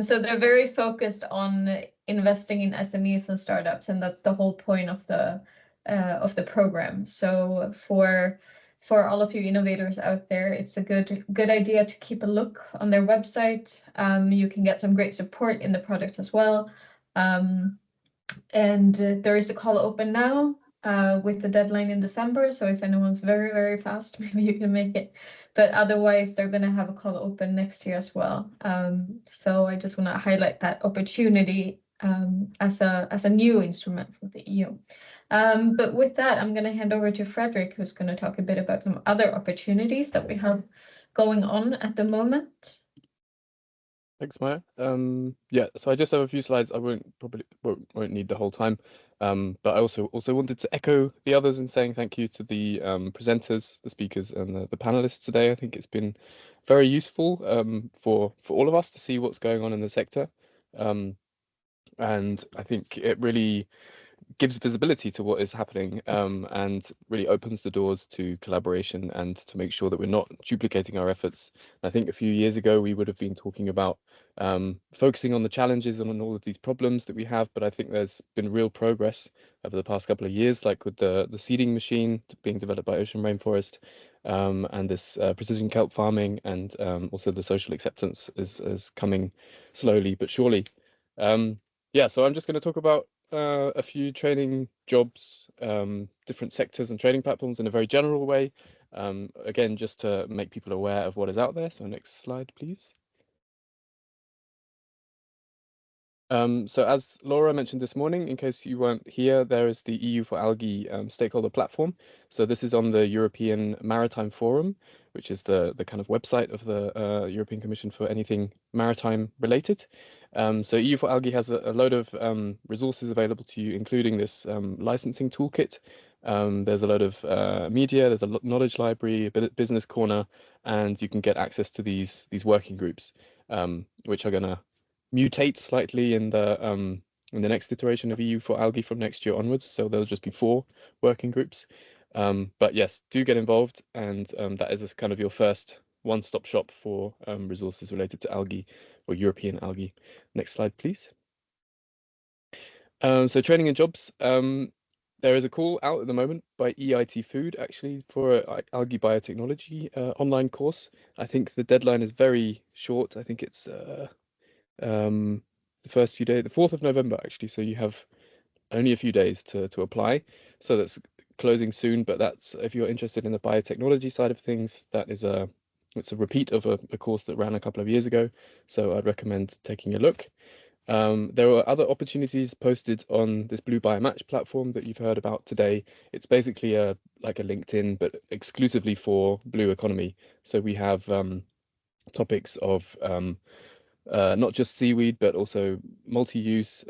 So they're very focused on investing in SMEs and startups, and that's the whole point of the program. So for all of you innovators out there, it's a good idea to keep a look on their website. You can get some great support in the product as well. And there is a call open now with the deadline in December. So if anyone's very, very fast, maybe you can make it. But otherwise, they're going to have a call open next year as well. So I just want to highlight that opportunity as a new instrument for the EU. But with that, I'm going to hand over to Frederick, who's going to talk a bit about some other opportunities that we have going on at the moment. Thanks, Maya. Yeah, so I just have a few slides. I won't need the whole time. But I also wanted to echo the others in saying thank you to the presenters, the speakers, and the panelists today. I think it's been very useful for all of us to see what's going on in the sector. And I think it really gives visibility to what is happening and really opens the doors to collaboration and to make sure that we're not duplicating our efforts. I think a few years ago we would have been talking about focusing on the challenges and on all of these problems that we have, but I think there's been real progress over the past couple of years, like with the seeding machine being developed by Ocean Rainforest and this precision kelp farming, and also the social acceptance is coming slowly but surely. Yeah, so I'm just going to talk about a few training jobs, different sectors and training platforms in a very general way. Again, just to make people aware of what is out there. So next slide, please. So as Laura mentioned this morning, in case you weren't here, there is the EU4Algae stakeholder platform. So this is on the European Maritime Forum, which is the kind of website of the European Commission for anything maritime related. So EU4Algae has a load of resources available to you, including this licensing toolkit. There's a load of media, there's a knowledge library, a business corner, and you can get access to these working groups, which are going to mutate slightly in the next iteration of EU4Algae from next year onwards. So there'll just be 4 working groups. But yes, do get involved, and that is kind of your first one-stop shop for resources related to algae or European algae. Next slide, please. So training and jobs. There is a call out at the moment by EIT Food actually for an algae biotechnology online course. I think the deadline is very short. I think it's the first few days, the 4th of November actually. So you have only a few days to apply. So that's closing soon. But that's, if you're interested in the biotechnology side of things, that is it's a repeat of a course that ran a couple of years ago. So I'd recommend taking a look. There are other opportunities posted on this Blue Biomatch platform that you've heard about today. It's basically like a LinkedIn, but exclusively for blue economy. So we have topics of not just seaweed, but also multi-use,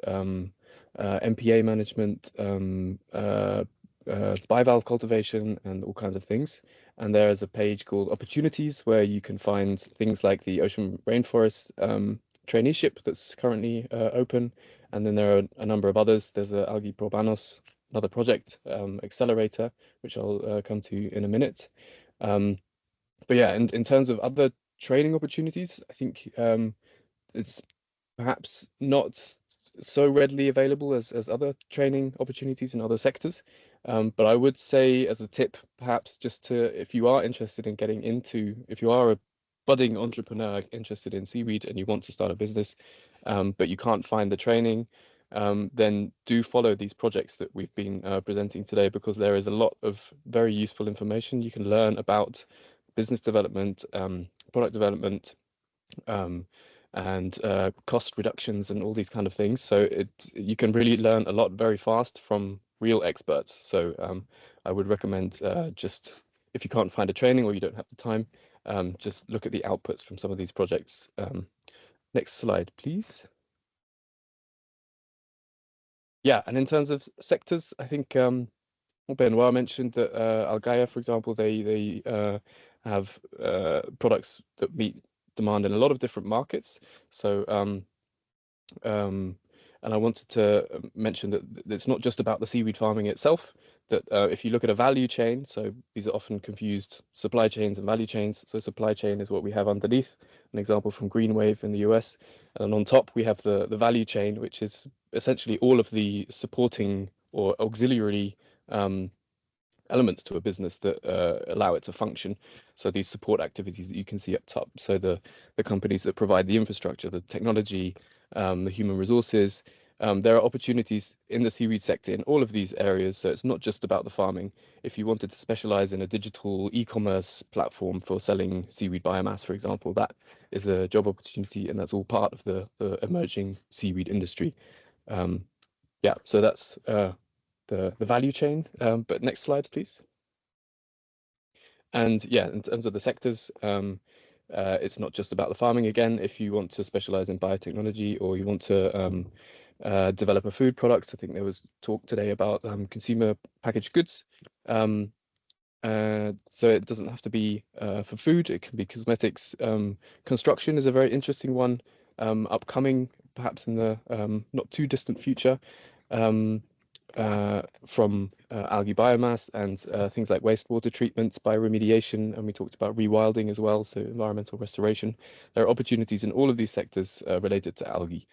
MPA management, bivalve cultivation, and all kinds of things. And there is a page called Opportunities where you can find things like the Ocean Rainforest traineeship that's currently open, and then there are a number of others. There's a AlgaeProBANOS, another project accelerator, which I'll come to in a minute. But yeah, in terms of other training opportunities, I think it's perhaps not so readily available as other training opportunities in other sectors. But I would say as a tip, perhaps just to, if you are interested in getting into, if you are a budding entrepreneur interested in seaweed and you want to start a business, but you can't find the training, then do follow these projects that we've been presenting today, because there is a lot of very useful information. You can learn about business development, product development, and cost reductions and all these kind of things. So you can really learn a lot very fast from real experts. So I would recommend just, if you can't find a training or you don't have the time, just look at the outputs from some of these projects. Next slide, please. Yeah, and in terms of sectors, I think Benoit mentioned that Algaia, for example, they have products that meet demand in a lot of different markets. So and I wanted to mention that it's not just about the seaweed farming itself, that if you look at a value chain, so these are often confused supply chains and value chains. So supply chain is what we have underneath, an example from Greenwave in the US. And on top, we have the value chain, which is essentially all of the supporting or auxiliary elements to a business that allow it to function. So these support activities that you can see up top. So the companies that provide the infrastructure, the technology, the human resources. There are opportunities in the seaweed sector in all of these areas. So it's not just about the farming. If you wanted to specialize in a digital e-commerce platform for selling seaweed biomass, for example, that is a job opportunity, and that's all part of the emerging seaweed industry. Yeah, so that's the value chain. But next slide, please. And yeah, in terms of the sectors, it's not just about the farming. Again, if you want to specialize in biotechnology, or you want to develop a food product, I think there was talk today about consumer packaged goods. So it doesn't have to be for food, it can be cosmetics. Construction is a very interesting one, upcoming perhaps in the not too distant future, from algae biomass and things like wastewater treatment, bioremediation, and we talked about rewilding as well, so environmental restoration. There are opportunities in all of these sectors related to algae.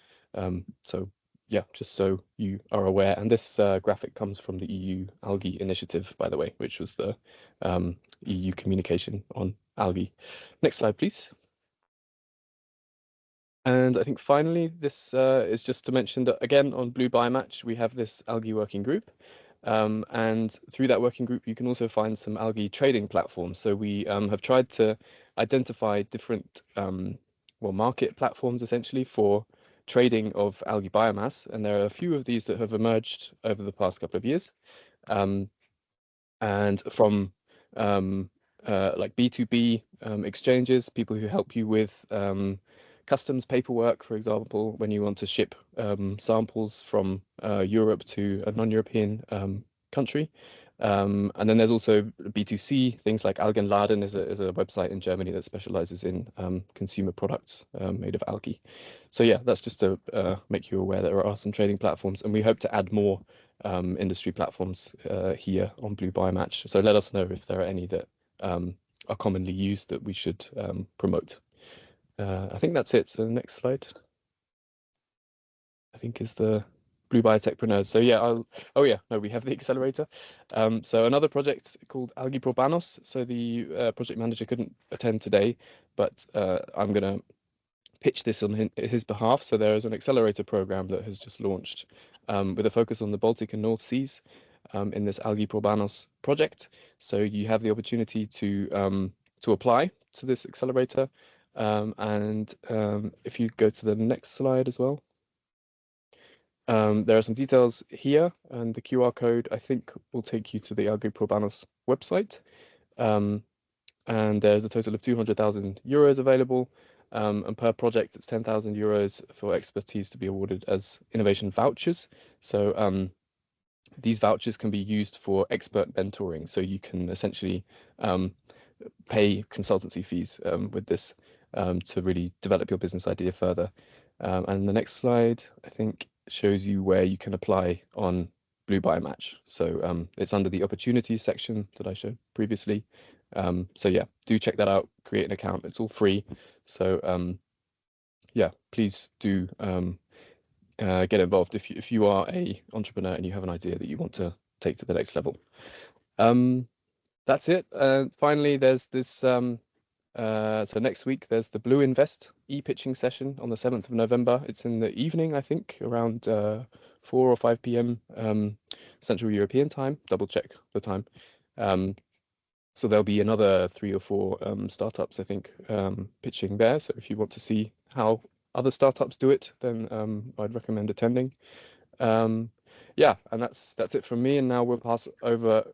So yeah, just so you are aware. And this graphic comes from the EU Algae Initiative, by the way, which was the EU communication on algae. Next slide, please. And I think finally, this is just to mention that, again, on Blue Biomatch, we have this algae working group. And through that working group, you can also find some algae trading platforms. So we have tried to identify different, well, market platforms, essentially, for trading of algae biomass, and there are a few of these that have emerged over the past couple of years, and from like B2B exchanges, people who help you with customs paperwork, for example, when you want to ship samples from Europe to a non-European country. And then there's also B2C, things like Algenladen is a website in Germany that specializes in consumer products made of algae. So yeah, that's just to make you aware there are some trading platforms, and we hope to add more industry platforms here on Blue Biomatch. So let us know if there are any that are commonly used that we should promote. I think that's it. So the next slide, I think, is the Blue Bio Techpreneurs. So yeah, we have the accelerator. So another project called AlgaeProBANOS. So the project manager couldn't attend today, but I'm going to pitch this on his behalf. So there is an accelerator program that has just launched with a focus on the Baltic and North Seas in this AlgaeProBANOS project. So you have the opportunity to apply to this accelerator. And if you go to the next slide as well, there are some details here, and the QR code, I think, will take you to the AlgaeProBANOS website. And there's a total of 200,000 euros available, and per project it's 10,000 euros for expertise to be awarded as innovation vouchers. So these vouchers can be used for expert mentoring, so you can essentially pay consultancy fees with this to really develop your business idea further. And the next slide, I think, shows you where you can apply on Blue Biomatch. So it's under the opportunities section that I showed previously. So yeah, do check that out, create an account, it's all free. So yeah, please do get involved if you are an entrepreneur and you have an idea that you want to take to the next level. That's it. Finally, there's this, so next week there's the Blue Invest e-pitching session on the 7th of November. It's in the evening, I think, around 4 or 5 p.m. Central European time. Double check the time. So there'll be another 3 or 4 startups, I think, pitching there. So if you want to see how other startups do it, then I'd recommend attending. Yeah, and that's it from me. And now we'll pass over,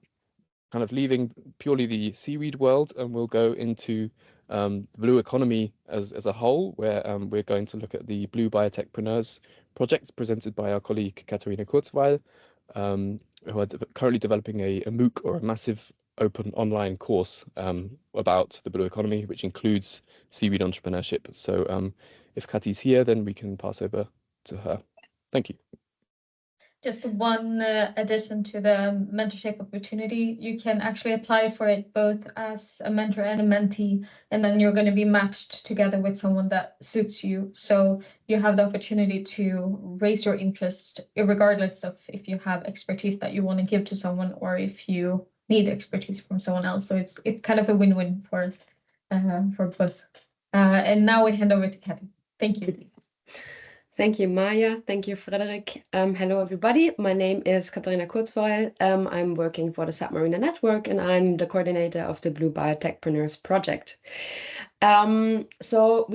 kind of leaving purely the seaweed world, and we'll go into the blue economy as a whole, where we're going to look at the Blue Bio Techpreneurs project presented by our colleague Katharina Kurzweil, who are currently developing a MOOC, or a massive open online course about the blue economy, which includes seaweed entrepreneurship. So if Kati's here, then we can pass over to her. Thank you. Just one addition to the mentorship opportunity. You can actually apply for it both as a mentor and a mentee, and then you're going to be matched together with someone that suits you. So you have the opportunity to raise your interest, regardless of if you have expertise that you want to give to someone or if you need expertise from someone else. So it's kind of a win-win for both. And now we hand over to Kathy. Thank you. Thank you, Maya. Thank you, Frederick. Hello, everybody. My name is Katharina Kurzweil. I'm working for the Submariner Network, and I'm the coordinator of the Blue Bio Techpreneurs project. So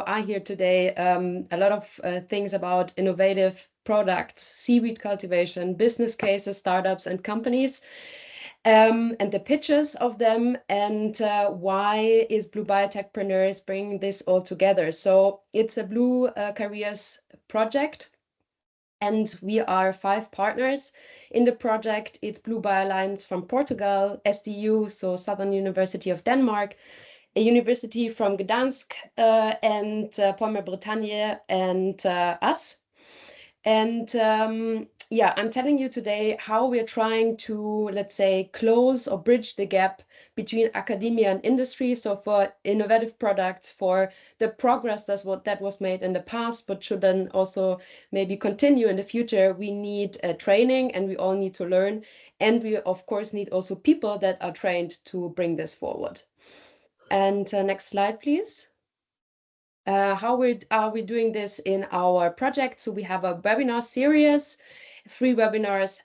I hear today a lot of things about innovative products, seaweed cultivation, business cases, startups, and companies. And the pitches of them, and why is Blue Bio Techpreneurs bringing this all together. So it's a Blue Careers project, and we are 5 partners in the project. It's Blue Bio Alliance from Portugal, SDU, so Southern University of Denmark, a university from Gdansk, and Pommer Bretagne, and us. And yeah, I'm telling you today how we're trying to, let's say, close or bridge the gap between academia and industry. So for innovative products, for the progress that was made in the past, but should then also maybe continue in the future, we need training, and we all need to learn. And we, of course, need also people that are trained to bring this forward. And next slide, please. How are we doing this in our project? So we have a webinar series 3 webinars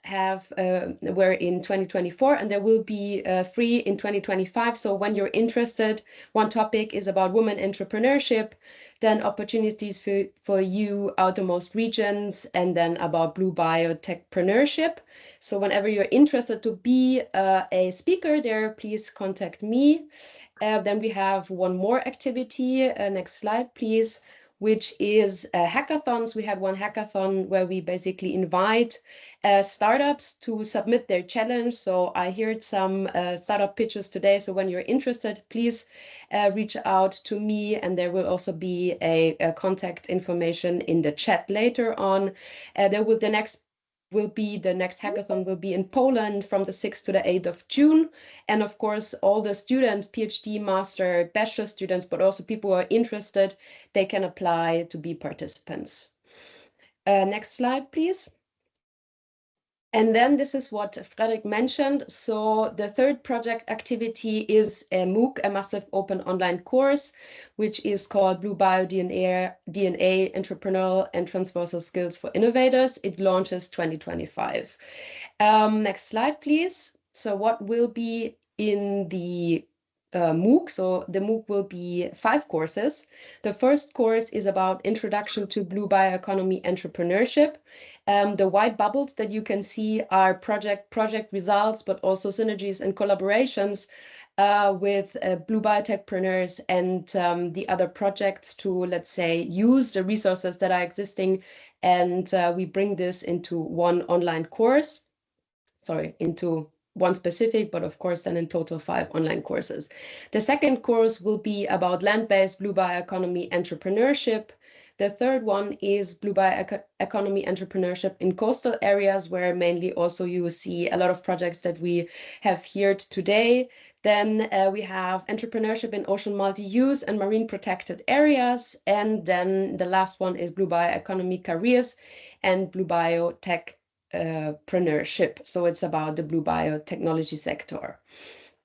were in 2024, and there will be 3 in 2025. So when you're interested, one topic is about women entrepreneurship, then opportunities for you outermost regions, and then about blue biotechpreneurship. So whenever you're interested to be a speaker there, please contact me. Then we have one more activity. Next slide, please, which is hackathons. We had one hackathon where we basically invite startups to submit their challenge. So I heard some startup pitches today. So when you're interested, please reach out to me, and there will also be a contact information in the chat later on. The next hackathon will be in Poland from the 6th to the 8th of June. And of course, all the students, PhD, master, bachelor students, but also people who are interested, they can apply to be participants. Next slide, please. And then this is what Frederick mentioned. So the third project activity is a MOOC, a massive open online course, which is called Blue Bio DNA, Entrepreneurial and Transversal Skills for Innovators. It launches 2025. Next slide, please. So what will be in the MOOC? So the MOOC will be 5 courses. The first course is about Introduction to Blue Bioeconomy Entrepreneurship. The white bubbles that you can see are project results, but also synergies and collaborations with Blue Biotechpreneurs and the other projects to, let's say, use the resources that are existing, and we bring this into one online course. Into one specific, but of course then in total 5 online courses. The second course will be about land-based blue bioeconomy entrepreneurship. The third one is blue bioeconomy entrepreneurship in coastal areas, where mainly also you will see a lot of projects that we have here today. Then we have entrepreneurship in ocean multi-use and marine protected areas. And then the last one is blue bioeconomy careers and blue biotech entrepreneurship. So it's about the blue biotechnology sector.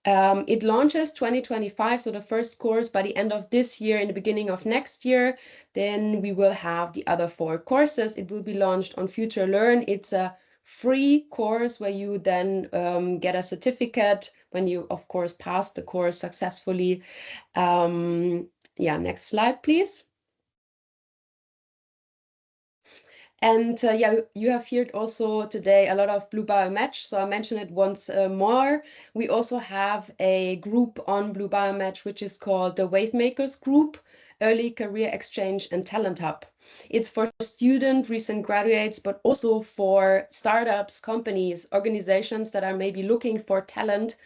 It launches 2025, so the first course by the end of this year, in the beginning of next year. Then we will have the other 4 courses. It will be launched on Future Learn. It's a free course where you then get a certificate when you, of course, pass the course successfully. Yeah, next slide, please. And yeah, you have heard also today a lot of Blue Bio Match, so I mention it once more. We also have a group on Blue Bio Match, which is called the Wave Makers Group, Early Career Exchange and Talent Hub. It's for student, recent graduates, but also for startups, companies, organizations that are maybe looking for talent.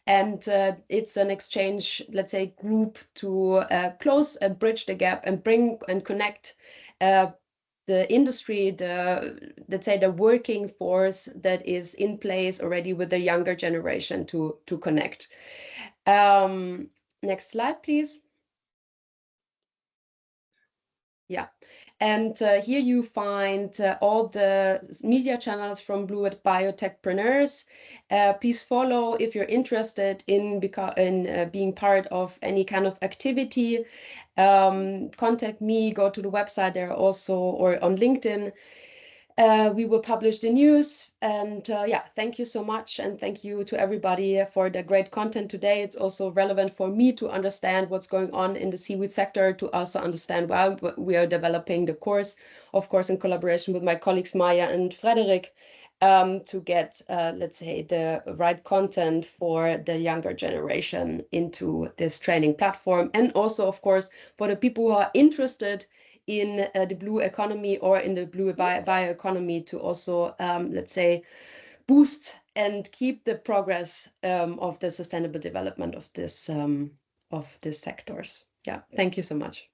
And it's an exchange, let's say, group to close and bridge the gap and bring and connect the industry, let's say the working force that is in place already with the younger generation to connect. Next slide, please. Yeah, and here you find all the media channels from Blue Biotechpreneurs. Please follow if you're interested in being part of any kind of activity. Contact me, go to the website there also, or on LinkedIn. We will publish the news, and yeah, thank you so much, and thank you to everybody for the great content today. It's also relevant for me to understand what's going on in the seaweed sector, to also understand why we are developing the course, of course, in collaboration with my colleagues Maya and Frederick, to get, let's say, the right content for the younger generation into this training platform, and also, of course, for the people who are interested in the blue economy or in the blue bioeconomy to also, let's say, boost and keep the progress of the sustainable development of this sectors. Yeah, thank you so much.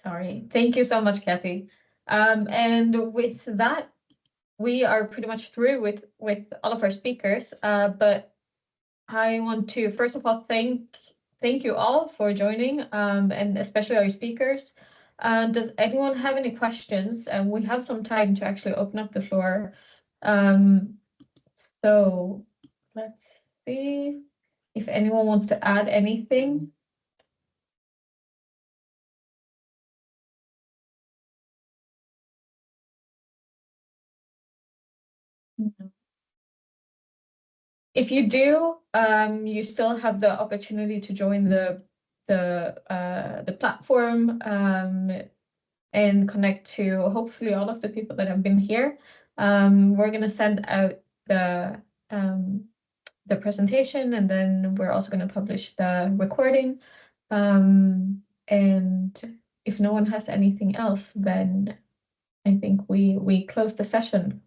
Sorry, thank you so much, Kathy. And with that, we are pretty much through with all of our speakers, but I want to, first of all, thank you all for joining, and especially our speakers. Does anyone have any questions? And we have some time to actually open up the floor. So let's see if anyone wants to add anything. If you do, you still have the opportunity to join the platform and connect to hopefully all of the people that have been here. We're going to send out the presentation, and then we're also going to publish the recording. And if no one has anything else, then I think we close the session.